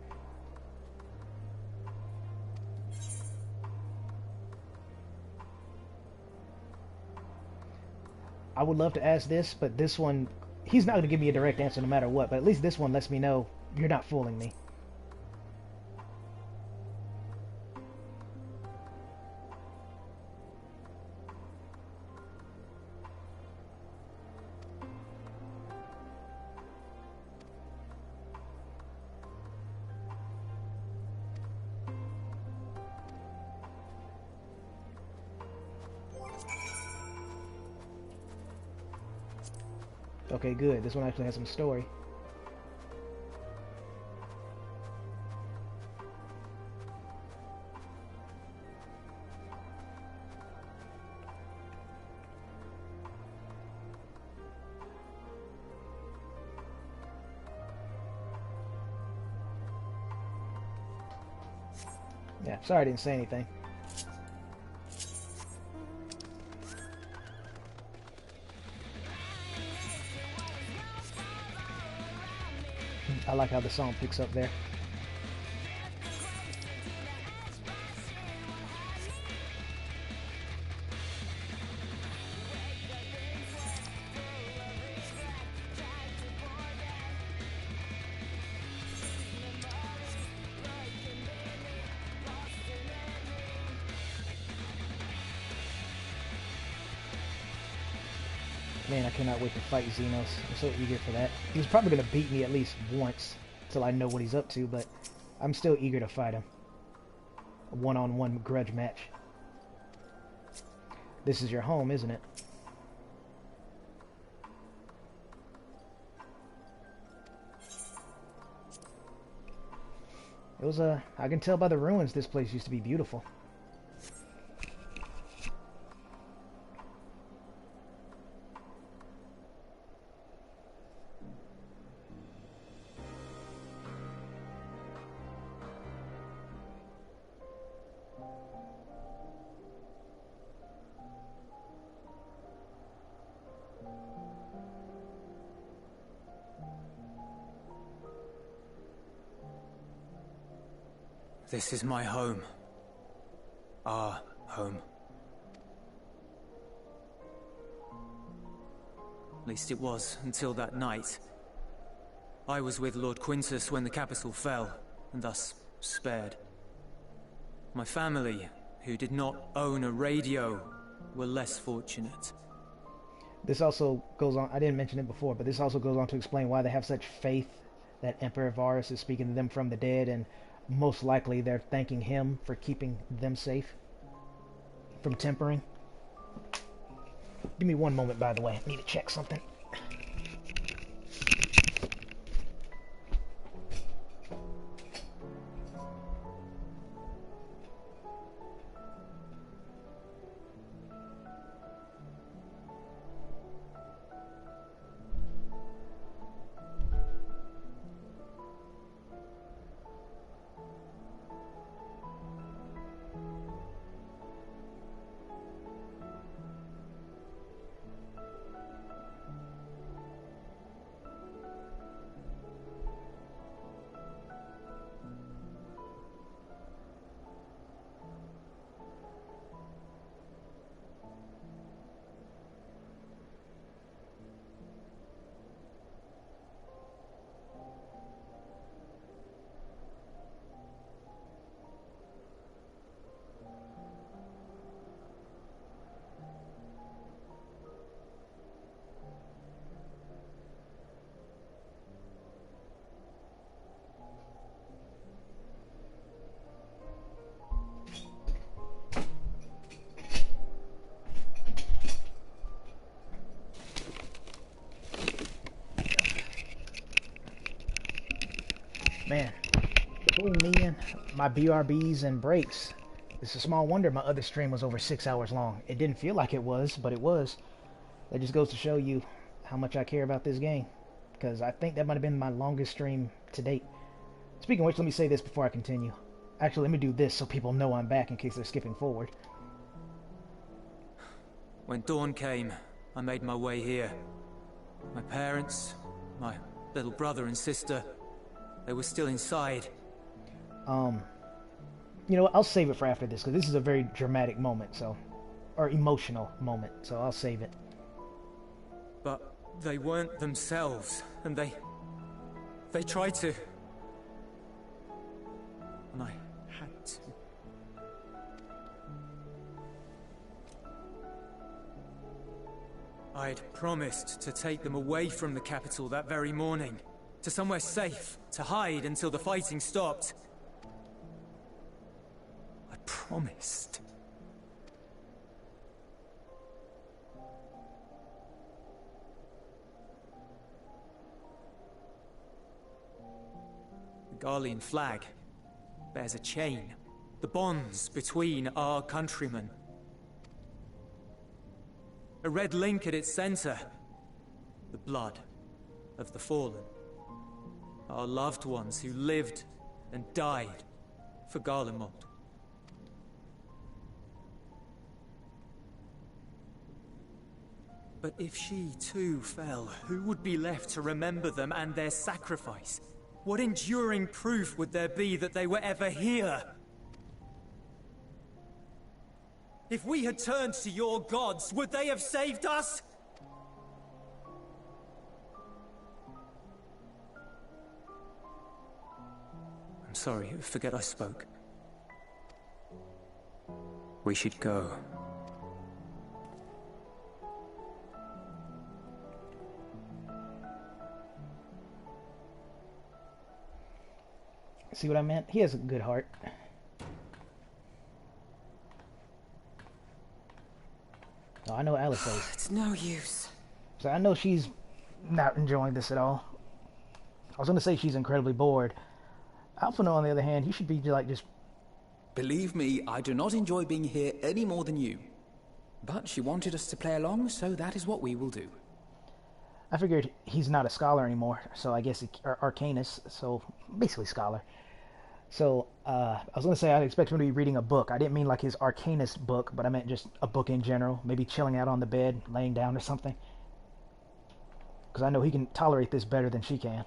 I would love to ask this, but this one, he's not going to give me a direct answer no matter what, but at least this one lets me know you're not fooling me. Okay, good. This one actually has some story. Yeah, sorry I didn't say anything. I like how the song picks up there. Man, I cannot wait to fight Xenos. I'm so eager for that. He's probably going to beat me at least once till I know what he's up to, but I'm still eager to fight him. A one-on-one grudge match. This is your home, isn't it? It was I can tell by the ruins this place used to be beautiful. This is my home. Our home. At least it was, until that night. I was with Lord Quintus when the capital fell, and thus spared. My family, who did not own a radio, were less fortunate. This also goes on, I didn't mention it before, but this also goes on to explain why they have such faith that Emperor Varus is speaking to them from the dead, and most likely they're thanking him for keeping them safe from tempering. Give me one moment, by the way. I need to check something. my BRBs and breaks. It's a small wonder my other stream was over 6 hours long. It didn't feel like it was, but it was. That just goes to show you how much I care about this game. Because I think that might have been my longest stream to date. Speaking of which, let me say this before I continue. Actually, let me do this so people know I'm back in case they're skipping forward. When dawn came, I made my way here. My parents, my little brother and sister, they were still inside. You know what, I'll save it for after this, because this is a very dramatic moment, so... Or emotional moment, so I'll save it. But they weren't themselves, and they tried to... And I had to. I'd promised to take them away from the capital that very morning, to somewhere safe, to hide until the fighting stopped. I promised. The Garlean flag bears a chain, the bonds between our countrymen. A red link at its center, the blood of the fallen. Our loved ones who lived and died for Garlemald. But if she too fell, who would be left to remember them and their sacrifice? What enduring proof would there be that they were ever here? If we had turned to your gods, would they have saved us? I'm sorry, forget I spoke. We should go. See what I meant? He has a good heart. Oh, I know Alice does. It's no use. So I know she's not enjoying this at all. I was going to say she's incredibly bored. Alphino, on the other hand, he should be like just... Believe me, I do not enjoy being here any more than you. But she wanted us to play along, so that is what we will do. I figured he's not a scholar anymore, so I guess Arcanist, so basically scholar. So, I was going to say I'd expect him to be reading a book. I didn't mean like his Arcanist book, but I meant just a book in general. Maybe chilling out on the bed, laying down or something. Because I know he can tolerate this better than she can.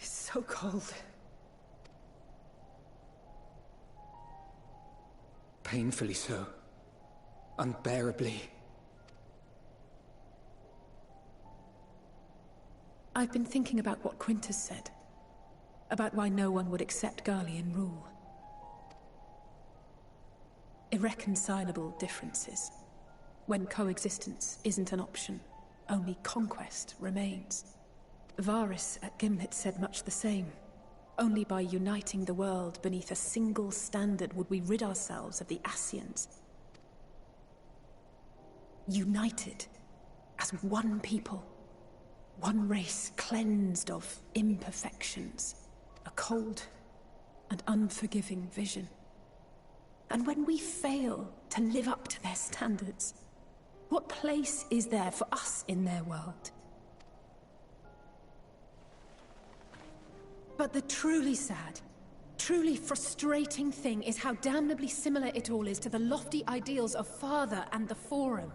So cold. Painfully so. Unbearably. I've been thinking about what Quintus said. About why no one would accept Garlean rule. Irreconcilable differences. When coexistence isn't an option, only conquest remains. Varys at Gimlet said much the same. Only by uniting the world beneath a single standard would we rid ourselves of the Ascians. United as one people, one race cleansed of imperfections, a cold and unforgiving vision. And when we fail to live up to their standards, what place is there for us in their world? But the truly sad, truly frustrating thing is how damnably similar it all is to the lofty ideals of Father and the Forum.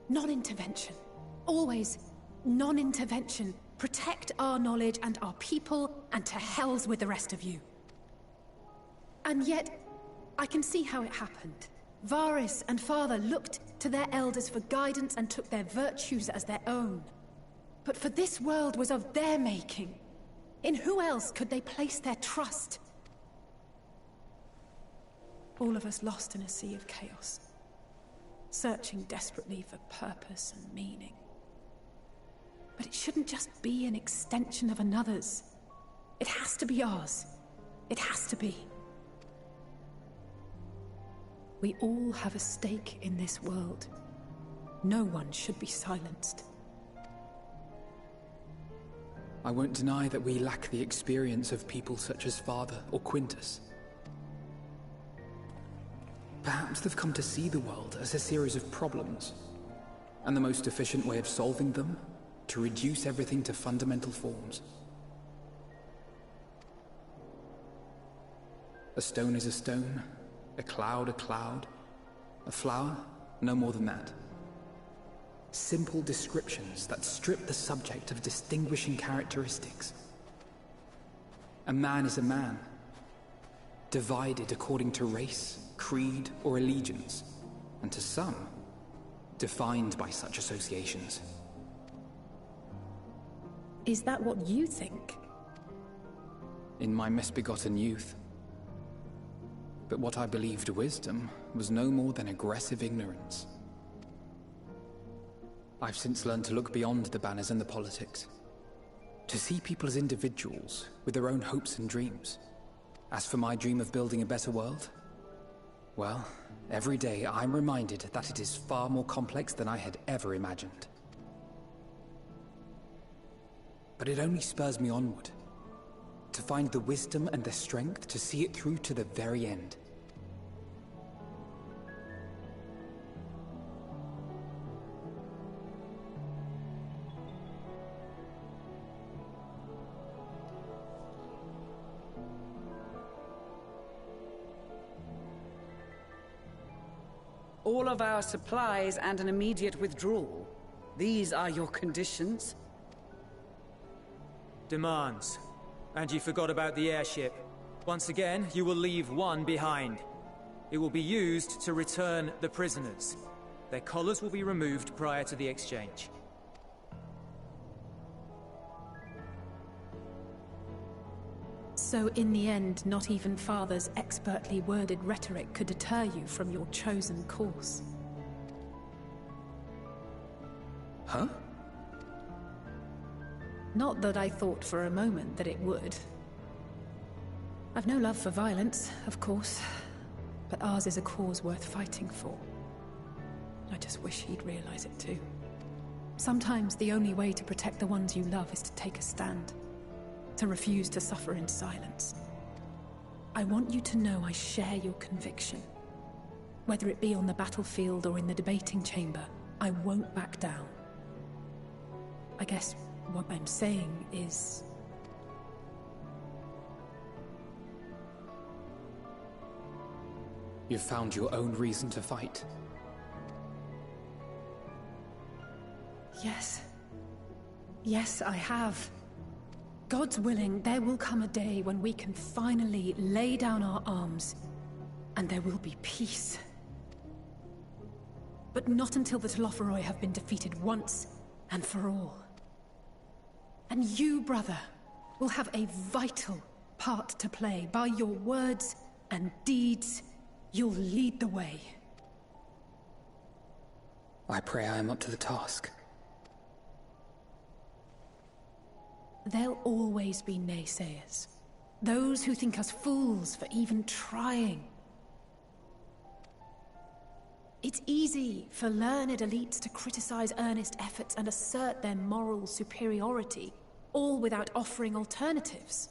Non-intervention. Always non-intervention. Protect our knowledge and our people, and to hells with the rest of you. And yet, I can see how it happened. Varys and Father looked to their elders for guidance and took their virtues as their own. But for this world was of their making. In who else could they place their trust? All of us lost in a sea of chaos, searching desperately for purpose and meaning. But it shouldn't just be an extension of another's. It has to be ours. It has to be. We all have a stake in this world. No one should be silenced. I won't deny that we lack the experience of people such as Father or Quintus. Perhaps they've come to see the world as a series of problems, and the most efficient way of solving them, to reduce everything to fundamental forms. A stone is a stone, a cloud, a flower, no more than that. Simple descriptions that strip the subject of distinguishing characteristics. A man is a man, divided according to race, creed, or allegiance, and to some, defined by such associations. Is that what you think? In my misbegotten youth. But what I believed wisdom was no more than aggressive ignorance. I've since learned to look beyond the banners and the politics, to see people as individuals with their own hopes and dreams. As for my dream of building a better world, well, every day I'm reminded that it is far more complex than I had ever imagined. But it only spurs me onward, to find the wisdom and the strength to see it through to the very end. All of our supplies and an immediate withdrawal. These are your conditions? Demands. And you forgot about the airship. Once again, you will leave one behind. It will be used to return the prisoners. Their collars will be removed prior to the exchange. So in the end, not even Father's expertly worded rhetoric could deter you from your chosen course. Huh? Not that I thought for a moment that it would. I've no love for violence, of course, but ours is a cause worth fighting for. I just wish he'd realize it too. Sometimes the only way to protect the ones you love is to take a stand. To refuse to suffer in silence. I want you to know I share your conviction. Whether it be on the battlefield or in the debating chamber, I won't back down. I guess what I'm saying is... You've found your own reason to fight. Yes. Yes, I have. God's willing, there will come a day when we can finally lay down our arms, and there will be peace. But not until the Telophoroi have been defeated once and for all. And you, brother, will have a vital part to play. By your words and deeds, you'll lead the way. I pray I am up to the task. There'll always be naysayers. Those who think us fools for even trying. It's easy for learned elites to criticize earnest efforts and assert their moral superiority, all without offering alternatives.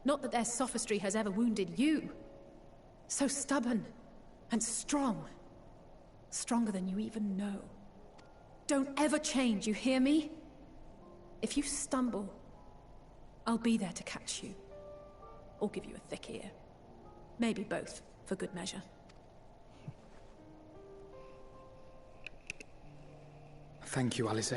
Not that their sophistry has ever wounded you. So stubborn and strong. Stronger than you even know. Don't ever change, you hear me? If you stumble, I'll be there to catch you. Or give you a thick ear. Maybe both, for good measure. Thank you, Alice.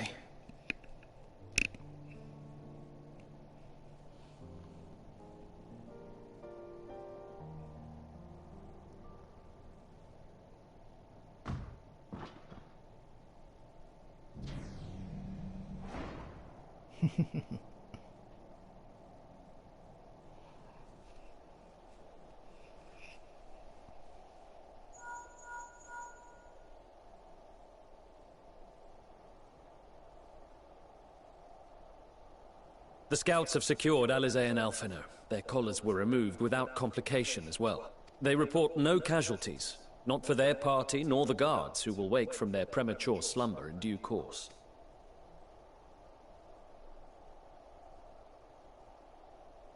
The scouts have secured Alizé and Alphino. Their collars were removed without complication as well. They report no casualties, not for their party nor the guards, who will wake from their premature slumber in due course.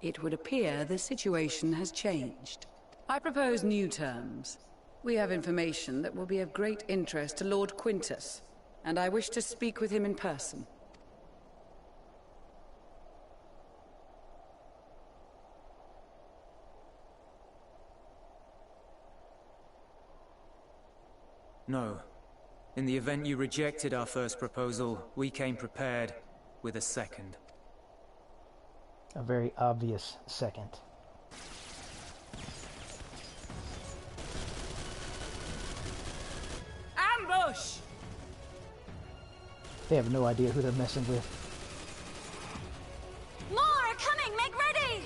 It would appear the situation has changed. I propose new terms. We have information that will be of great interest to Lord Quintus, and I wish to speak with him in person. No. In the event you rejected our first proposal, we came prepared with a second. A very obvious second. Ambush! They have no idea who they're messing with. More are coming! Make ready!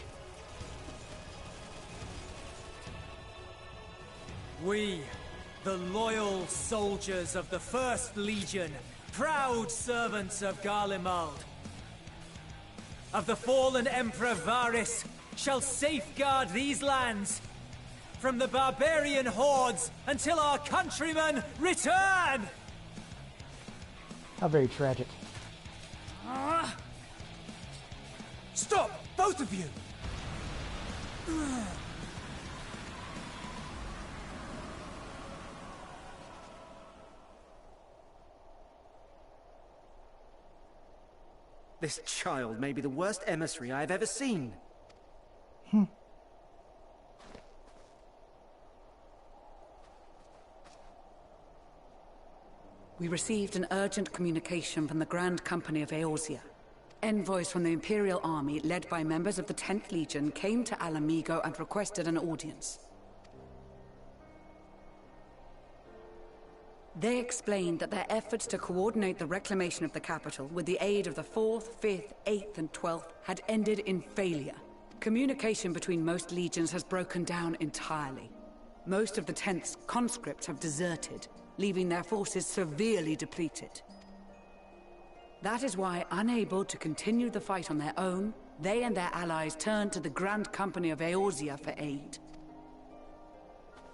We, the loyal soldiers of the First Legion, proud servants of Garlemald, of the fallen Emperor Varys, shall safeguard these lands from the barbarian hordes until our countrymen return! How very tragic. Stop, both of you! This child may be the worst emissary I have ever seen. We received an urgent communication from the Grand Company of Eorzea. Envoys from the Imperial Army, led by members of the 10th Legion, came to Alamigo and requested an audience. They explained that their efforts to coordinate the reclamation of the capital with the aid of the 4th, 5th, 8th, and 12th had ended in failure. Communication between most legions has broken down entirely. Most of the 10th's conscripts have deserted, leaving their forces severely depleted. That is why, unable to continue the fight on their own, they and their allies turned to the Grand Company of Eorzea for aid.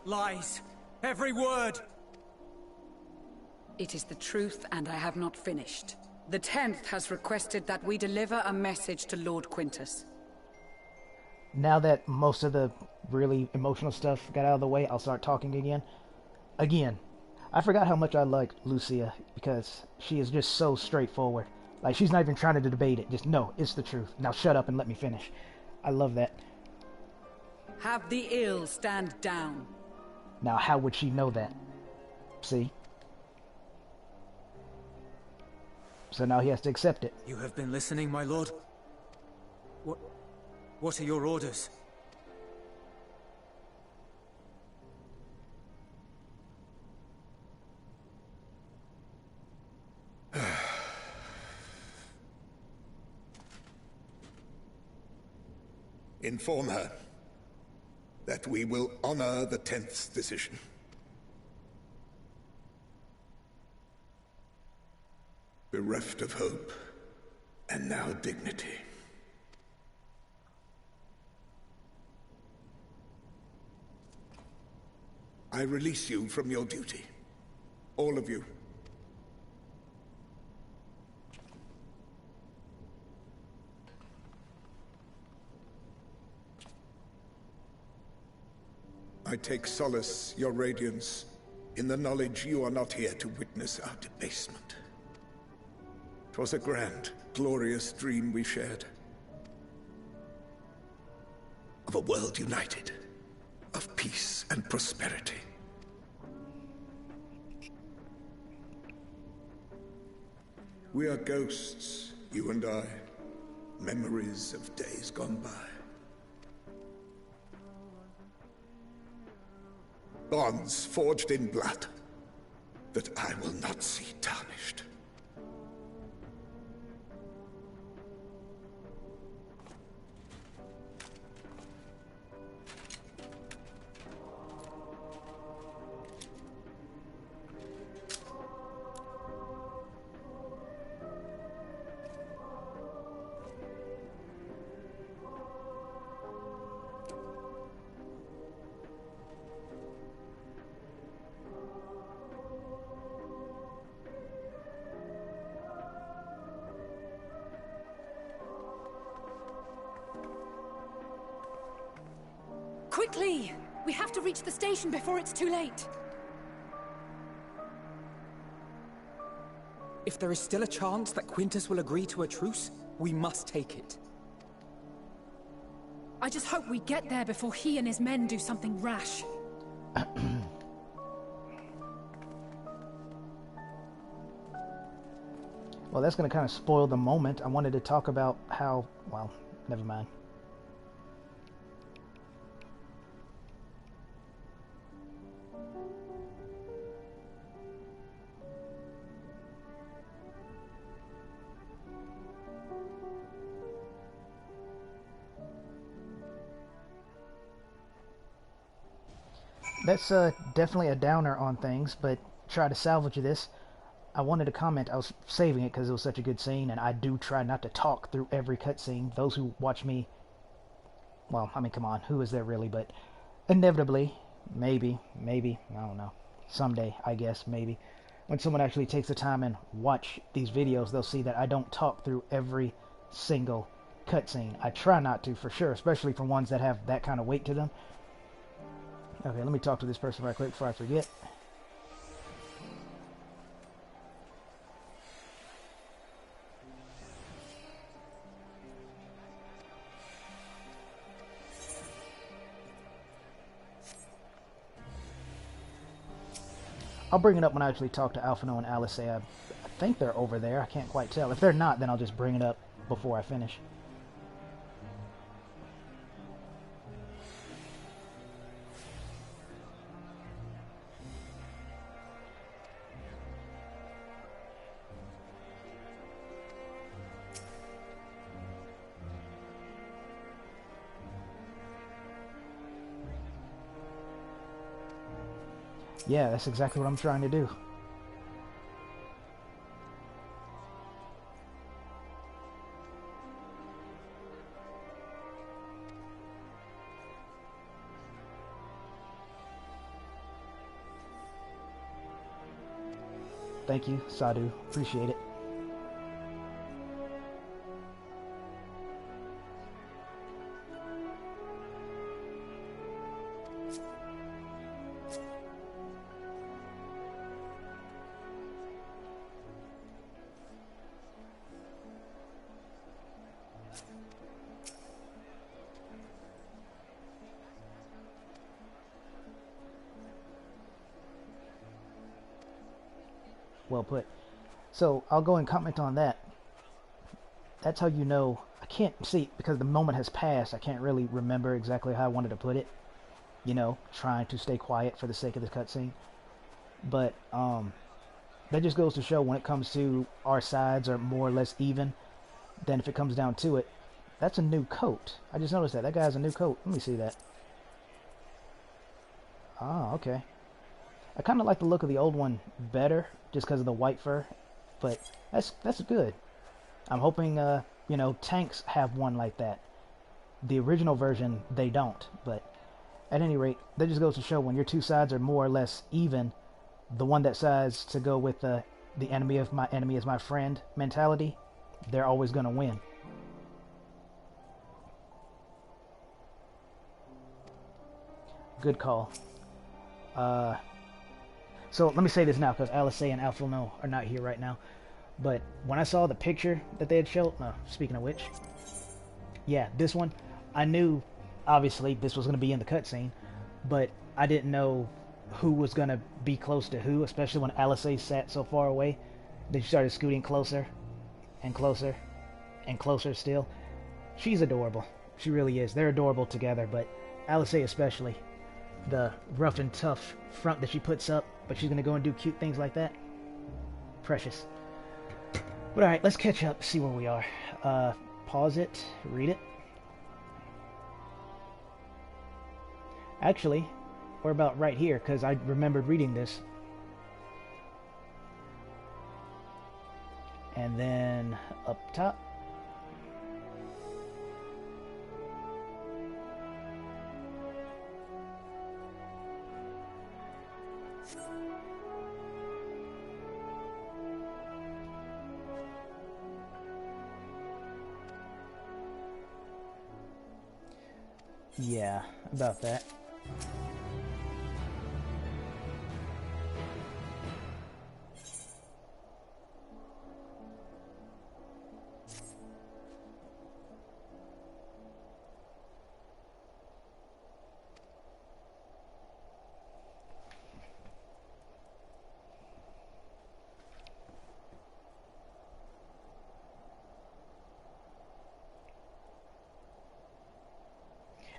Lies! Every word! It is the truth, and I have not finished. The 10th has requested that we deliver a message to Lord Quintus. Now that most of the really emotional stuff got out of the way, I'll start talking again. I forgot how much I like Lucia, because she is just so straightforward. Like, she's not even trying to debate it. Just, no, it's the truth. Now shut up and let me finish. I love that. Have the ill stand down. Now, how would she know that? See? So now he has to accept it. You have been listening, my lord? What are your orders? Inform her that we will honor the 10th's decision. Bereft of hope, and now dignity. I release you from your duty. All of you. I take solace, your radiance, in the knowledge you are not here to witness our debasement. 'Twas a grand, glorious dream we shared. Of a world united, of peace and prosperity. We are ghosts, you and I, memories of days gone by. Bonds forged in blood that I will not see tarnished. Quickly! We have to reach the station before it's too late. If there is still a chance that Quintus will agree to a truce, we must take it. I just hope we get there before he and his men do something rash. Well, that's going to kind of spoil the moment. I wanted to talk about how... Well, never mind. That's definitely a downer on things, but try to salvage this. I wanted to comment. I was saving it because it was such a good scene, and I do try not to talk through every cutscene. Those who watch me, well, I mean, come on, who is there really? But inevitably, maybe, I don't know, someday, I guess, maybe, when someone actually takes the time and watch these videos, they'll see that I don't talk through every single cutscene. I try not to, for sure, especially for ones that have that kind of weight to them. Okay, let me talk to this person right quick before I forget. I'll bring it up when I actually talk to Alphino and Alice. I think they're over there. I can't quite tell. If they're not, then I'll just bring it up before I finish. Yeah, that's exactly what I'm trying to do. Thank you, Sadhu. Appreciate it. Well put. So I'll go and comment on that. That's how you know. I can't see because the moment has passed. I can't really remember exactly how I wanted to put it. You know, trying to stay quiet for the sake of the cutscene. But that just goes to show when it comes to our sides are more or less even. Then if it comes down to it, that's a new coat. I just noticed that. That guy has a new coat. Let me see that. Ah, okay. I kind of like the look of the old one better, just because of the white fur, but that's good. I'm hoping, you know, tanks have one like that. The original version, they don't, but at any rate, that just goes to show when your two sides are more or less even, the one that decides to go with the enemy of my enemy is my friend mentality, they're always going to win. Good call. So let me say this now, because Alice and Alphino are not here right now. But when I saw the picture that they had showed, speaking of which, yeah, this one, I knew, obviously, this was going to be in the cutscene, but I didn't know who was going to be close to who, especially when Alice sat so far away. Then she started scooting closer, and closer, and closer still. She's adorable. She really is. They're adorable together, but Alice especially. The rough and tough front that she puts up, but she's gonna go and do cute things like that. Precious. But alright, let's catch up, see where we are. Pause it, read it. Actually, we're about right here, because I remembered reading this. And then up top. Yeah, about that.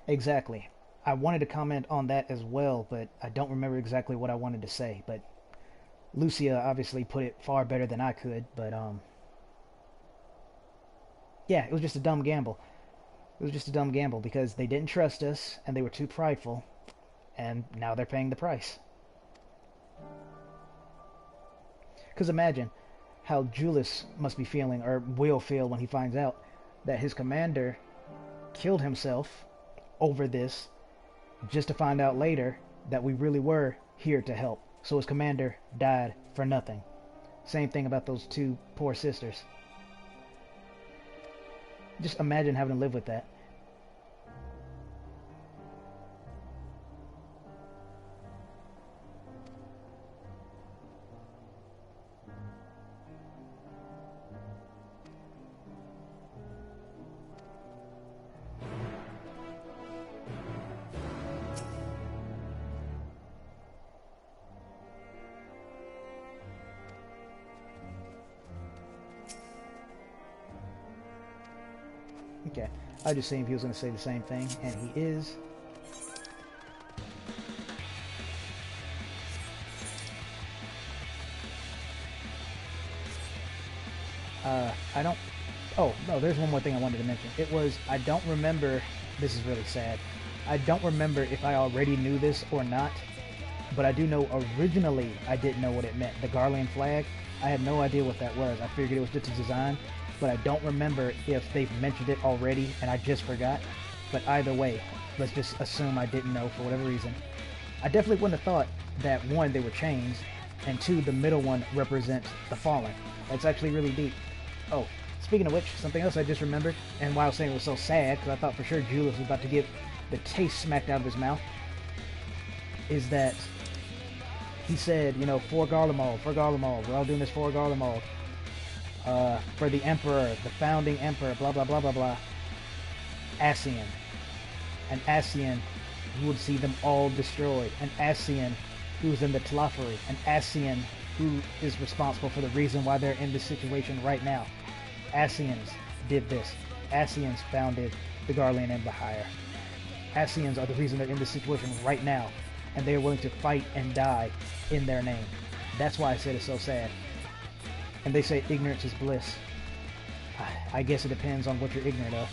Exactly. I wanted to comment on that as well, but I don't remember exactly what I wanted to say. But Lucia obviously put it far better than I could. But yeah, it was just a dumb gamble. It was just a dumb gamble because they didn't trust us and they were too prideful, and now they're paying the price. Because imagine how Julius must be feeling, or will feel, when he finds out that his commander killed himself over this, just to find out later that we really were here to help. So his commander died for nothing. Same thing about those two poor sisters. Just imagine having to live with that. Okay, I just seen if he was going to say the same thing, and he is. I don't... Oh, no, there's one more thing I wanted to mention. It was, I don't remember... This is really sad. I don't remember if I already knew this or not, but I do know originally I didn't know what it meant. The Garland flag, I had no idea what that was. I figured it was just a design, but I don't remember if they've mentioned it already and I just forgot. But either way, let's just assume I didn't know for whatever reason. I definitely wouldn't have thought that, one, they were chains, and two, the middle one represents the fallen. That's actually really deep. Oh, speaking of which, something else I just remembered, and why I was saying it was so sad, because I thought for sure Julius was about to get the taste smacked out of his mouth, is that he said, you know, for Garlemald, we're all doing this for Garlemald. For the Emperor, the founding Emperor, blah, blah, blah, blah, blah. Ascian. An Ascian who would see them all destroyed. An Ascian who's in the Telophary. An Ascian who is responsible for the reason why they're in this situation right now. Ascians did this. Ascians founded the Garlean Empire. Ascians are the reason they're in this situation right now, and they are willing to fight and die in their name. That's why I said it's so sad. And they say ignorance is bliss. I guess it depends on what you're ignorant of.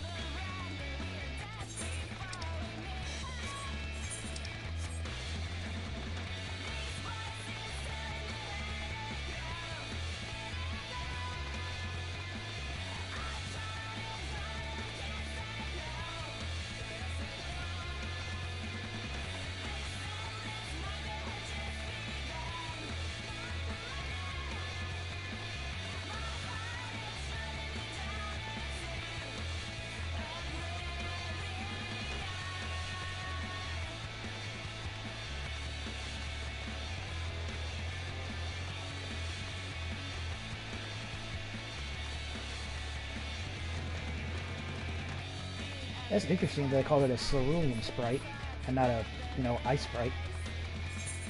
That's interesting that they called it a cerulean sprite and not a, you know, ice sprite.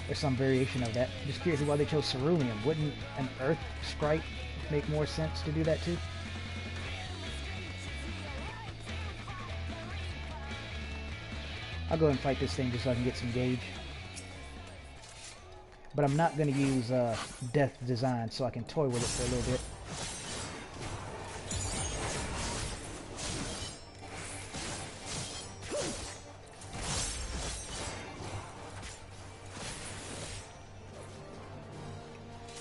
There's some variation of that. Just curious why they chose cerulean. Wouldn't an earth sprite make more sense to do that too? I'll go and fight this thing just so I can get some gauge. But I'm not going to use Death Design, so I can toy with it for a little bit.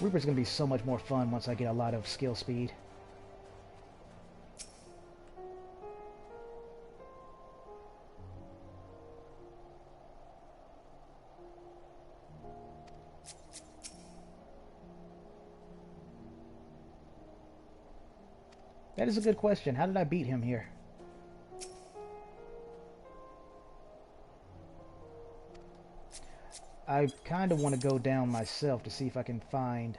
Reaper's going to be so much more fun once I get a lot of skill speed. That is a good question. How did I beat him here? I kind of want to go down myself to see if I can find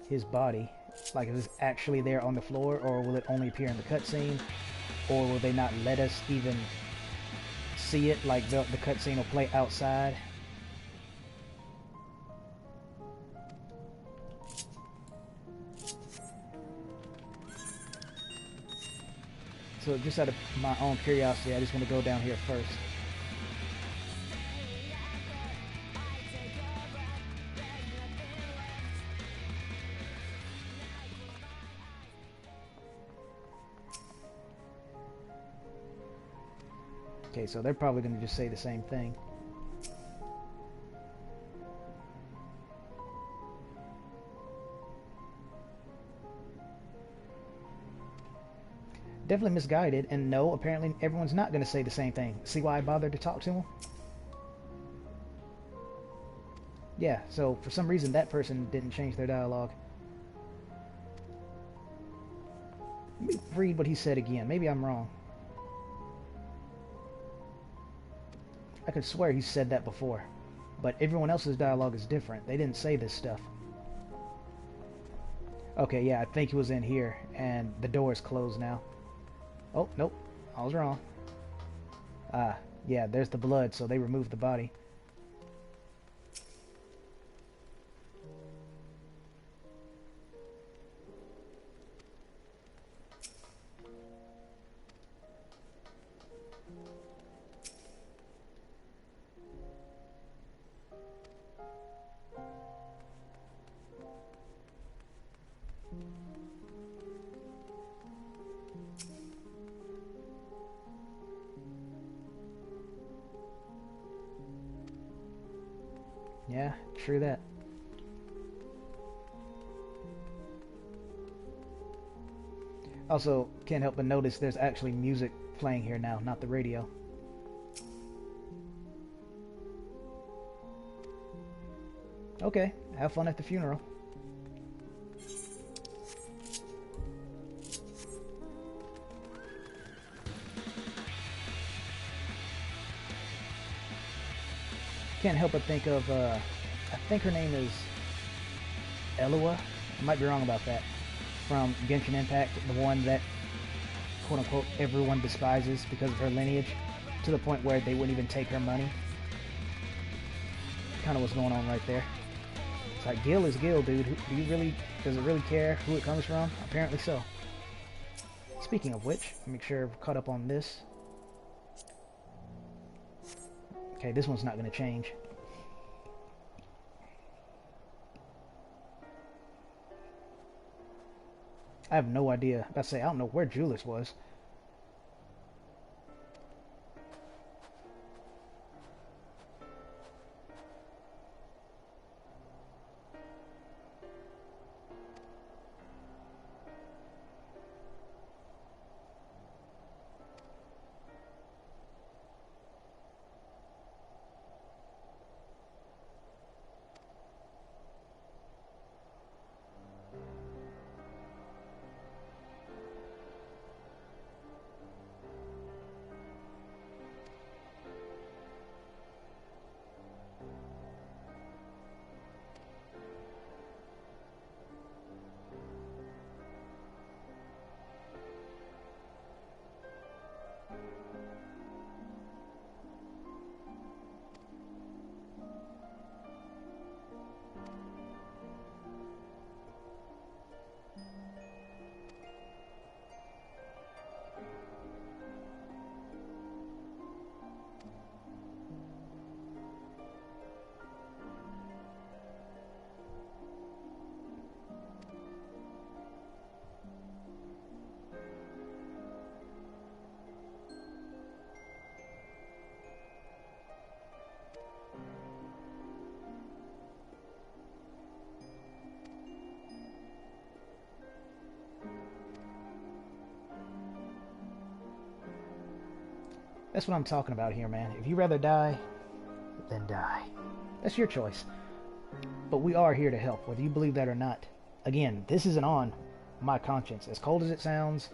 his body. Like, is it actually there on the floor, or will it only appear in the cutscene? Or will they not let us even see it? Like, the cutscene will play outside. So just out of my own curiosity, I just want to go down here first. Okay, so they're probably going to just say the same thing. Definitely misguided, and no, apparently everyone's not going to say the same thing. See why I bothered to talk to him? Yeah, so for some reason that person didn't change their dialogue. Let me read what he said again. Maybe I'm wrong. I could swear he said that before, but everyone else's dialogue is different. They didn't say this stuff. Okay, yeah, I think he was in here, and the door is closed now. Oh, nope, I was wrong. Yeah, there's the blood, so they removed the body. Yeah, true that. Also, can't help but notice there's actually music playing here now, not the radio. Okay, have fun at the funeral. Can't help but think of, I think her name is Elua. I might be wrong about that. From Genshin Impact, the one that, quote-unquote, everyone despises because of her lineage, to the point where they wouldn't even take her money. Kind of what's going on right there. It's like, Gil is Gil, dude. Does it really care who it comes from? Apparently so. Speaking of which, make sure I've caught up on this. Okay, this one's not going to change. I have no idea. I don't know where Julius was. That's what I'm talking about here, man. If you'd rather die, then die. That's your choice. But we are here to help, whether you believe that or not. Again, this isn't on my conscience. As cold as it sounds,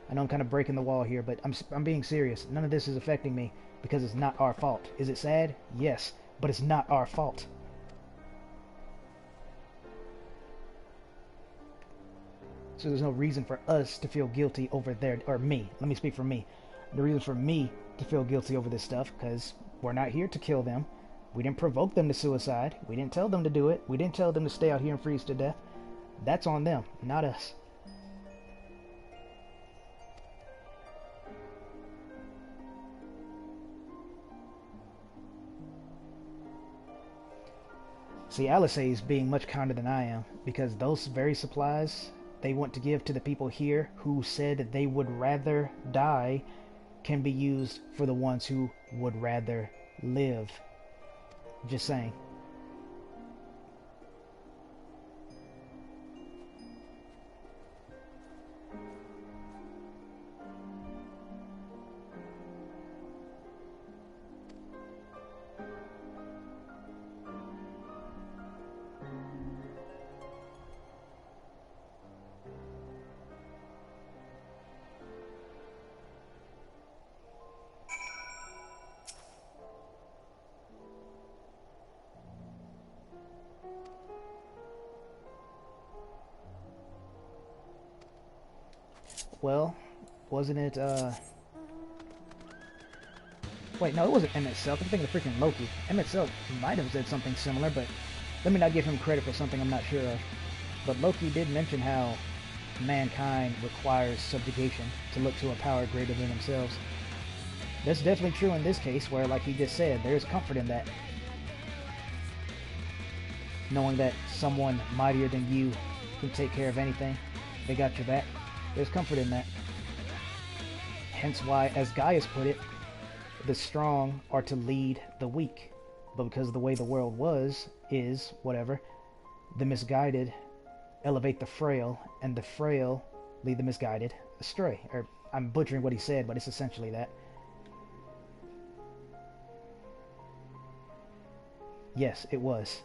I know I'm kind of breaking the wall here, but I'm being serious. None of this is affecting me because it's not our fault. Is it sad? Yes. but it's not our fault. So there's no reason for us to feel guilty over there, or me. Let me speak for me. The reason for me to feel guilty over this stuff, because we're not here to kill them. We didn't provoke them to suicide. We didn't tell them to do it. We didn't tell them to stay out here and freeze to death. That's on them, not us. See, Alisei is being much kinder than I am, because those very supplies they want to give to the people here who said that they would rather die can be used for the ones who would rather live. Just saying. Well, wasn't it, wait, no, it wasn't Emmett Self. I'm thinking of freaking Loki. Emmett Self might have said something similar, but let me not give him credit for something I'm not sure of. But Loki did mention how mankind requires subjugation to look to a power greater than themselves. That's definitely true in this case, where, like he just said, there's comfort in that. Knowing that someone mightier than you can take care of anything, they got your back. There's comfort in that. Hence why, as Gaius put it, the strong are to lead the weak. But because of the way the world is, whatever, the misguided elevate the frail, and the frail lead the misguided astray. Or, I'm butchering what he said, but it's essentially that. Yes, it was.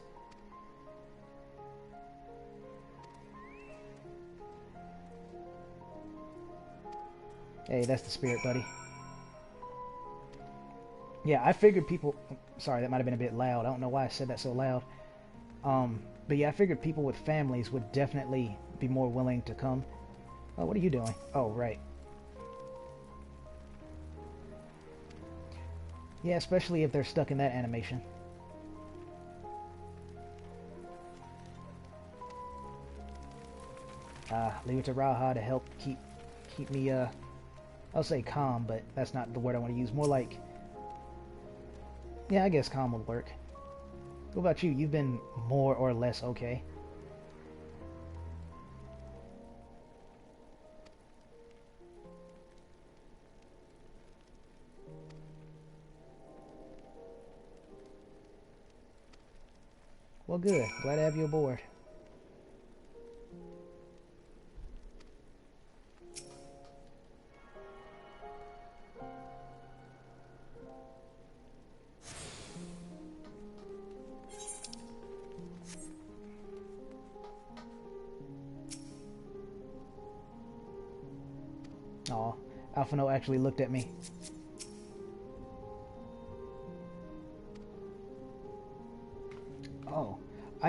Hey, that's the spirit, buddy. Yeah, I figured people... Sorry, that might have been a bit loud. I don't know why I said that so loud. But yeah, I figured people with families would definitely be more willing to come. Oh, what are you doing? Oh, right. Yeah, especially if they're stuck in that animation. Leave it to Raha to help keep me, I'll say calm, but that's not the word I want to use. More like... Yeah, I guess calm would work. What about you? You've been more or less okay. Well, good. Glad to have you aboard. Aw, Alphino actually looked at me. Oh,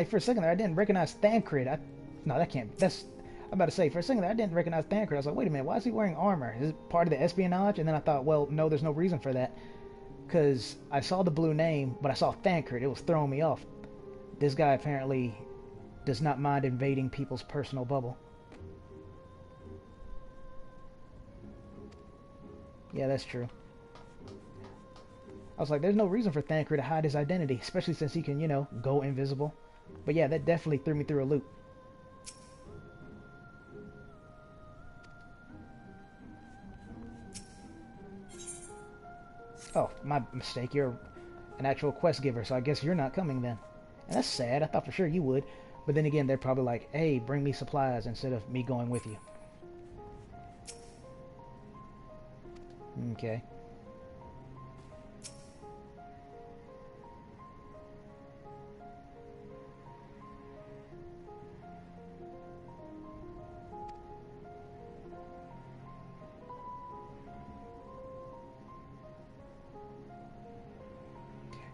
for a second there, I didn't recognize Thancred. No, that can't. I'm about to say, for a second there, I didn't recognize Thancred. I was like, wait a minute, why is he wearing armor? Is it part of the espionage? And then I thought, well, no, there's no reason for that. Because I saw the blue name, but I saw Thancred. It was throwing me off. This guy apparently does not mind invading people's personal bubble. Yeah, that's true. I was like, there's no reason for Thancred to hide his identity, especially since he can, you know, go invisible. But yeah, that definitely threw me through a loop. Oh, my mistake. You're an actual quest giver, so I guess you're not coming then. And that's sad. I thought for sure you would. But then again, they're probably like, hey, bring me supplies instead of me going with you. Okay.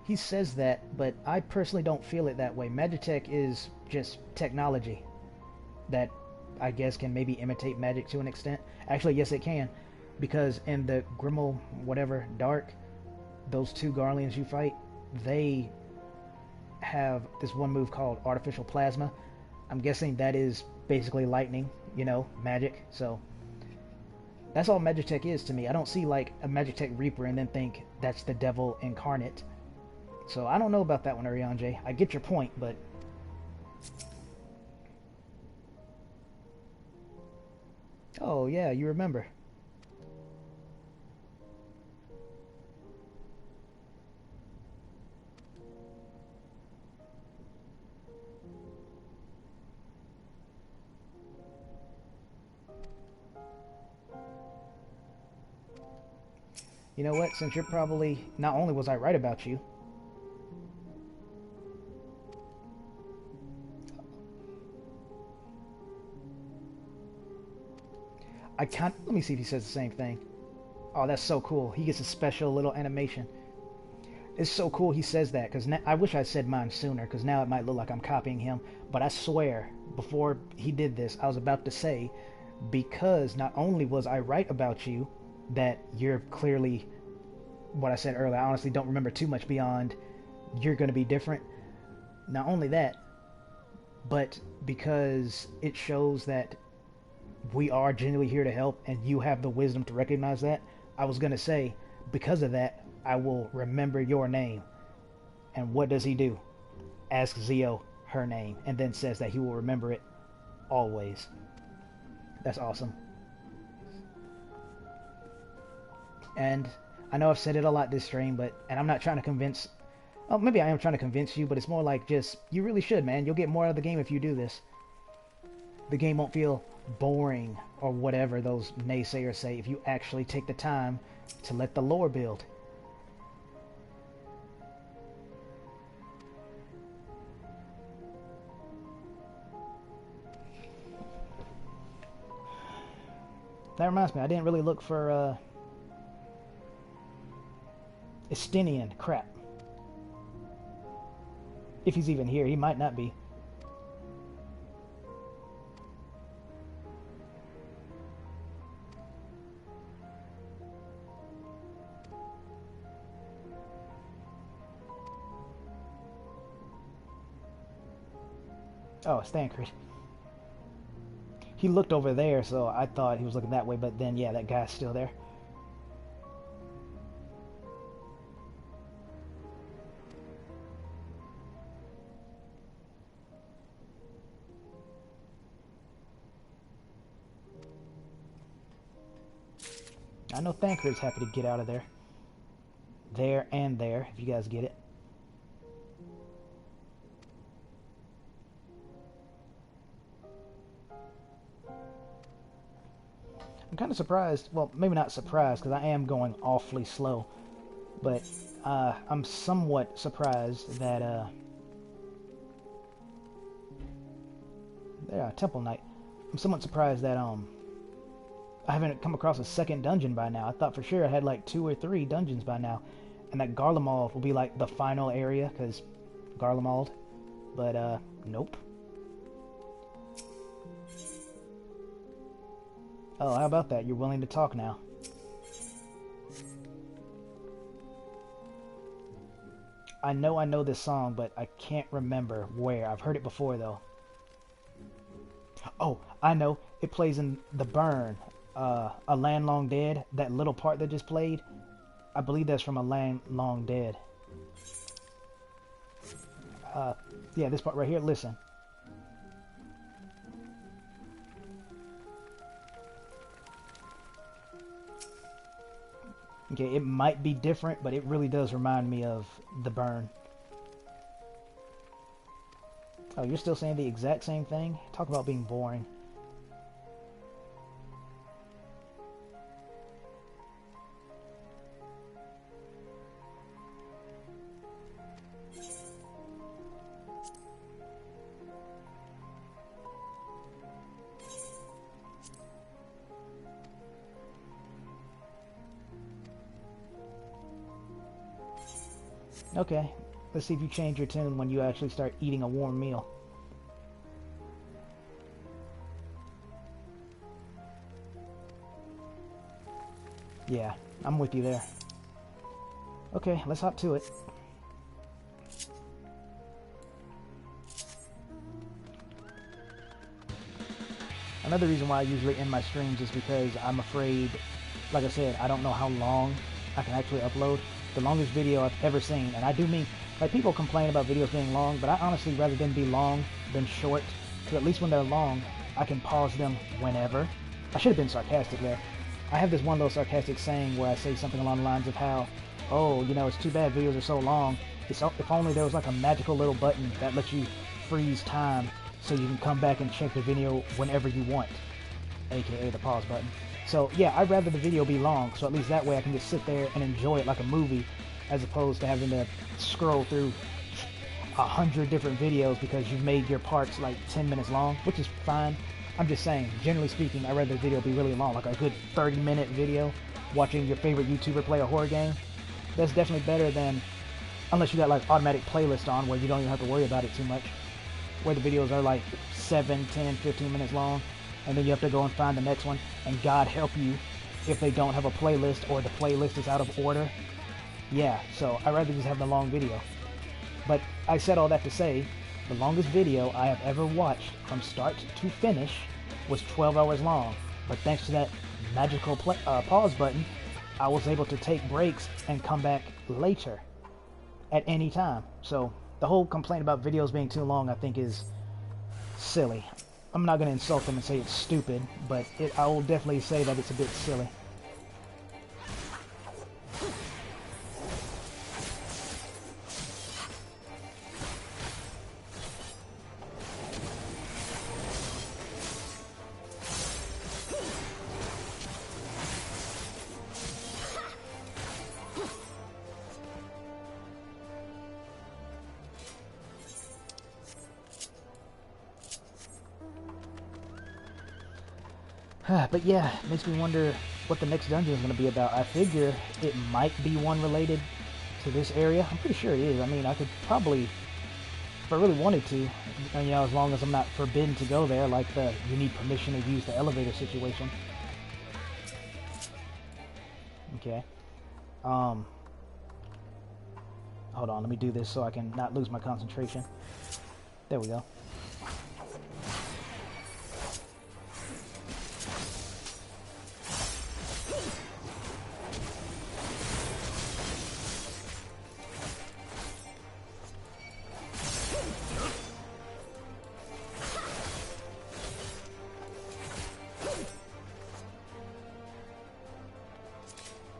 he says that, but I personally don't feel it that way. Magitech is just technology that I guess can maybe imitate magic to an extent. Actually, yes, it can, because in the Grimmel whatever Dark, those two Garleans you fight, they have this one move called Artificial Plasma. I'm guessing that is basically lightning, you know, magic. So that's all Magitech is to me. I don't see like a Magitech Reaper and then think that's the devil incarnate. So I don't know about that one, Ariane. I get your point, but oh yeah, you remember. You know what? Since you're probably... Not only was I right about you... I can't... Let me see if he says the same thing. Oh, that's so cool. He gets a special little animation. It's so cool he says that, because I wish I said mine sooner, because now it might look like I'm copying him. But I swear, before he did this, I was about to say, because not only was I right about you, that you're clearly what I said earlier. I honestly don't remember too much beyond you're going to be different. Not only that, but because it shows that we are genuinely here to help and you have the wisdom to recognize that, I was going to say, because of that, I will remember your name. And what does he do? Asks Zio her name and then says that he will remember it always. That's awesome. And I know I've said it a lot this stream, and I'm not trying to convince... Oh, maybe I am trying to convince you, but it's more like just, you really should, man. You'll get more out of the game if you do this. The game won't feel boring or whatever those naysayers say if you actually take the time to let the lore build. That reminds me, I didn't really look for, Estinian crap. If he's even here, he might not be. Oh, it's Thancred. He looked over there, so I thought he was looking that way, but then, yeah, that guy's still there. I know Thancred's happy to get out of there. There and there, if you guys get it. I'm kind of surprised, well, maybe not surprised, because I am going awfully slow, but I'm somewhat surprised that, yeah, Temple Knight. I'm somewhat surprised that, I haven't come across a second dungeon by now. I thought for sure I had like 2 or 3 dungeons by now, and that Garlemald will be like the final area, because Garlemald, but, nope. Oh, how about that? You're willing to talk now. I know this song, but I can't remember where. I've heard it before, though. Oh, I know. It plays in The Burn. A Land Long Dead. That little part that just played. I believe that's from A Land Long Dead. Yeah, this part right here. Listen. Okay, it might be different, but it really does remind me of The Burn. Oh, you're still saying the exact same thing? Talk about being boring. Okay, let's see if you change your tune when you actually start eating a warm meal. Yeah, I'm with you there. Okay, let's hop to it. Another reason why I usually end my streams is because I'm afraid, like I said, I don't know how long I can actually upload. The longest video I've ever seen, and I do mean, like, people complain about videos being long, but I honestly rather them be long than short, because at least when they're long, I can pause them whenever. I should have been sarcastic there. I have this one little sarcastic saying where I say something along the lines of how, oh, you know, it's too bad videos are so long. If only there was like a magical little button that lets you freeze time so you can come back and check the video whenever you want, aka the pause button. So yeah, I'd rather the video be long, so at least that way I can just sit there and enjoy it like a movie, as opposed to having to scroll through 100 different videos because you've made your parts like 10 minutes long, which is fine. I'm just saying, generally speaking, I'd rather the video be really long, like a good 30-minute video watching your favorite YouTuber play a horror game. That's definitely better than, unless you got like automatic playlist on where you don't even have to worry about it too much, where the videos are like 7, 10, 15 minutes long, and then you have to go and find the next one, and God help you if they don't have a playlist or the playlist is out of order. Yeah, so I'd rather just have the long video. But I said all that to say, the longest video I have ever watched from start to finish was 12 hours long. But thanks to that magical pause button, I was able to take breaks and come back later at any time. So the whole complaint about videos being too long, I think, is silly. I'm not going to insult them and say it's stupid, but I will definitely say that it's a bit silly. But yeah, it makes me wonder what the next dungeon is going to be about. I figure it might be one related to this area. I'm pretty sure it is. I mean, I could probably, if I really wanted to, you know, as long as I'm not forbidden to go there, like the you need permission to use the elevator situation. Okay. Hold on, let me do this so I can not lose my concentration. There we go.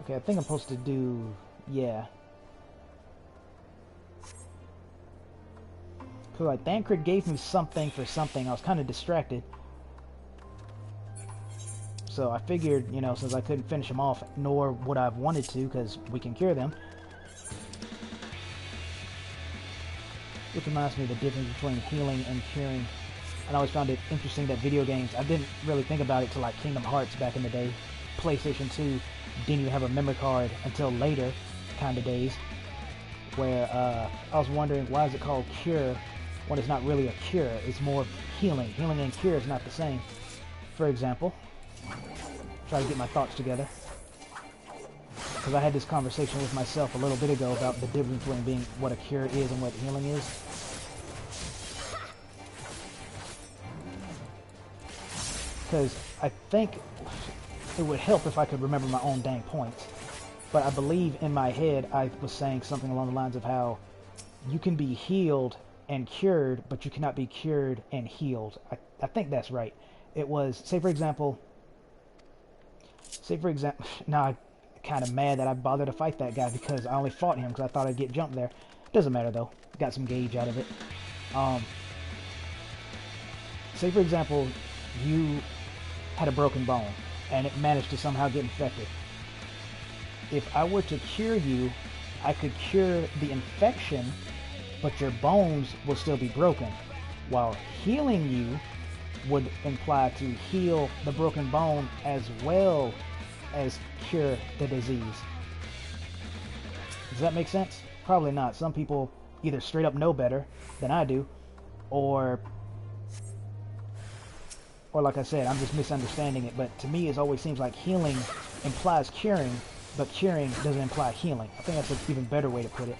Okay, I think I'm supposed to do, yeah. Cause like Thancred gave me something for something. I was kind of distracted. So I figured, you know, since I couldn't finish them off, nor would I have wanted to, because we can cure them. Which reminds me of the difference between healing and curing. And I always found it interesting that video games, I didn't really think about it till like Kingdom Hearts back in the day. PlayStation 2 didn't even have a memory card until later kind of days, where I was wondering, why is it called cure when it's not really a cure? It's more healing. Healing and cure is not the same. For example, try to get my thoughts together, because I had this conversation with myself a little bit ago about the difference between being what a cure is and what healing is. Because I think it would help if I could remember my own dang points. But I believe in my head I was saying something along the lines of how you can be healed and cured, but you cannot be cured and healed. I think that's right. It was, say for example, now I'm kind of mad that I bothered to fight that guy because I only fought him because I thought I'd get jumped there. Doesn't matter though. Got some gauge out of it. Say for example, you had a broken bone and it managed to somehow get infected. If I were to cure you, I could cure the infection, but your bones will still be broken. While healing you would imply to heal the broken bone as well as cure the disease. Does that make sense? Probably not. Some people either straight up know better than I do, or like I said, I'm just misunderstanding it. But to me, it always seems like healing implies curing, but curing doesn't imply healing. I think that's an even better way to put it.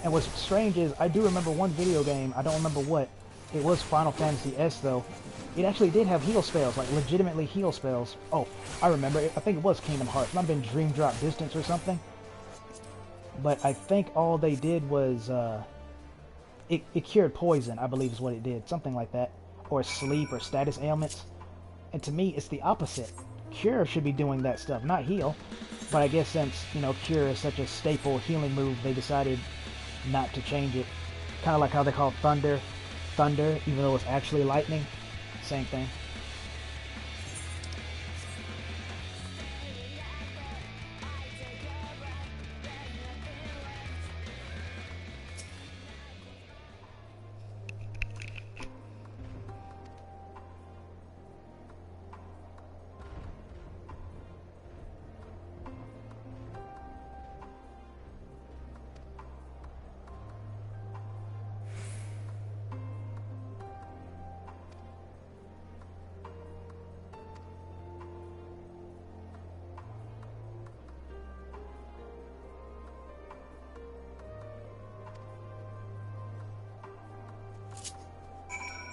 And what's strange is, I do remember one video game, I don't remember what, it was Final Fantasy S though. It actually did have heal spells, like legitimately heal spells. Oh, I remember, I think it was Kingdom Hearts. It might have been Dream Drop Distance or something. But I think all they did was, it cured poison, I believe is what it did. Something like that. Or sleep or status ailments. And to me, it's the opposite. Cure should be doing that stuff, not heal. But I guess since, you know, Cure is such a staple healing move, they decided not to change it. Kind of like how they call Thunder, even though it's actually lightning. Same thing.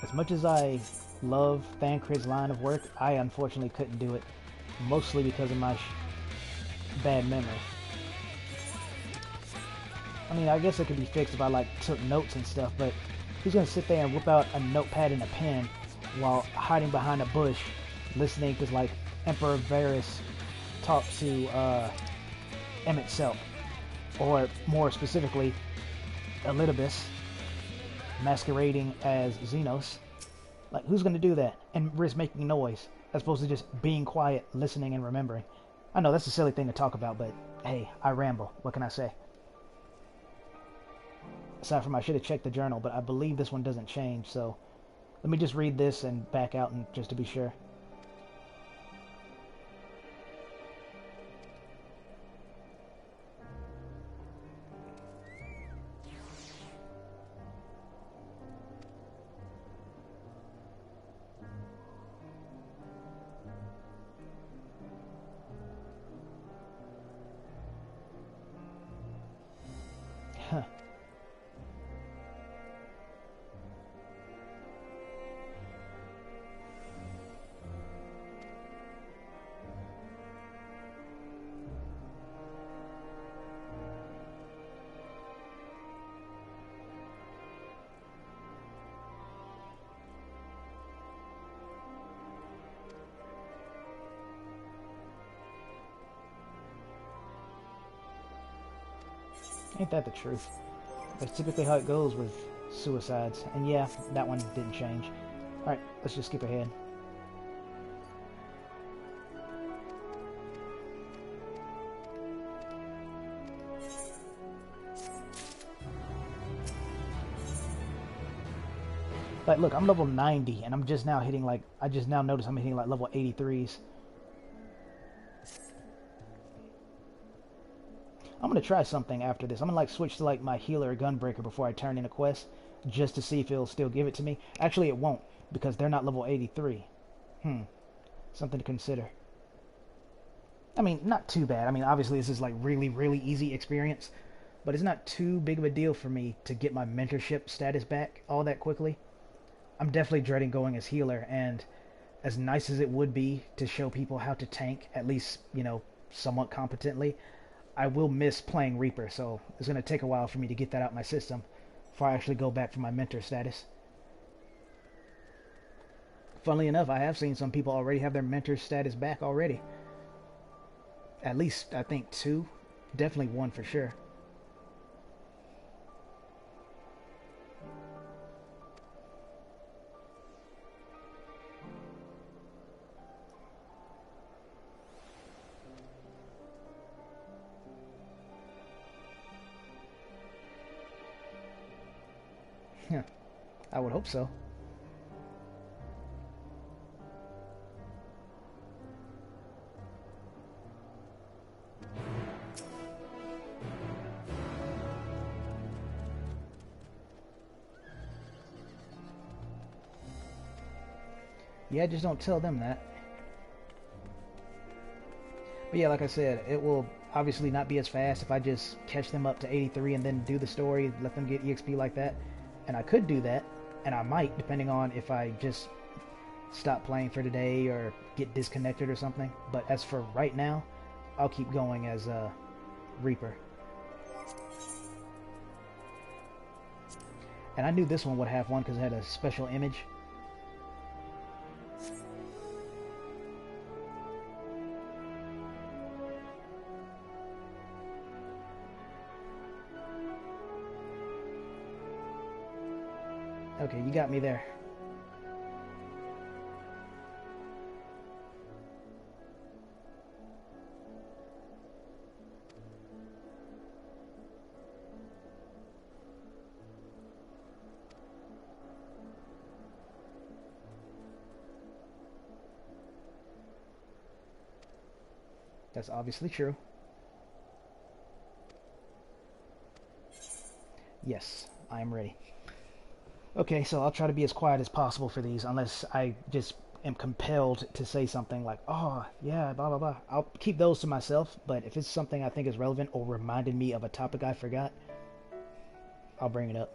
As much as I love Thancred's line of work, I unfortunately couldn't do it, mostly because of my bad memory. I mean, I guess it could be fixed if I like took notes and stuff, but who's gonna sit there and whip out a notepad and a pen while hiding behind a bush, listening to like Emperor Varys talk to Emmett Self, or more specifically, Elidibus masquerading as Xenos? Like, who's going to do that and risk making noise as opposed to just being quiet, listening, and remembering? I know that's a silly thing to talk about, but hey, I ramble. What can I say? Aside from I should have checked the journal, but I believe this one doesn't change, so let me just read this and back out and just to be sure. Huh. Ain't that the truth? That's typically how it goes with suicides. And yeah, that one didn't change. Alright, let's just skip ahead. Like, look, I'm level 90, and I'm just now hitting, like, I just now noticed I'm hitting, like, level 83s. I'm gonna try something after this. I'm gonna like switch to like my healer or gunbreaker before I turn in a quest, just to see if it'll still give it to me. Actually, it won't, because they're not level 83. Something to consider. I mean, not too bad. I mean, obviously this is like really, really easy experience, but it's not too big of a deal for me to get my mentorship status back all that quickly. I'm definitely dreading going as healer, and as nice as it would be to show people how to tank, at least, you know, somewhat competently, I will miss playing Reaper, so it's going to take a while for me to get that out of my system before I actually go back for my mentor status. Funnily enough, I have seen some people already have their mentor status back already. At least, I think 2. Definitely 1 for sure. I would hope so. Yeah, just don't tell them that. But yeah, like I said, it will obviously not be as fast if I just catch them up to 83 and then do the story, let them get EXP like that. And I could do that, and I might, depending on if I just stop playing for today or get disconnected or something. But as for right now, I'll keep going as Reaper. And I knew this one would have one because it had a special image. Okay, you got me there. That's obviously true. Yes, I am ready. Okay, so I'll try to be as quiet as possible for these, unless I just am compelled to say something like, oh, yeah, blah, blah, blah. I'll keep those to myself, but if it's something I think is relevant or reminded me of a topic I forgot, I'll bring it up.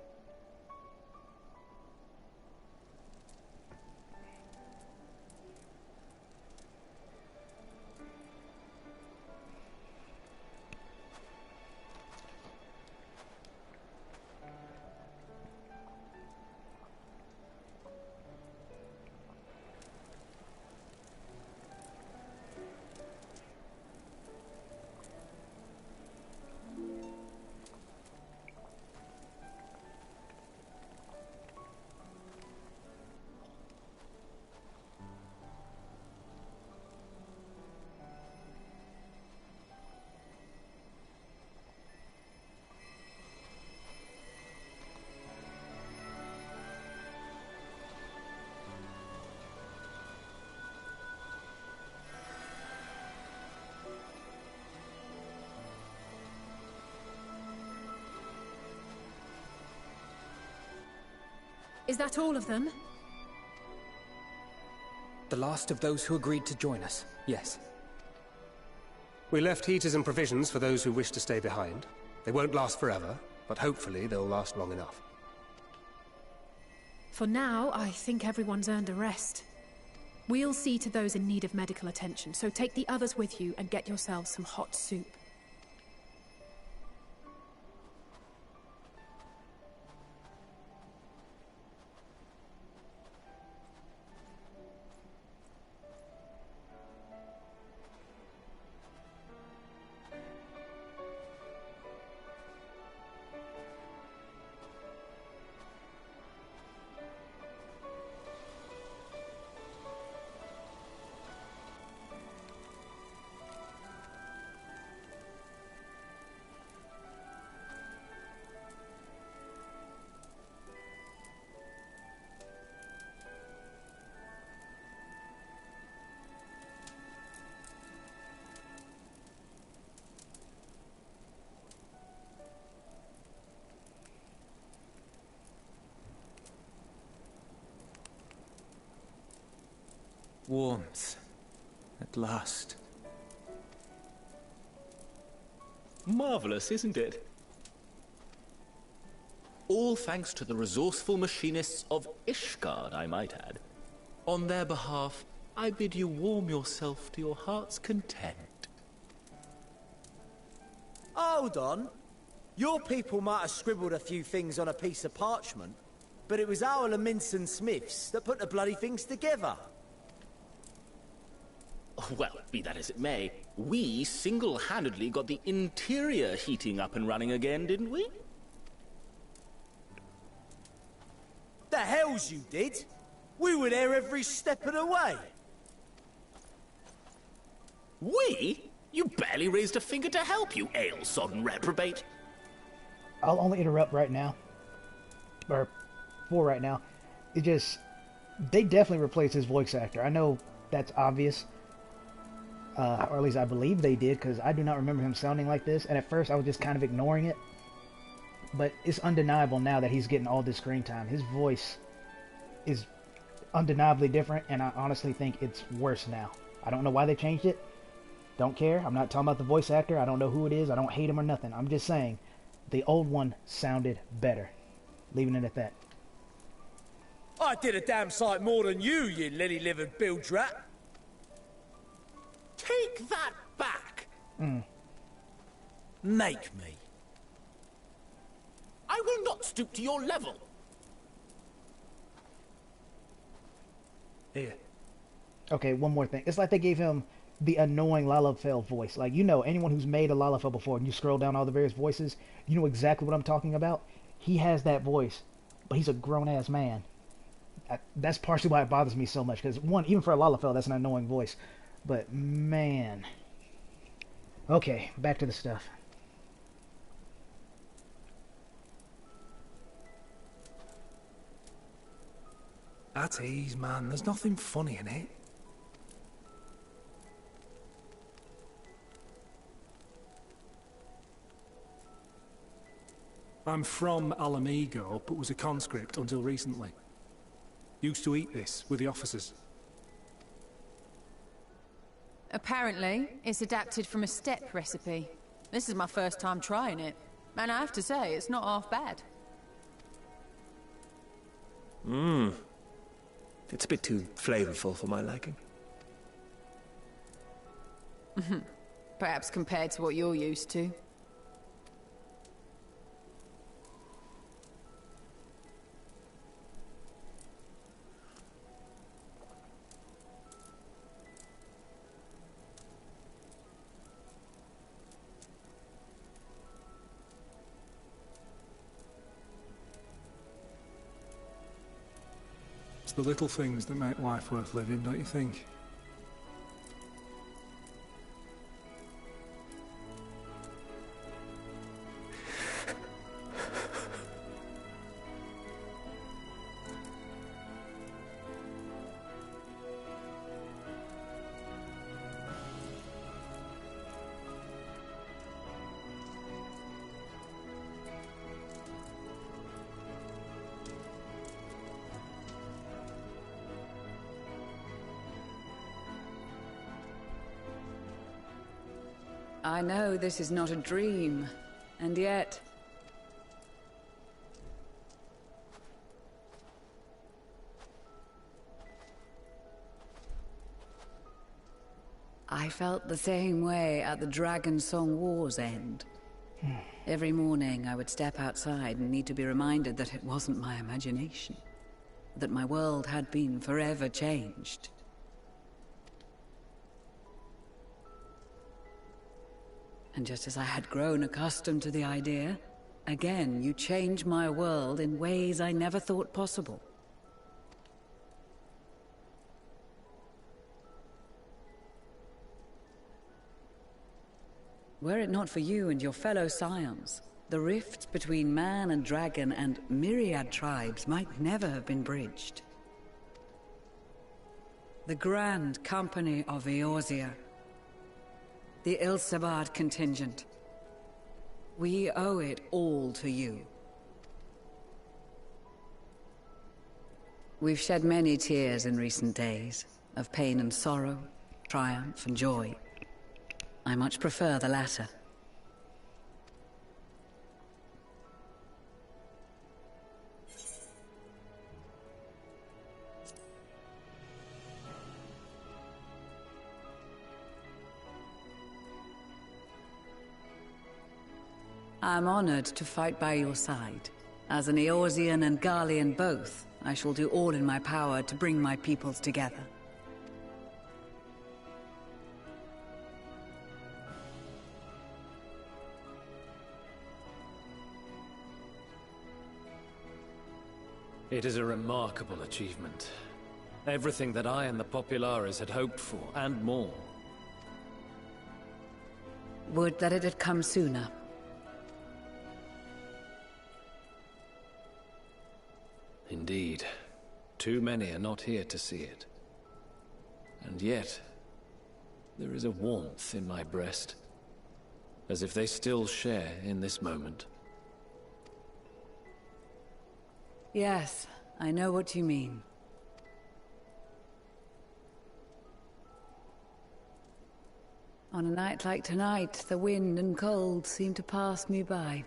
Is that all of them? The last of those who agreed to join us, yes. We left heaters and provisions for those who wish to stay behind. They won't last forever, but hopefully they'll last long enough. For now, I think everyone's earned a rest. We'll see to those in need of medical attention, so take the others with you and get yourselves some hot soup. Warmth. At last. Marvelous, isn't it? All thanks to the resourceful machinists of Ishgard, I might add. On their behalf, I bid you warm yourself to your heart's content. Hold on. Your people might have scribbled a few things on a piece of parchment, but it was our Minson Smiths that put the bloody things together. Well, be that as it may, we single-handedly got the interior heating up and running again, didn't we? The hells you did! We were there every step of the way! We? You barely raised a finger to help, you ale-sodden reprobate! I'll only interrupt right now. Or for right now. It just... They definitely replaced his voice actor. I know that's obvious. Or at least I believe they did, because I do not remember him sounding like this. And at first I was just kind of ignoring it. But it's undeniable now that he's getting all this screen time. His voice is undeniably different, and I honestly think it's worse now. I don't know why they changed it. Don't care. I'm not talking about the voice actor. I don't know who it is. I don't hate him or nothing. I'm just saying the old one sounded better. Leaving it at that. I did a damn sight more than you, you lily-livered bilge rat. Take that back. Make me. I will not stoop to your level. Here. Okay, one more thing. It's like they gave him the annoying Lalafell voice. Like, you know, anyone who's made a Lalafell before, and you scroll down all the various voices, you know exactly what I'm talking about. He has that voice, but he's a grown-ass man. That's partially why it bothers me so much, because, one, even for a Lalafell, that's an annoying voice. But, man. Okay, back to the stuff. At ease, man. There's nothing funny in it. I'm from Alamigo, but was a conscript until recently. Used to eat this with the officers. Apparently, it's adapted from a steppe recipe. This is my first time trying it, and I have to say, it's not half bad. It's a bit too flavorful for my liking. Perhaps compared to what you're used to. It's the little things that make life worth living, don't you think? I know this is not a dream, and yet... I felt the same way at the Dragon Song War's end. Every morning I would step outside and need to be reminded that it wasn't my imagination. That my world had been forever changed. And just as I had grown accustomed to the idea, again you change my world in ways I never thought possible. Were it not for you and your fellow scions, the rifts between man and dragon and myriad tribes might never have been bridged. The Grand Company of Eorzea, the Ilsabard contingent. We owe it all to you. We've shed many tears in recent days, of pain and sorrow, triumph and joy. I much prefer the latter. I'm honored to fight by your side. As an Eorzean and Garlean both, I shall do all in my power to bring my peoples together. It is a remarkable achievement. Everything that I and the Populares had hoped for, and more. Would that it had come sooner. Indeed. Too many are not here to see it. And yet, there is a warmth in my breast, as if they still share in this moment. Yes, I know what you mean. On a night like tonight, the wind and cold seem to pass me by.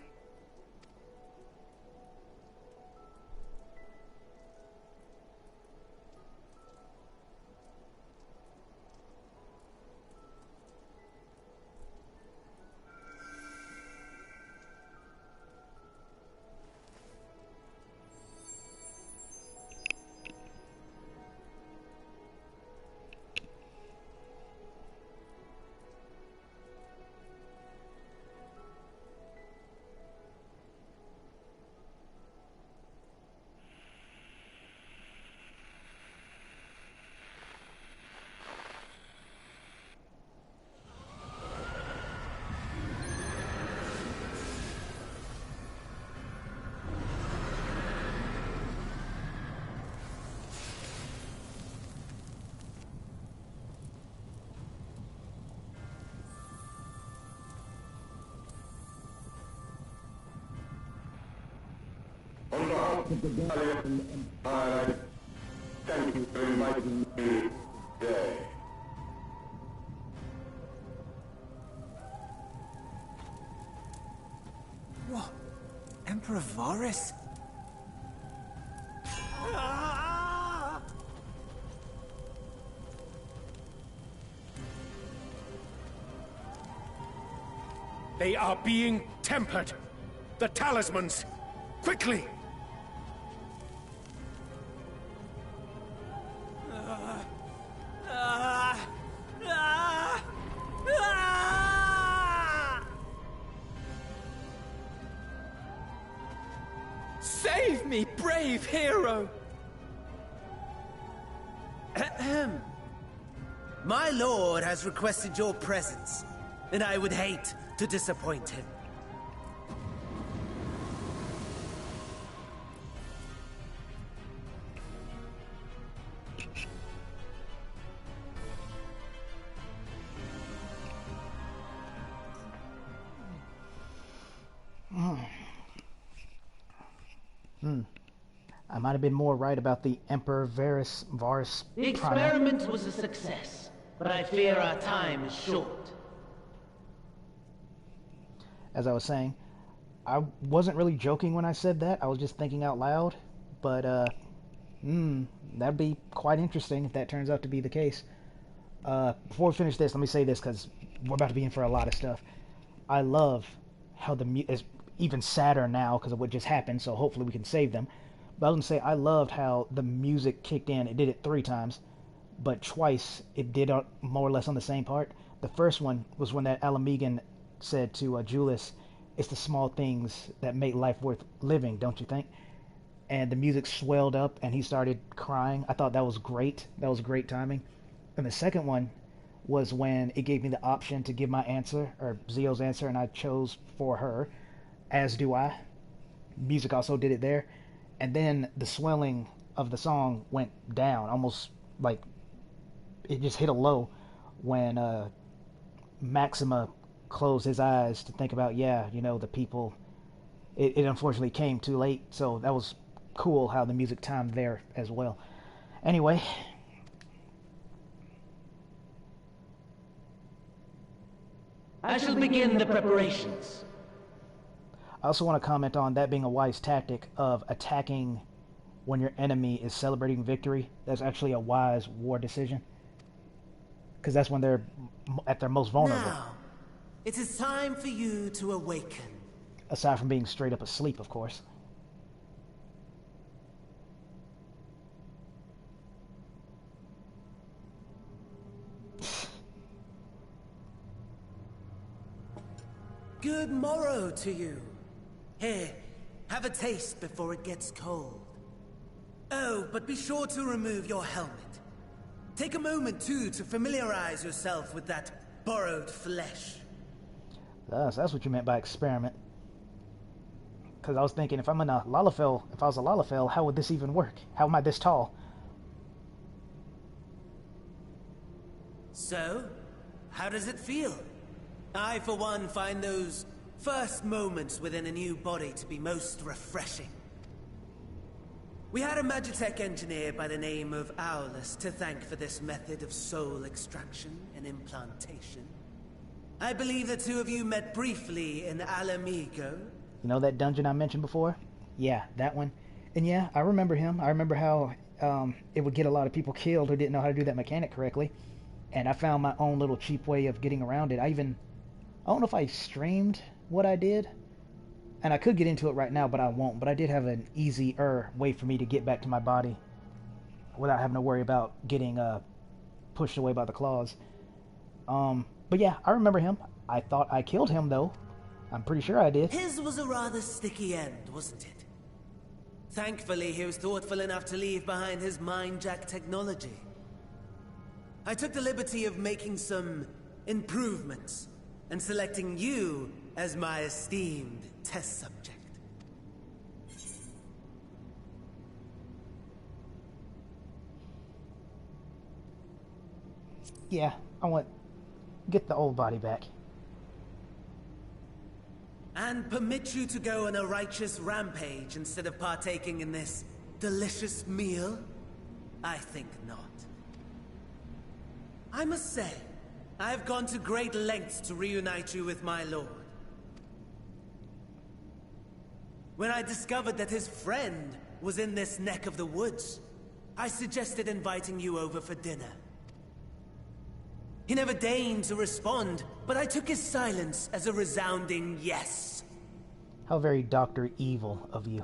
On behalf of the Valiant Empire, thank you for inviting me today. What? Emperor Varys? They are being tempered. The talismans. Quickly! Save me, brave hero! Ahem. My lord has requested your presence, and I would hate to disappoint him. I might have been more right about the Emperor Varys. The experiment was a success, but I fear our time is short. As I was saying, I wasn't really joking when I said that. I was just thinking out loud. But, that'd be quite interesting if that turns out to be the case. Before we finish this, let me say this, because we're about to be in for a lot of stuff. I love how it's even sadder now because of what just happened, so hopefully we can save them. But I was going to say, I loved how the music kicked in. It did it 3 times, but twice it did more or less on the same part. The first one was when that Alamegan said to Julius, "It's the small things that make life worth living, don't you think?" And the music swelled up and he started crying. I thought that was great. That was great timing. And the second one was when it gave me the option to give my answer, or Zio's answer, and I chose for her, as do I. Music also did it there. And then the swelling of the song went down, almost like it just hit a low when Maxima closed his eyes to think about, the people. It unfortunately came too late, so that was cool how the music timed there as well. Anyway. I shall begin the preparations. I also want to comment on that being a wise tactic of attacking when your enemy is celebrating victory. That's actually a wise war decision. Because that's when they're at their most vulnerable. Now, it is time for you to awaken. Aside from being straight up asleep, of course. Good morrow to you. Here, have a taste before it gets cold. Oh, but be sure to remove your helmet. Take a moment, too, to familiarize yourself with that borrowed flesh. That's what you meant by experiment. Because I was thinking, if I was a Lalafell, how would this even work? How am I this tall? So, how does it feel? I, for one, find those first moments within a new body to be most refreshing. We had a Magitech engineer by the name of Aulus to thank for this method of soul extraction and implantation. I believe the two of you met briefly in Alamigo. You know that dungeon I mentioned before? Yeah, that one. And yeah, I remember him. I remember how it would get a lot of people killed who didn't know how to do that mechanic correctly. And I found my own little cheap way of getting around it. I don't know if I streamed what I did. And I could get into it right now, but I won't. But I did have an easier way for me to get back to my body without having to worry about getting pushed away by the claws. But yeah, I remember him. I thought I killed him, though. I'm pretty sure I did. His was a rather sticky end, wasn't it? Thankfully, he was thoughtful enough to leave behind his mind-jack technology. I took the liberty of making some improvements and selecting you as my esteemed test subject. Yeah, I want... get the old body back. And permit you to go on a righteous rampage instead of partaking in this delicious meal? I think not. I must say, I have gone to great lengths to reunite you with my lord. When I discovered that his friend was in this neck of the woods, I suggested inviting you over for dinner. He never deigned to respond, but I took his silence as a resounding yes. How very Dr. Evil of you.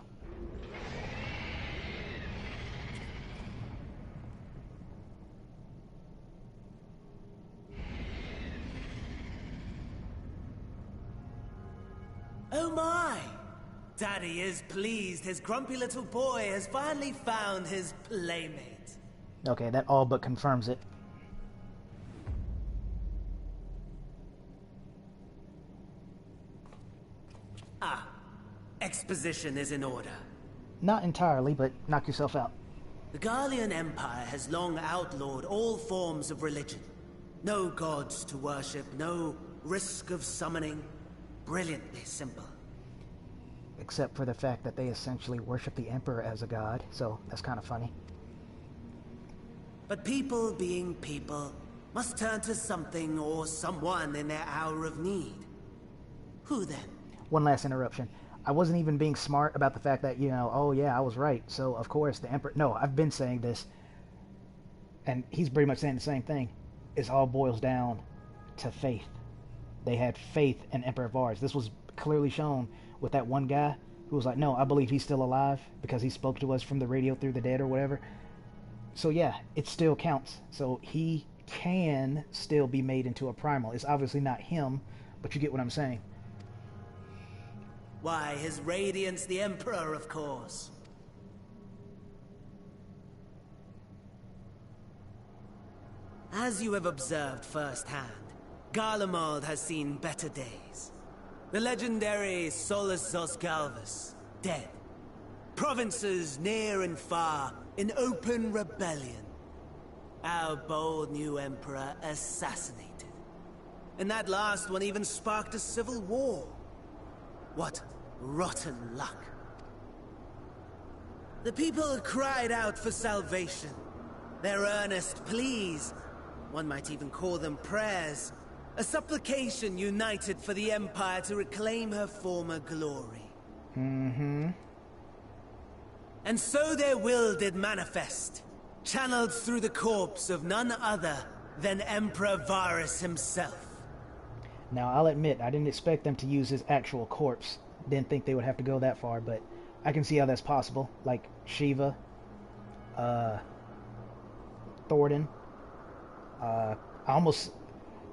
Oh my! Daddy is pleased his grumpy little boy has finally found his playmate. Okay, that all but confirms it. Ah, exposition is in order. Not entirely, but knock yourself out. The Garlean Empire has long outlawed all forms of religion. No gods to worship, no risk of summoning. Brilliantly simple. Except for the fact that they essentially worship the Emperor as a god, so that's kind of funny. But people being people must turn to something or someone in their hour of need. Who then? One last interruption. I wasn't even being smart about the fact that, oh yeah, I was right. So, of course, the Emperor... No, I've been saying this. And he's pretty much saying the same thing. It all boils down to faith. They had faith in Emperor Varus. This was clearly shown with that one guy who was like, no, I believe he's still alive because he spoke to us from the radio through the dead or whatever. So yeah, it still counts. So he can still be made into a primal. It's obviously not him, but you get what I'm saying. Why, His Radiance the Emperor, of course. As you have observed firsthand, Garlemald has seen better days. The legendary Solus Zosgalvus, dead. Provinces near and far in open rebellion. Our bold new emperor assassinated. And that last one even sparked a civil war. What rotten luck. The people cried out for salvation. Their earnest pleas, one might even call them prayers, a supplication united for the Empire to reclaim her former glory. Mm-hmm. And so their will did manifest, channeled through the corpse of none other than Emperor Varus himself. Now, I'll admit, I didn't expect them to use his actual corpse. Didn't think they would have to go that far, but I can see how that's possible. Like Shiva, Thornton. I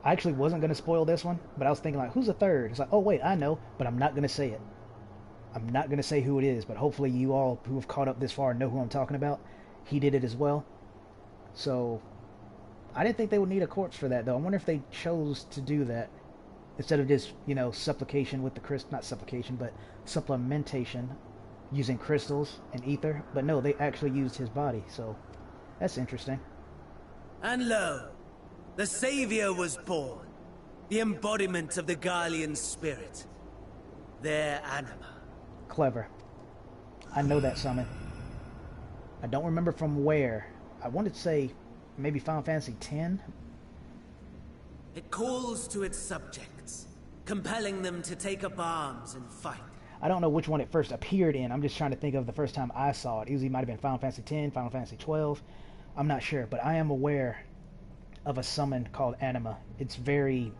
actually wasn't going to spoil this one, but I was thinking like, who's the third? It's like, oh wait, I know, but I'm not going to say it. I'm not going to say who it is, but hopefully you all who have caught up this far know who I'm talking about. He did it as well. So, I didn't think they would need a corpse for that, though. I wonder if they chose to do that. Instead of just, supplication with the crystal, not supplication, but supplementation using crystals and ether. But no, they actually used his body, so that's interesting. And lo, the Savior was born, the embodiment of the Garlean spirit, their anima. Clever. I know that summon. I don't remember from where. I wanted to say maybe Final Fantasy X. It calls to its subjects, compelling them to take up arms and fight. I don't know which one it first appeared in. I'm just trying to think of the first time I saw it. It might have been Final Fantasy X, Final Fantasy XII. I'm not sure, but I am aware of a summon called Anima. It's very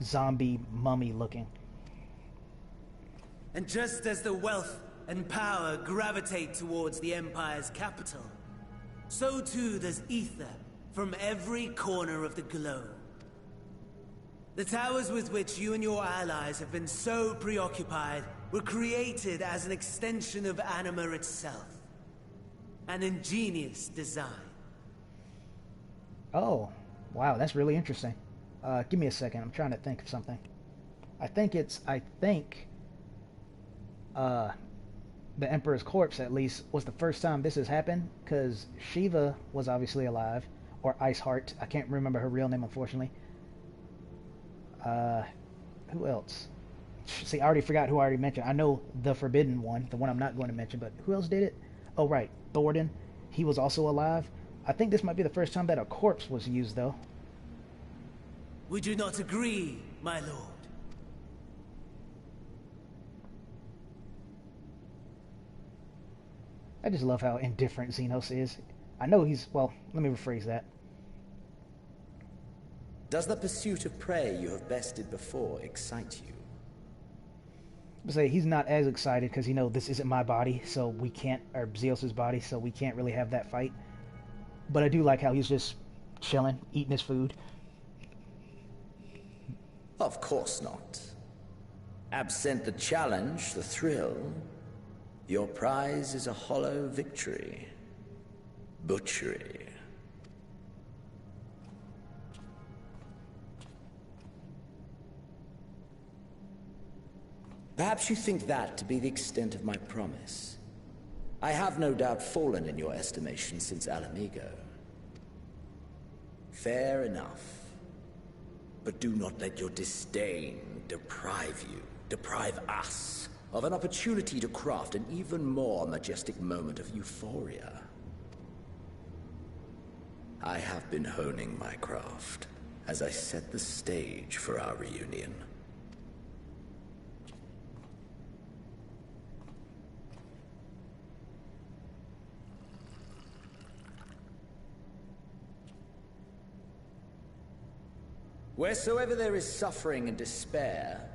zombie mummy looking. And just as the wealth and power gravitate towards the Empire's capital, so too does ether from every corner of the globe. The towers with which you and your allies have been so preoccupied were created as an extension of Anima itself. An ingenious design. Oh, wow, that's really interesting. Give me a second, I'm trying to think of something. I think the Emperor's Corpse, at least, was the first time this has happened, because Shiva was obviously alive, or Iceheart. I can't remember her real name, unfortunately. Who else? See, I already forgot who I already mentioned. I know the Forbidden One, the one I'm not going to mention, but who else did it? Oh, right, Thordan. He was also alive. I think this might be the first time that a corpse was used, though. Would you not agree, my lord? I just love how indifferent Xenos is. I know he's, well, let me rephrase that. Does the pursuit of prey you have bested before excite you? I say he's not as excited because, you know, this isn't my body, so we can't, or Zeus's body, so we can't really have that fight. But I do like how he's just chilling, eating his food. Of course not. Absent the challenge, the thrill, your prize is a hollow victory. Butchery. Perhaps you think that to be the extent of my promise. I have no doubt fallen in your estimation since Alamigo. Fair enough. But do not let your disdain deprive us, of an opportunity to craft an even more majestic moment of euphoria. I have been honing my craft as I set the stage for our reunion. Wheresoever there is suffering and despair,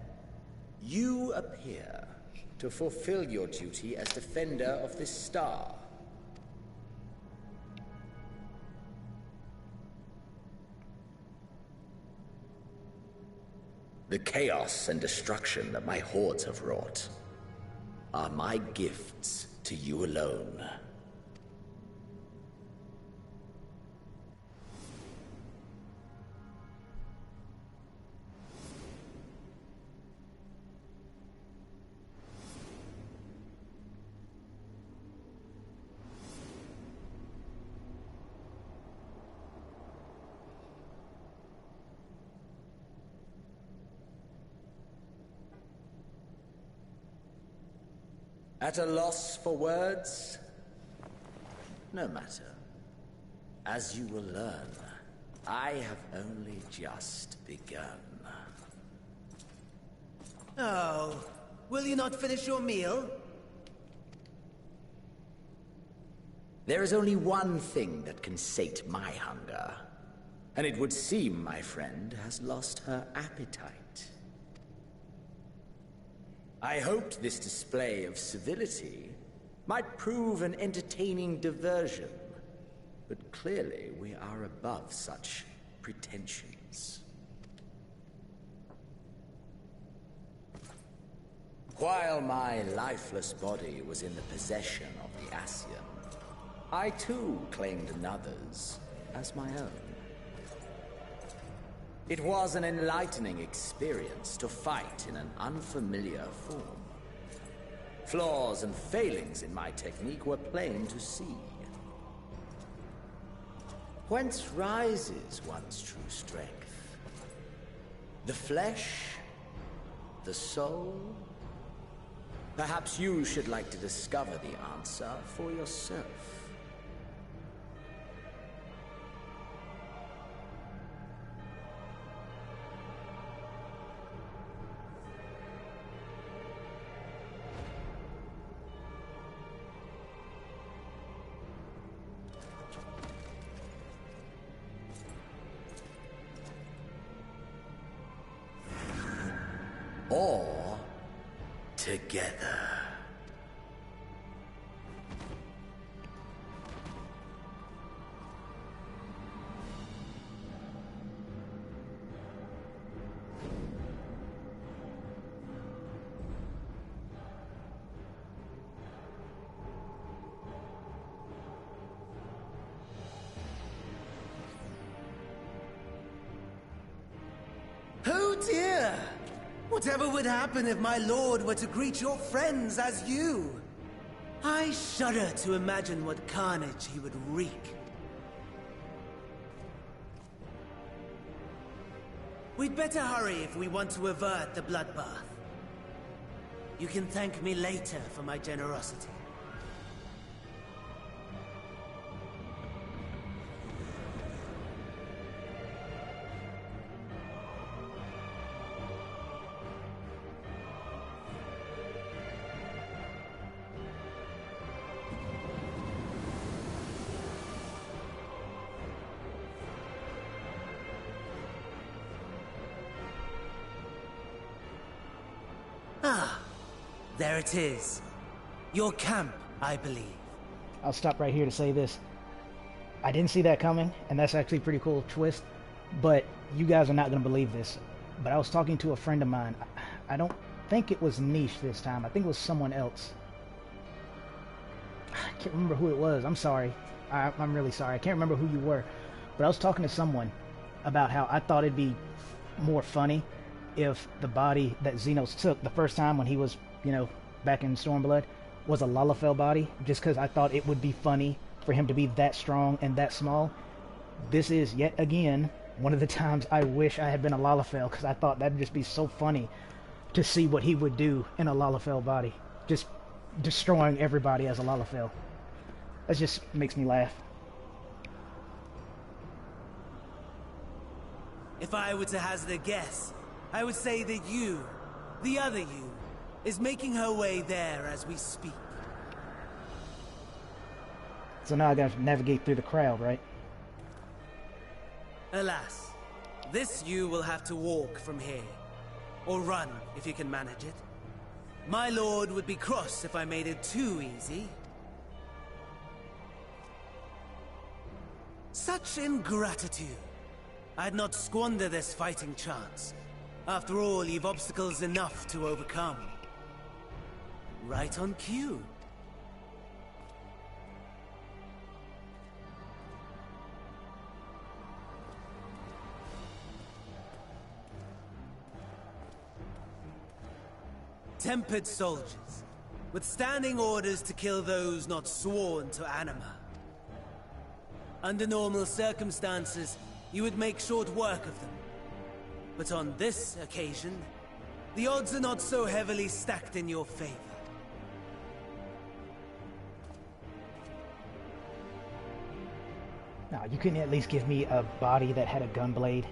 you appear to fulfill your duty as defender of this star. The chaos and destruction that my hordes have wrought are my gifts to you alone. At a loss for words? No matter. As you will learn, I have only just begun. Oh, will you not finish your meal? There is only one thing that can sate my hunger. And it would seem my friend has lost her appetite. I hoped this display of civility might prove an entertaining diversion, but clearly we are above such pretensions. While my lifeless body was in the possession of the Ascian, I too claimed another's as my own. It was an enlightening experience to fight in an unfamiliar form. Flaws and failings in my technique were plain to see. Whence rises one's true strength? The flesh? The soul? Perhaps you should like to discover the answer for yourself. or together. Oh dear! Whatever would happen if my lord were to greet your friends as you? I shudder to imagine what carnage he would wreak. We'd better hurry if we want to avert the bloodbath. You can thank me later for my generosity. There it is. Your camp, I believe. I'll stop right here to say this. I didn't see that coming, and that's actually a pretty cool twist, but you guys are not going to believe this. But I was talking to a friend of mine. I don't think it was Niche this time. I think it was someone else. I can't remember who it was. I'm sorry. I'm really sorry. I can't remember who you were. But I was talking to someone about how I thought it'd be more funny if the body that Xenos took the first time when he was, you know, back in Stormblood was a Lalafell body, just because I thought it would be funny for him to be that strong and that small. This is, yet again, one of the times I wish I had been a Lalafell, because I thought that'd just be so funny to see what he would do in a Lalafell body. Just destroying everybody as a Lalafell. That just makes me laugh. If I were to hazard a guess, I would say that you, the other you, is making her way there as we speak. So now I gotta navigate through the crowd, right? Alas, this you will have to walk from here. Or run, if you can manage it. My lord would be cross if I made it too easy. Such ingratitude. I'd not squander this fighting chance. After all, you've obstacles enough to overcome. Right on cue. Tempered soldiers, with standing orders to kill those not sworn to Anima. Under normal circumstances, you would make short work of them. But on this occasion, the odds are not so heavily stacked in your favor. Now, you couldn't at least give me a body that had a gunblade.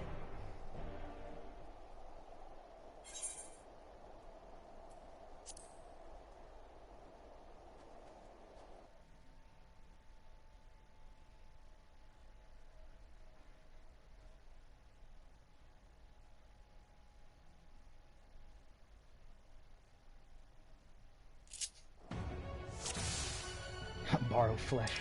Borrowed flesh.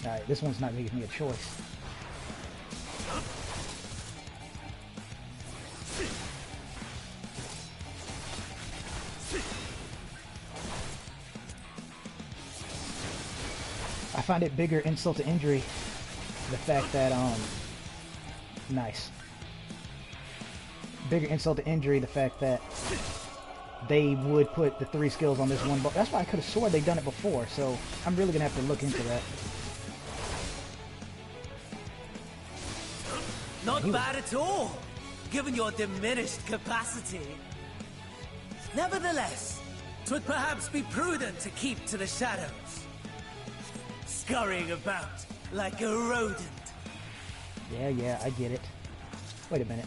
Alright, this one's not gonna give me a choice. I find it bigger insult to injury, the fact that, nice. Bigger insult to injury, the fact that they would put the 3 skills on this one, but that's why I could have sworn they'd done it before, so I'm really gonna have to look into that. Not bad at all, given your diminished capacity. Nevertheless, 'twould perhaps be prudent to keep to the shadows. Scurrying about like a rodent. Yeah, I get it. Wait a minute.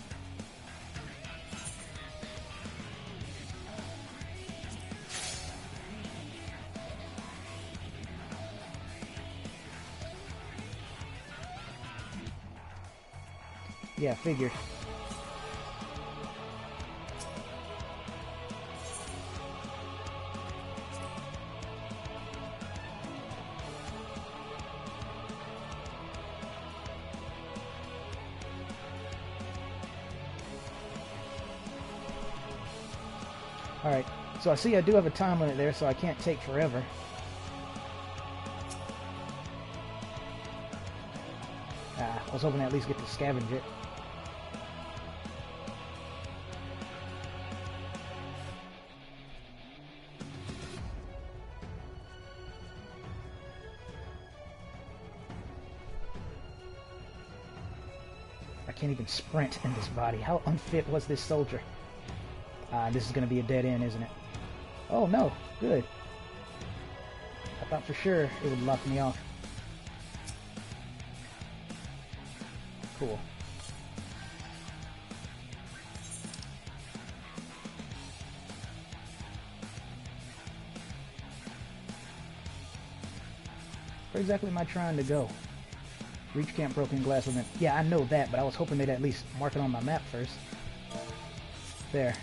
Yeah, figured. Alright, so I see I do have a time limit there, so I can't take forever. I was hoping to at least get to scavenge it. I can't even sprint in this body. How unfit was this soldier? This is going to be a dead end, isn't it? Oh, no. Good. I thought for sure it would lock me off. Cool. Where exactly am I trying to go? Reach Camp Broken Glass Event. Yeah, I know that, but I was hoping they'd at least mark it on my map first. There.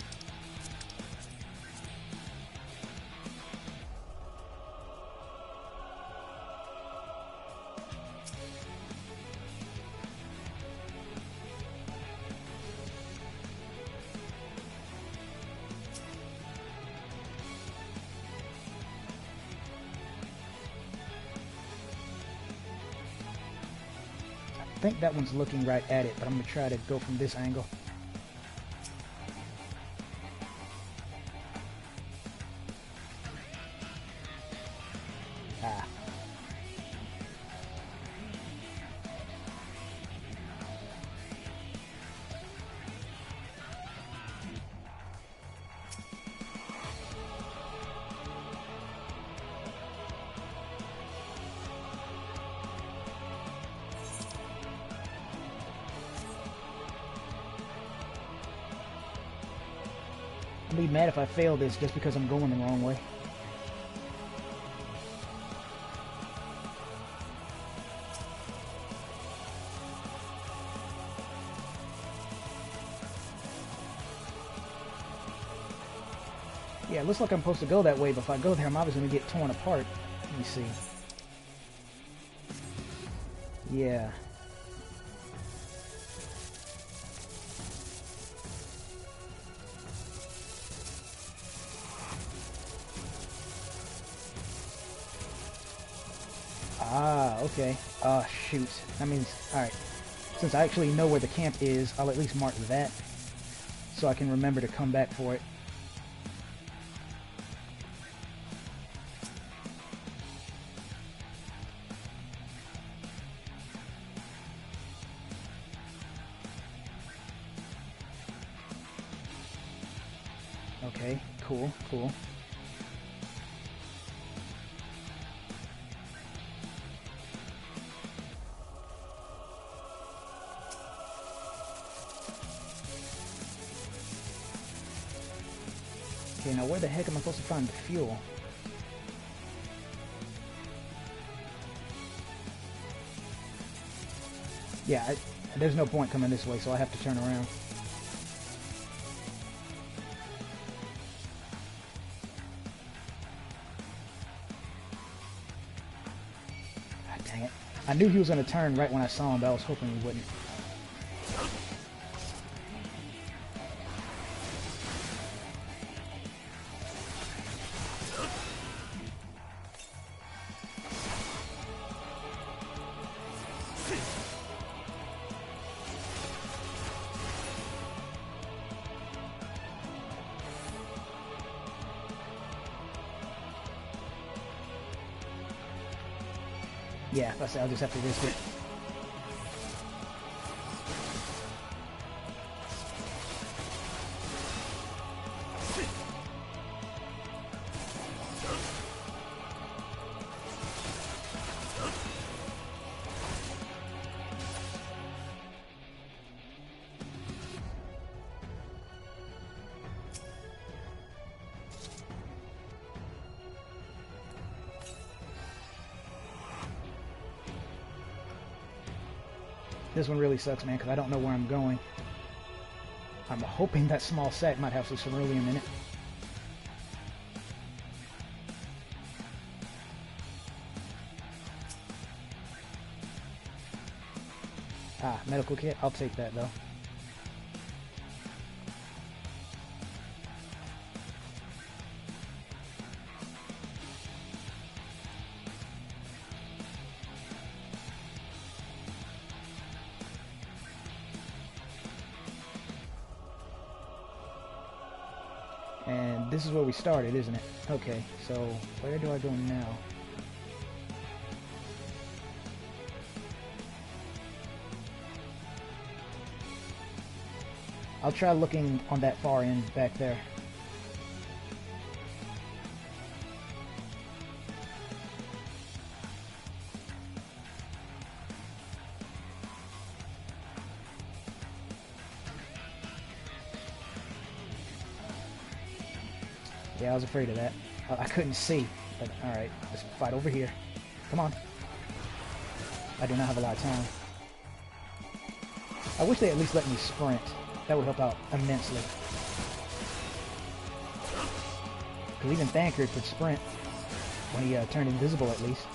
I think that one's looking right at it, but I'm going to try to go from this angle. Ah. I'll be mad if I fail this just because I'm going the wrong way. Yeah, it looks like I'm supposed to go that way, but if I go there, I'm obviously going to get torn apart. Let me see. Yeah. Ah, okay. Ah, shoot. That means, alright. Since I actually know where the camp is, I'll at least mark that, so I can remember to come back for it. Okay, cool, cool. Okay, now where the heck am I supposed to find the fuel? Yeah, there's no point coming this way, so I have to turn around. God dang it. I knew he was going to turn right when I saw him, but I was hoping he wouldn't. Yeah, I'll just have to risk it. This one really sucks, man, because I don't know where I'm going. I'm hoping that small sack might have some cerulean in it. Ah, medical kit. I'll take that, though. And this is where we started, isn't it? Okay, so where do I go now? I'll try looking on that far end back there. Yeah, I was afraid of that. I couldn't see, but alright, let's fight over here. Come on. I do not have a lot of time. I wish they at least let me sprint. That would help out immensely. Because even Thancred could sprint when he turned invisible at least.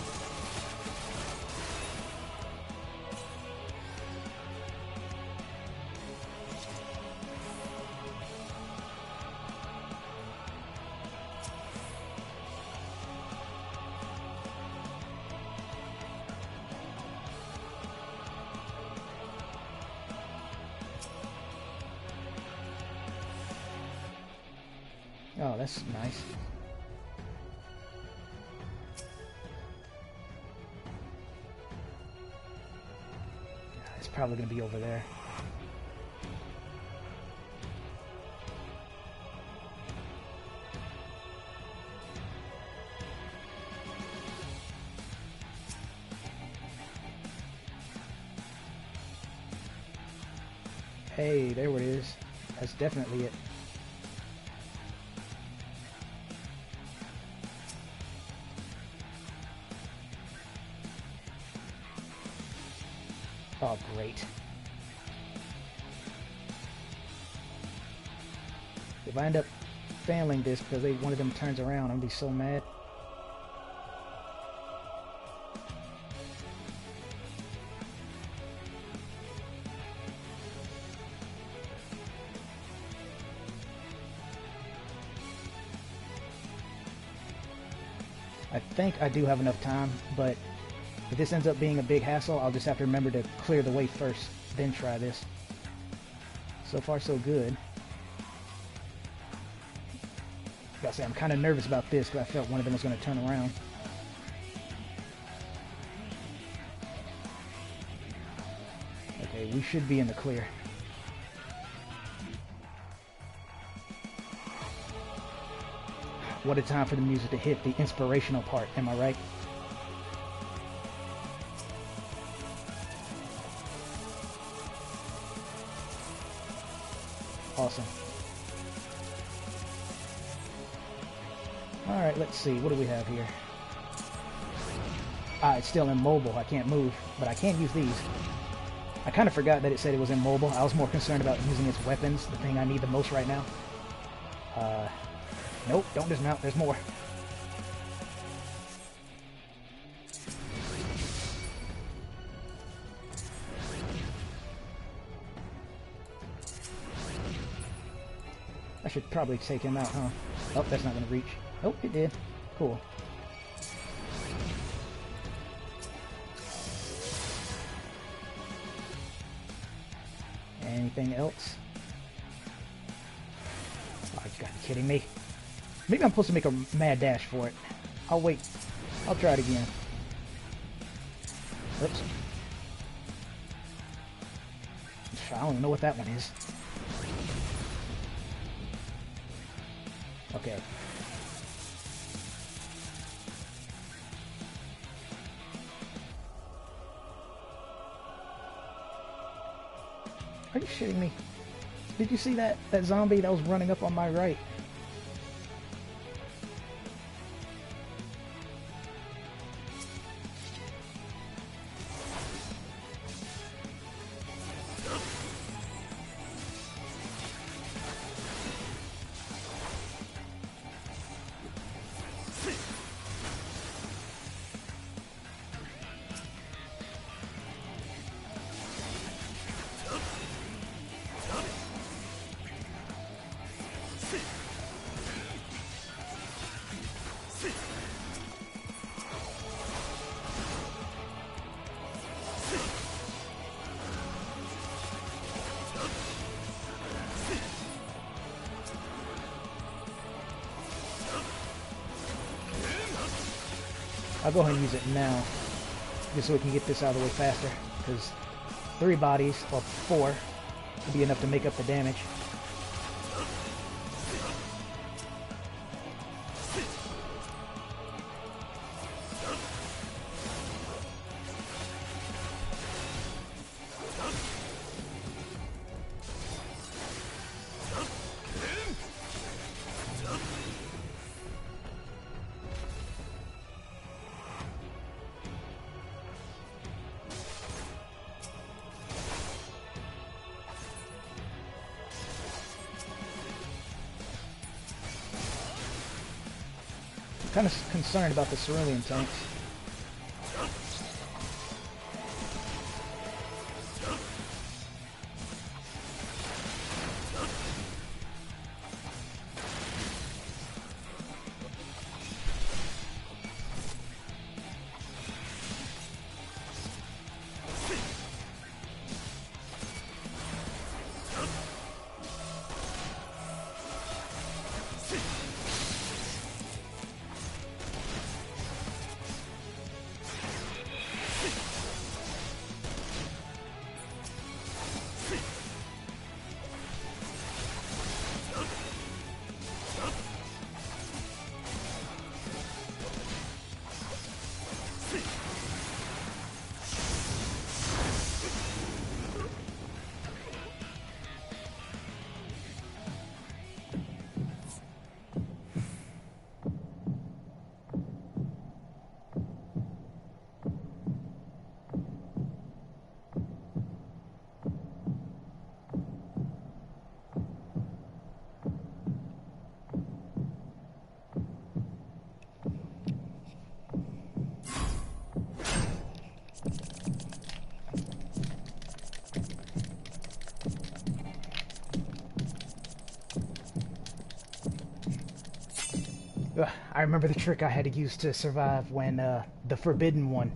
Oh, that's nice. It's probably going to be over there. Hey, there it is. That's definitely it. Oh, great. If I end up failing this because one of them turns around, I'm going to be so mad. I think I do have enough time, but if this ends up being a big hassle, I'll just have to remember to clear the way first, then try this. So far, so good. Gotta say, I'm kind of nervous about this because I felt one of them was going to turn around. Okay, we should be in the clear. What a time for the music to hit the inspirational part, am I right? Awesome. Alright, let's see. What do we have here? Ah, it's still immobile. I can't move, but I can use these. I kind of forgot that it said it was immobile. I was more concerned about using its weapons, the thing I need the most right now. Nope, don't dismount. There's more. I should probably take him out, huh? Oh, that's not going to reach. Oh, it did. Cool. Anything else? Oh, you gotta be kidding me. Maybe I'm supposed to make a mad dash for it. I'll wait. I'll try it again. Oops. I don't even know what that one is. Okay. Are you shitting me? Did you see that zombie that was running up on my right? I'll go ahead and use it now, just so we can get this out of the way faster, because 3 bodies, or 4, will be enough to make up the damage. Kind of concerned about the cerulean tanks. I remember the trick I had to use to survive when the Forbidden One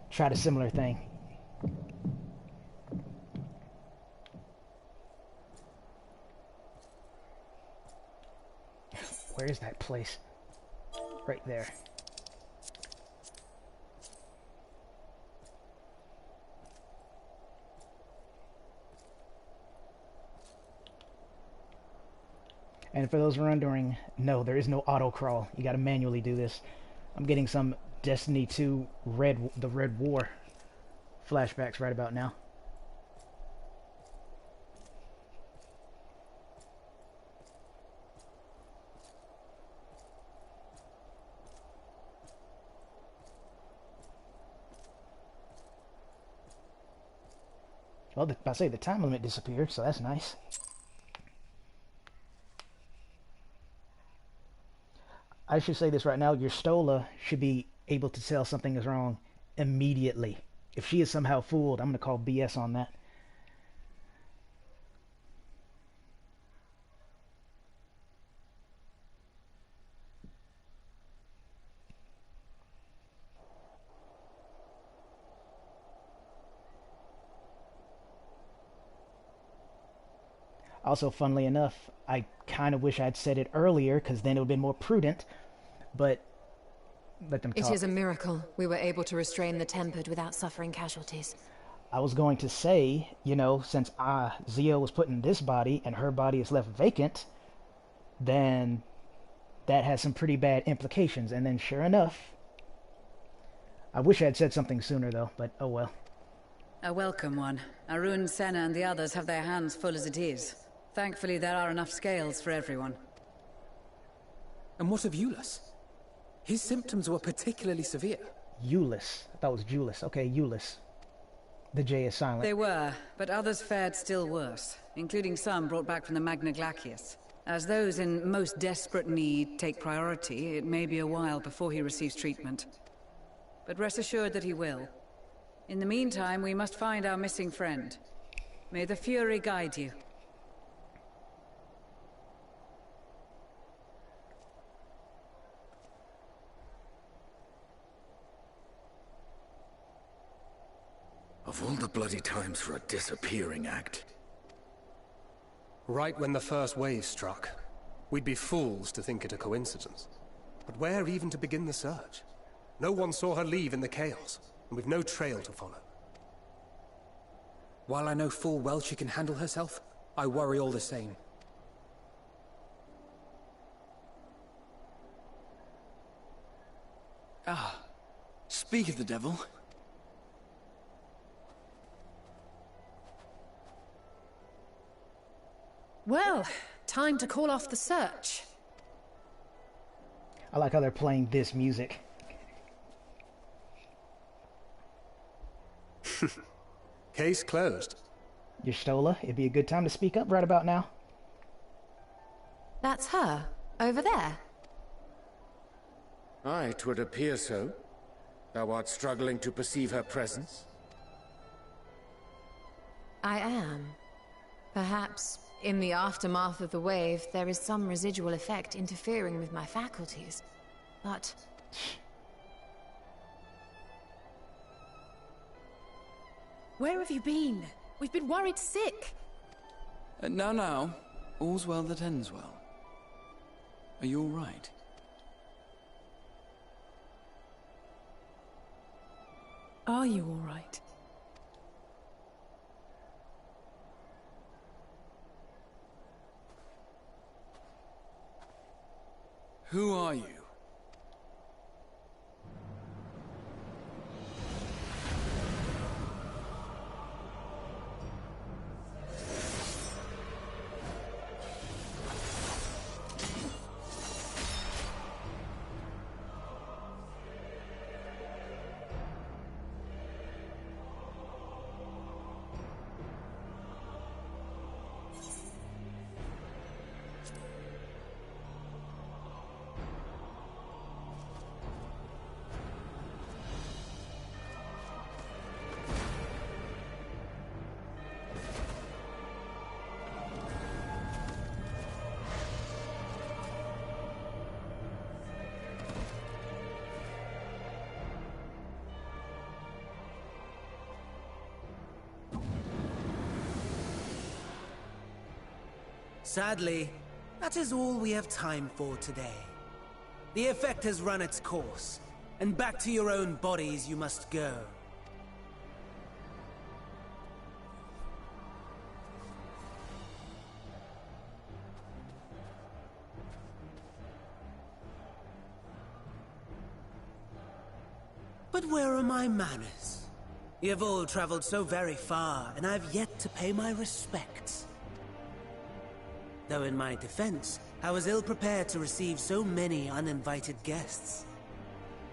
tried a similar thing. Where is that place? Right there. And for those who are wondering, no, there is no auto crawl. You gotta manually do this. I'm getting some Destiny 2 the Red War flashbacks right about now. Well, I say the time limit disappeared, so that's nice. I should say this right now, your Stola should be able to tell something is wrong immediately. If she is somehow fooled, I'm going to call BS on that. Also, funnily enough, I kind of wish I'd said it earlier, because then it would have been more prudent, but let them talk. It is a miracle we were able to restrain the Tempered without suffering casualties. I was going to say, you know, since Zio was put in this body and her body is left vacant, then that has some pretty bad implications. And then sure enough, I wish I had said something sooner though, but oh well. A welcome one. Arun, Senna and the others have their hands full as it is. Thankfully there are enough scales for everyone. And what of Euless? His symptoms were particularly severe. Euless. I thought it was Julius. Okay, Euless. The J is silent. They were, but others fared still worse, including some brought back from the Magna Glacius. As those in most desperate need take priority, it may be a while before he receives treatment. But rest assured that he will. In the meantime, we must find our missing friend. May the Fury guide you. Of all the bloody times for a disappearing act. Right when the first wave struck, we'd be fools to think it a coincidence. But where even to begin the search? No one saw her leave in the chaos, and we've no trail to follow. While I know full well she can handle herself, I worry all the same. Ah, speak of the devil. Well, time to call off the search. I like how they're playing this music. Case closed. Y'shtola, it'd be a good time to speak up right about now. That's her, over there. Aye, 'twould appear so. Thou art struggling to perceive her presence? I am. Perhaps, in the aftermath of the wave, there is some residual effect interfering with my faculties. But... Where have you been? We've been worried sick. Now, all's well that ends well. Are you all right? Are you all right? Who are you? Sadly, that is all we have time for today. The effect has run its course, and back to your own bodies you must go. But where are my manners? You have all traveled so very far, and I have yet to pay my respects. Though in my defense, I was ill-prepared to receive so many uninvited guests.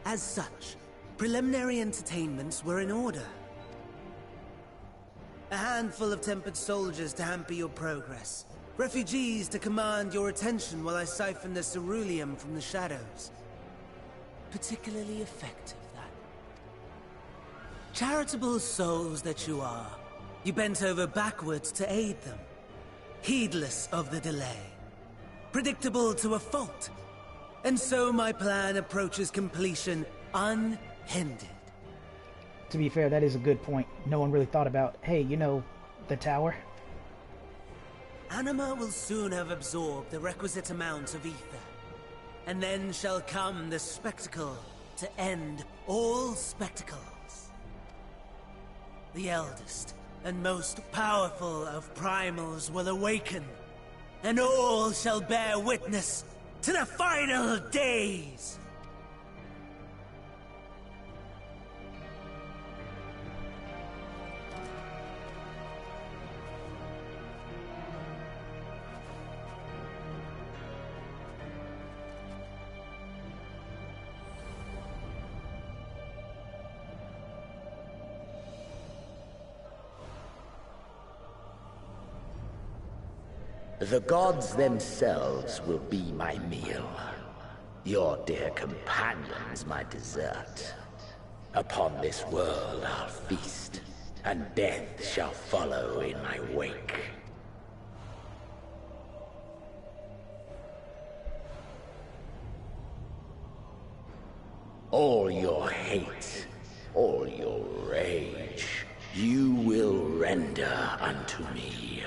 As such, preliminary entertainments were in order. A handful of tempered soldiers to hamper your progress. Refugees to command your attention while I siphon the ceruleum from the shadows. Particularly effective, that. Charitable souls that you are, you bent over backwards to aid them. Heedless of the delay. Predictable to a fault. And so my plan approaches completion unhindered. To be fair, that is a good point. No one really thought about, hey, you know, the tower? Anima will soon have absorbed the requisite amount of ether. And then shall come the spectacle to end all spectacles. The eldest and most powerful of primals will awaken, and all shall bear witness to the final days! The gods themselves will be my meal. Your dear companions my dessert. Upon this world I'll feast, and death shall follow in my wake. All your hate, all your rage, you will render unto me.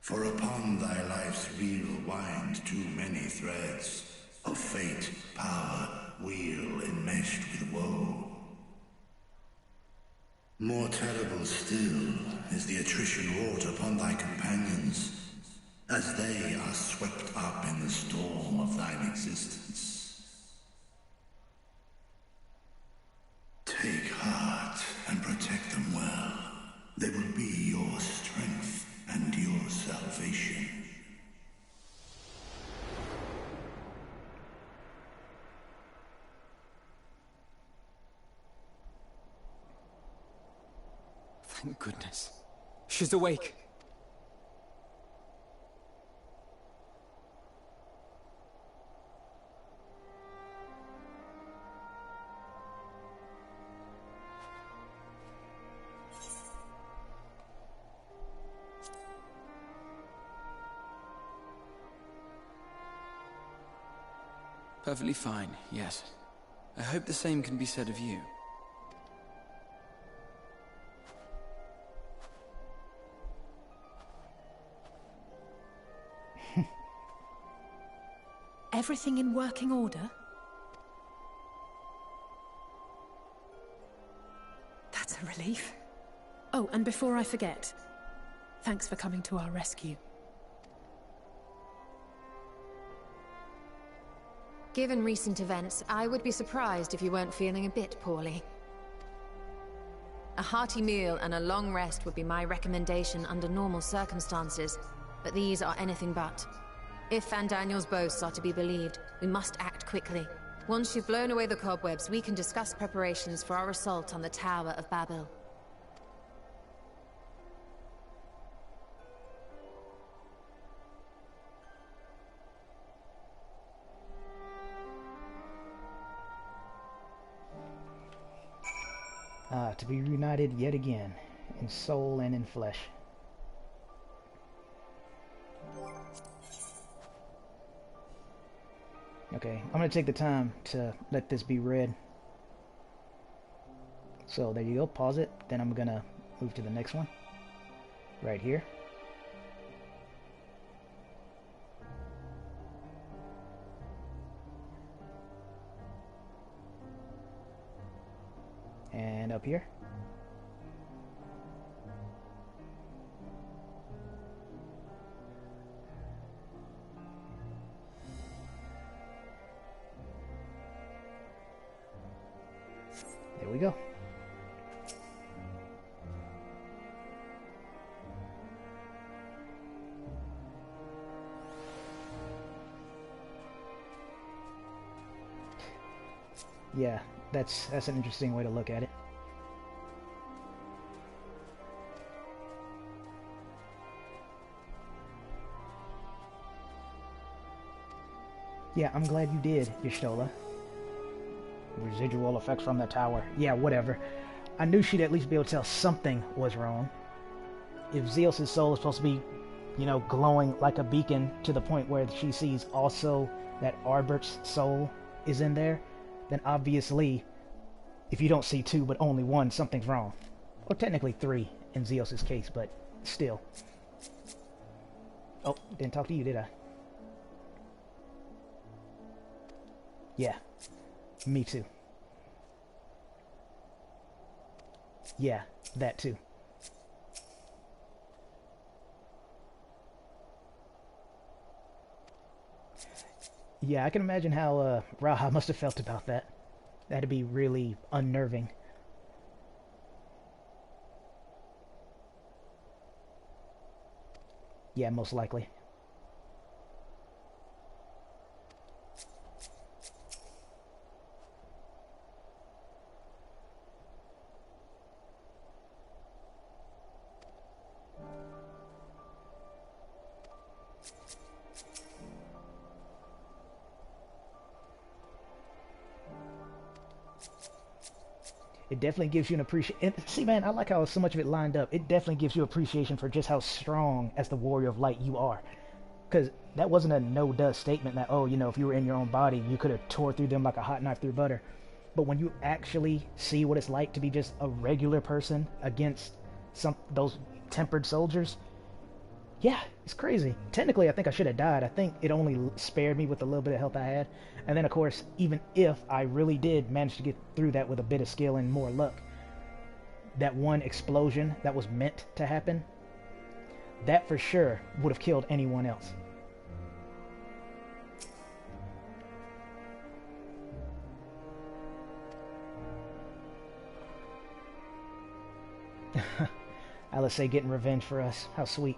For upon thy life's reel wind too many threads of fate, power, weal enmeshed with woe. More terrible still is the attrition wrought upon thy companions, as they are swept up in the storm of thine existence. Take heart and protect them well. They will be your strength and your salvation. Thank goodness. She's awake. Perfectly fine, yes. I hope the same can be said of you. Everything in working order? That's a relief. Oh, and before I forget, thanks for coming to our rescue. Given recent events, I would be surprised if you weren't feeling a bit poorly. A hearty meal and a long rest would be my recommendation under normal circumstances, but these are anything but. If Van Daniel's boasts are to be believed, we must act quickly. Once you've blown away the cobwebs, we can discuss preparations for our assault on the Tower of Babel. To be reunited yet again, in soul and in flesh. Okay, I'm going to take the time to let this be read. So there you go, pause it, then I'm going to move to the next one. Right here. And up here. There we go. Yeah, that's an interesting way to look at it. Yeah, I'm glad you did, Y'shtola. Residual effects from the tower. Yeah, whatever. I knew she'd at least be able to tell something was wrong. If Zeus' soul is supposed to be, you know, glowing like a beacon to the point where she sees also that Arbert's soul is in there, then obviously, if you don't see two but only one, something's wrong. Or technically three in Zeus' case, but still. Oh, didn't talk to you, did I? Yeah. Me too. Yeah, that too. Yeah, I can imagine how Raha must have felt about that. That'd be really unnerving. Yeah, most likely. It definitely gives you an appreciation. See, man, I like how so much of it lined up. It definitely gives you appreciation for just how strong as the warrior of light you are. Because that wasn't a no-duh statement that, oh, you know, if you were in your own body, you could have tore through them like a hot knife through butter. But when you actually see what it's like to be just a regular person against those tempered soldiers, Yeah, it's crazy. Technically, I think I should have died. I think it only spared me with the little bit of health I had. And then, of course, even if I really did manage to get through that with a bit of skill and more luck, that one explosion that was meant to happen, that for sure would have killed anyone else. Alice say getting revenge for us. How sweet.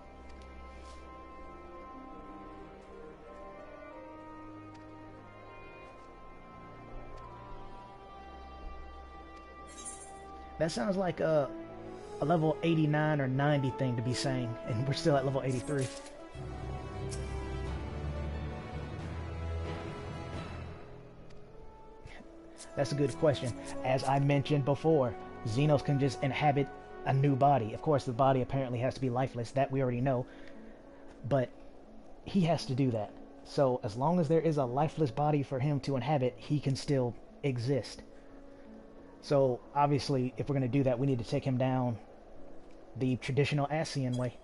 That sounds like a level 89 or 90 thing to be saying, and we're still at level 83. That's a good question. As I mentioned before, Xenos can just inhabit a new body. Of course, the body apparently has to be lifeless. That we already know. But he has to do that. So as long as there is a lifeless body for him to inhabit, he can still exist. So, obviously, if we're going to do that, we need to take him down the traditional Ascian way.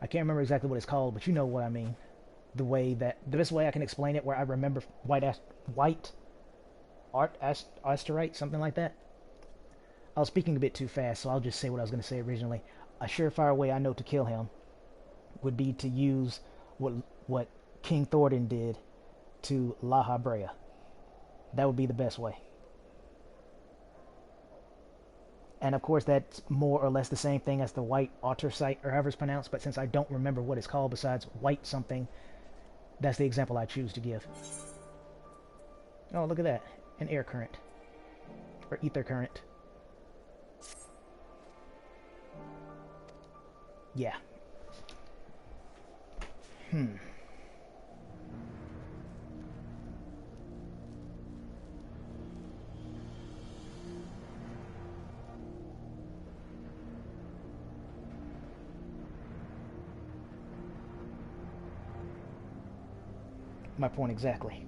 I can't remember exactly what it's called, but you know what I mean. The best way I can explain it, where I remember white asterite, something like that. I was speaking a bit too fast, so I'll just say what I was going to say originally. A surefire way I know to kill him would be to use what King Thornton did to La Habrea. That would be the best way. And of course, that's more or less the same thing as the white Ottersite, or however it's pronounced, but since I don't remember what it's called besides white something, that's the example I choose to give. Oh, look at that. An air current. Or ether current. Yeah. My point exactly.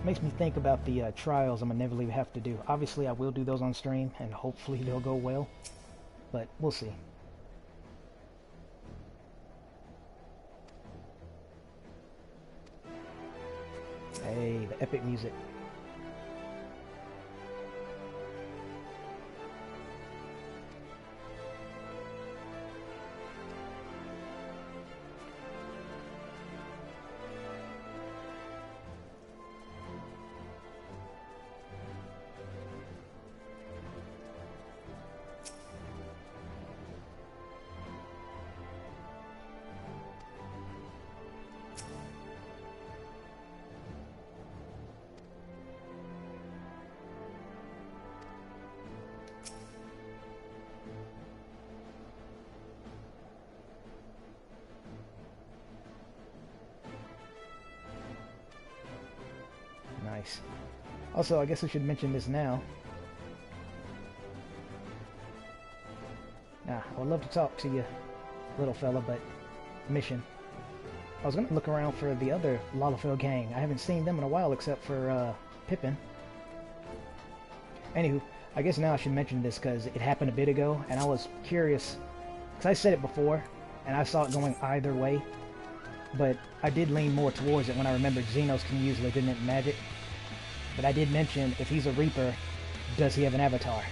Makes me think about the trials I'm gonna inevitably have to do. Obviously, I will do those on stream, and hopefully they'll go well, but we'll see. Hey, the epic music. Nice. Also, I guess I should mention this now. I would love to talk to you, little fella, but mission. I was going to look around for the other Lalafell gang. I haven't seen them in a while except for Pippin. Anywho, I guess now I should mention this because it happened a bit ago, and I was curious, because I said it before, and I saw it going either way, but I did lean more towards it when I remembered Xenos can use legitimate magic. But I did mention, if he's a Reaper, does he have an avatar?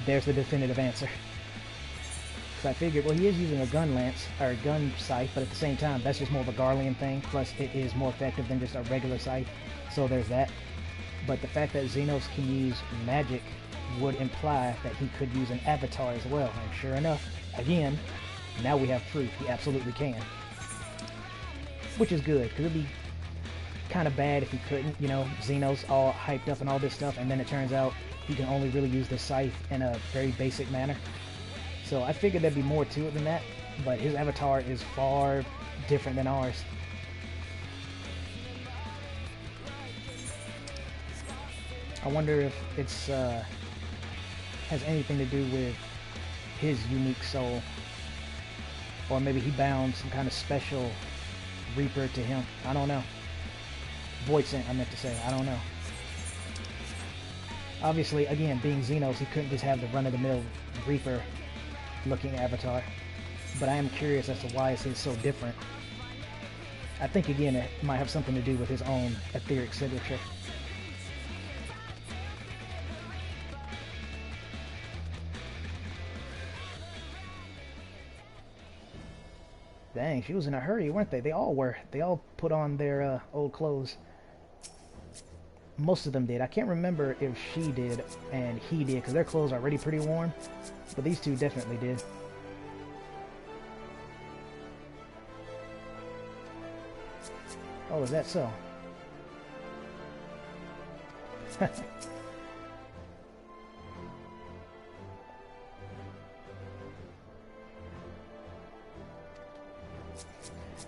There's the definitive answer. So I figured, well, he is using a gun lance, or a gun scythe, but at the same time, that's just more of a Garlean thing, plus it is more effective than just a regular scythe, so there's that. But the fact that Xenos can use magic would imply that he could use an avatar as well, and sure enough, again, now we have proof he absolutely can. Which is good, because it'd be kind of bad if he couldn't, you know, Xenos all hyped up and all this stuff, and then it turns out he can only really use the scythe in a very basic manner. So I figured there'd be more to it than that, but his avatar is far different than ours. I wonder if it's has anything to do with his unique soul, or maybe he bound some kind of special Reaper to him. I don't know. Void Scent, I meant to say. I don't know. Obviously, again, being Xenos, he couldn't just have the run-of-the-mill Reaper-looking avatar. But I am curious as to why is his so different. I think, again, it might have something to do with his own etheric signature. Dang, she was in a hurry, weren't they? They all were. They all put on their old clothes. Most of them did. I can't remember if she did and he did, because their clothes are already pretty warm. But these two definitely did. Oh, is that so?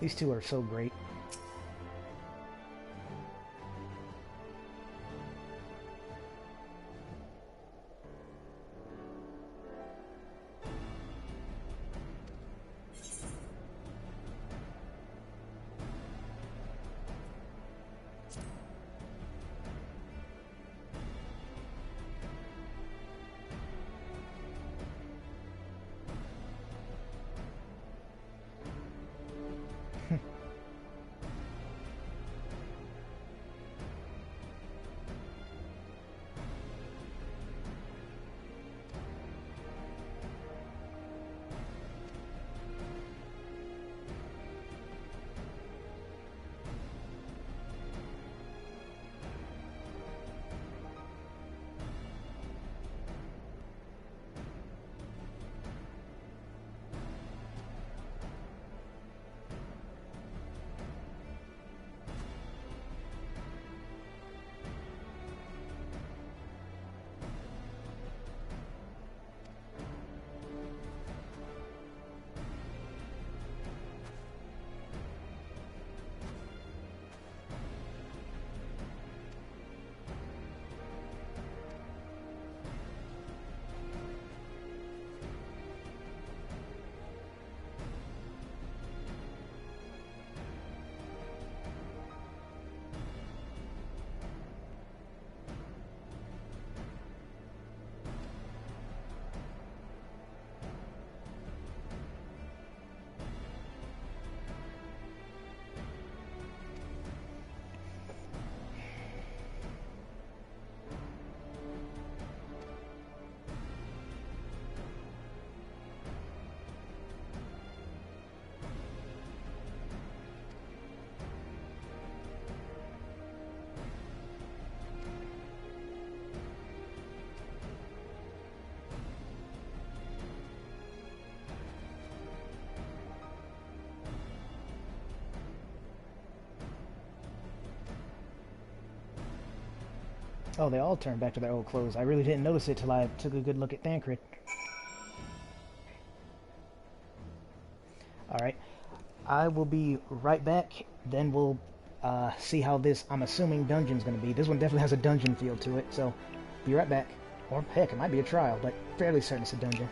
These two are so great. Oh, they all turned back to their old clothes. I really didn't notice it till I took a good look at Thancred. Alright. I will be right back. Then we'll see how this, I'm assuming, dungeon's going to be. This one definitely has a dungeon feel to it, so be right back. Or heck, it might be a trial, but fairly certain it's a dungeon.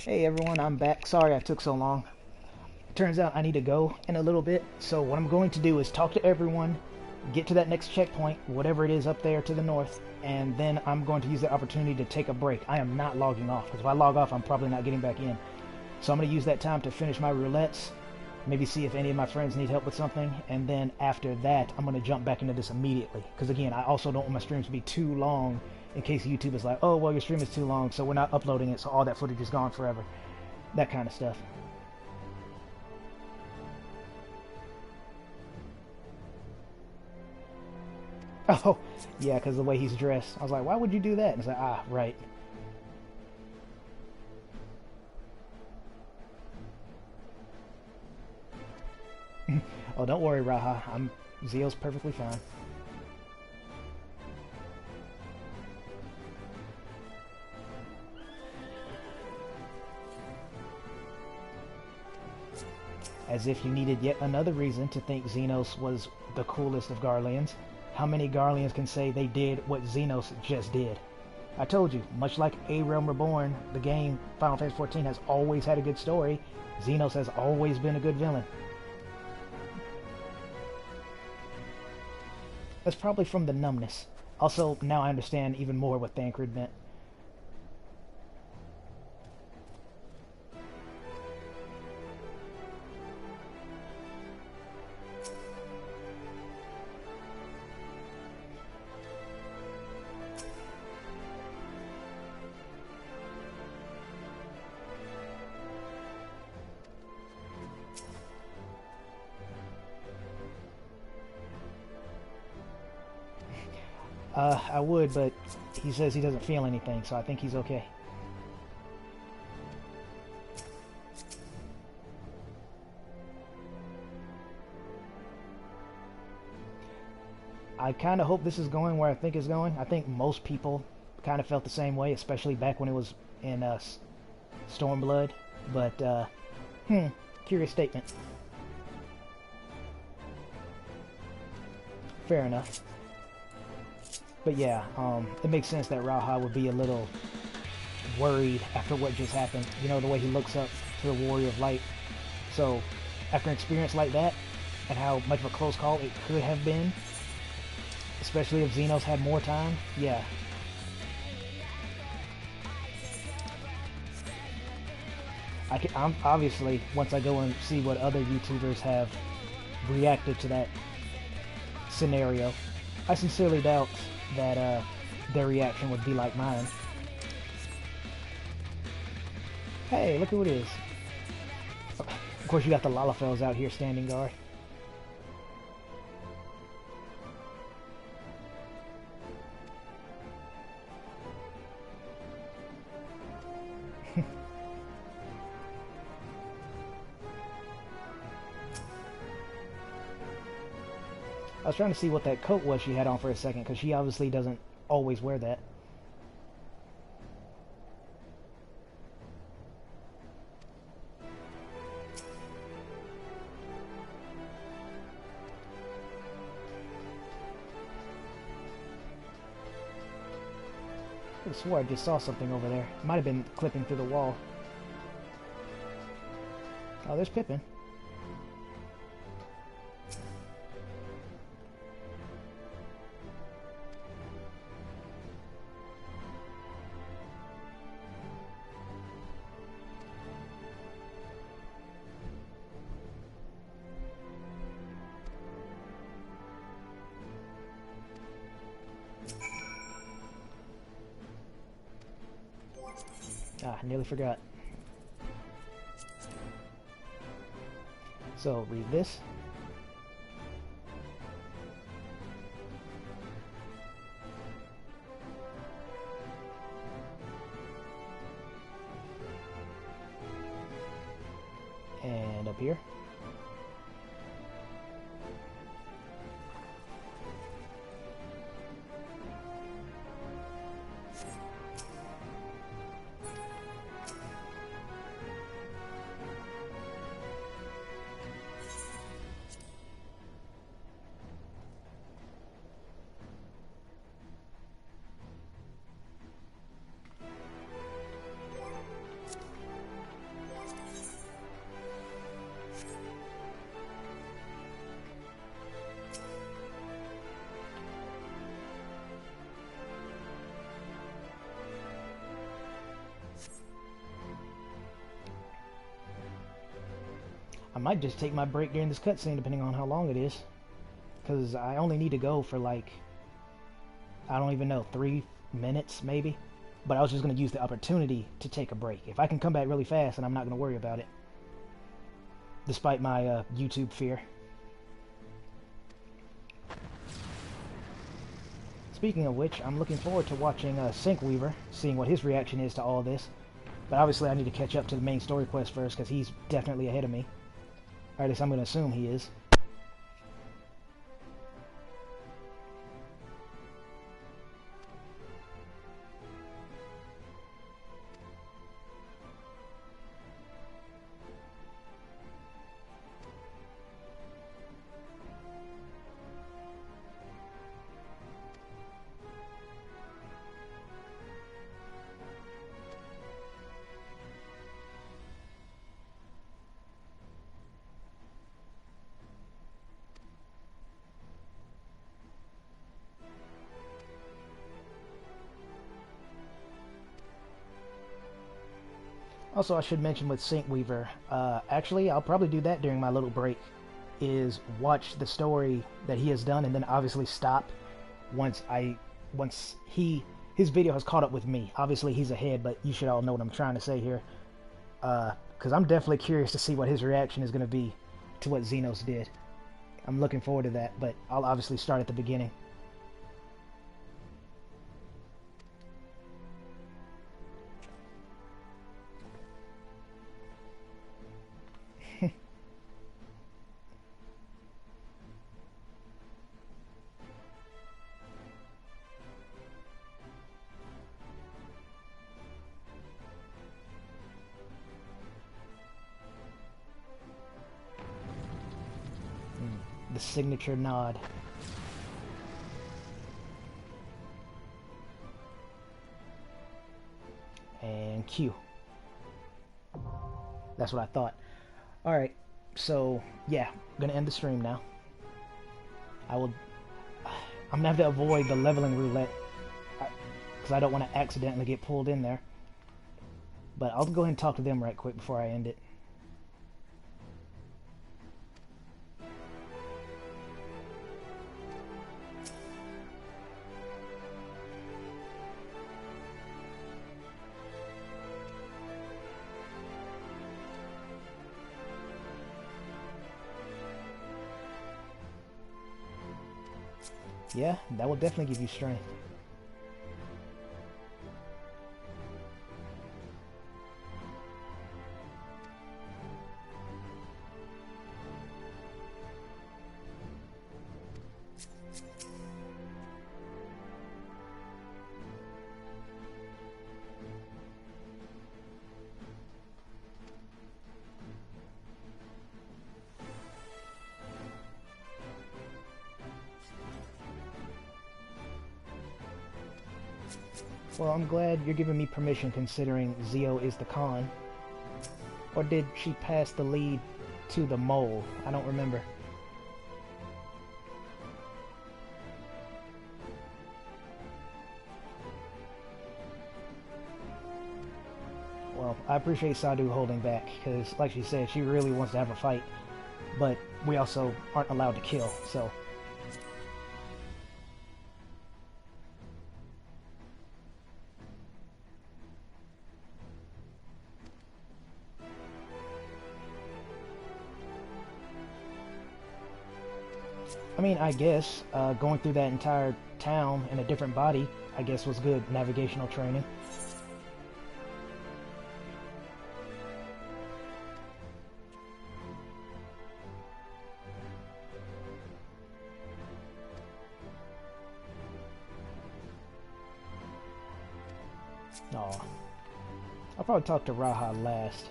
Hey everyone, I'm back. Sorry I took so long. Turns out I need to go in a little bit, so what I'm going to do is talk to everyone, get to that next checkpoint, whatever it is up there to the north, and then I'm going to use the opportunity to take a break. I am not logging off, because if I log off, I'm probably not getting back in. So I'm going to use that time to finish my roulettes, maybe see if any of my friends need help with something, and then after that, I'm going to jump back into this immediately. Because again, I also don't want my streams to be too long, in case YouTube is like, oh, well, your stream is too long, so we're not uploading it, so all that footage is gone forever. That kind of stuff. Oh, yeah, because the way he's dressed. I was like, why would you do that? And it's like, ah, right. Oh, don't worry, Raha. Zeal's perfectly fine. As if you needed yet another reason to think Xenos was the coolest of Garleans. How many Garleans can say they did what Xenos just did? I told you, much like A Realm Reborn, the game Final Fantasy XIV has always had a good story. Xenos has always been a good villain. That's probably from the numbness. Also, now I understand even more what Thancred meant. I would, but he says he doesn't feel anything, so I think he's okay. I kind of hope this is going where I think it's going. I think most people kind of felt the same way, especially back when it was in Stormblood. But, curious statement. Fair enough. But yeah, it makes sense that Raha would be a little worried after what just happened. You know, the way he looks up to the Warrior of Light. So, after an experience like that, and how much of a close call it could have been, especially if Xenos had more time, yeah. I'm obviously, once I go and see what other YouTubers have reacted to that scenario, I sincerely doubt that their reaction would be like mine. Hey, look who it is. Of course, you got the Lalafels out here standing guard. I was trying to see what that coat was she had on for a second, because she obviously doesn't always wear that. I swore I just saw something over there. It might have been clipping through the wall. Oh, there's Pippin. Ah, nearly forgot. So, read this. And up here. I might just take my break during this cutscene, depending on how long it is. Because I only need to go for like, I don't even know, 3 minutes maybe. But I was just going to use the opportunity to take a break. If I can come back really fast, then I'm not going to worry about it. Despite my YouTube fear. Speaking of which, I'm looking forward to watching Sinkweaver, seeing what his reaction is to all this. But obviously I need to catch up to the main story quest first, because he's definitely ahead of me. Or at least I'm going to assume he is. Also, I should mention with Sinkweaver, actually, I'll probably do that during my little break, is watch the story that he has done and then obviously stop once his video has caught up with me. Obviously, he's ahead, but you should all know what I'm trying to say here. Because I'm definitely curious to see what his reaction is going to be to what Xenos did. I'm looking forward to that, but I'll obviously start at the beginning. The signature nod. And Q. That's what I thought. Alright, so yeah, I'm gonna end the stream now. I'm gonna have to avoid the leveling roulette because I don't want to accidentally get pulled in there. But I'll go ahead and talk to them right quick before I end it. Yeah, that will definitely give you strength. Well, I'm glad you're giving me permission considering Zio is the Khan. Or did she pass the lead to the mole? I don't remember. Well, I appreciate Sadu holding back, because like she said, she really wants to have a fight. But we also aren't allowed to kill, so... I mean, I guess going through that entire town in a different body, I guess, was good navigational training. Aw. I'll probably talk to Raha last.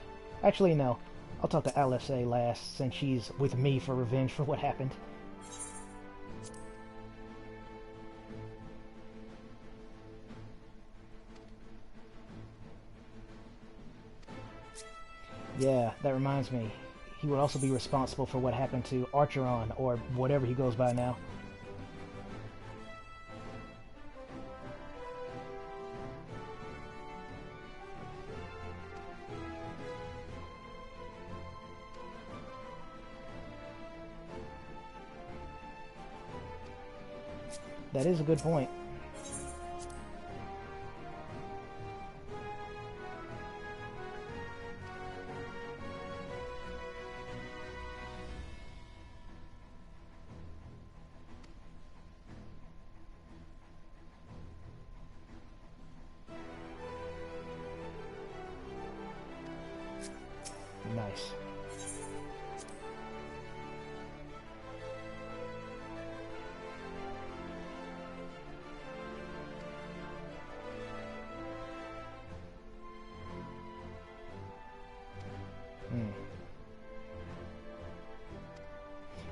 Actually, no. I'll talk to LSA last, since she's with me for revenge for what happened. Yeah, that reminds me. He would also be responsible for what happened to Archeron, or whatever he goes by now. That is a good point. Nice.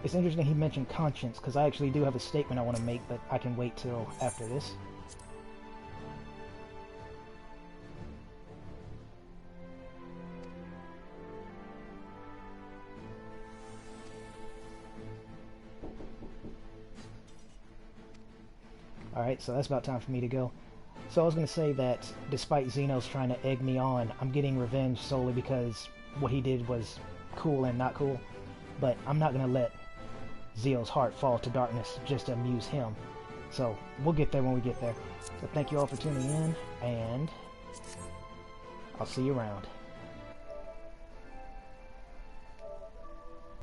It's interesting he mentioned conscience, because I actually do have a statement I want to make, but I can wait till after this. Alright, so that's about time for me to go. So I was going to say that despite Xenos trying to egg me on, I'm getting revenge solely because what he did was cool and not cool. But I'm not going to let Zeo's heart fall to darkness just to amuse him. So we'll get there when we get there. So thank you all for tuning in, and I'll see you around.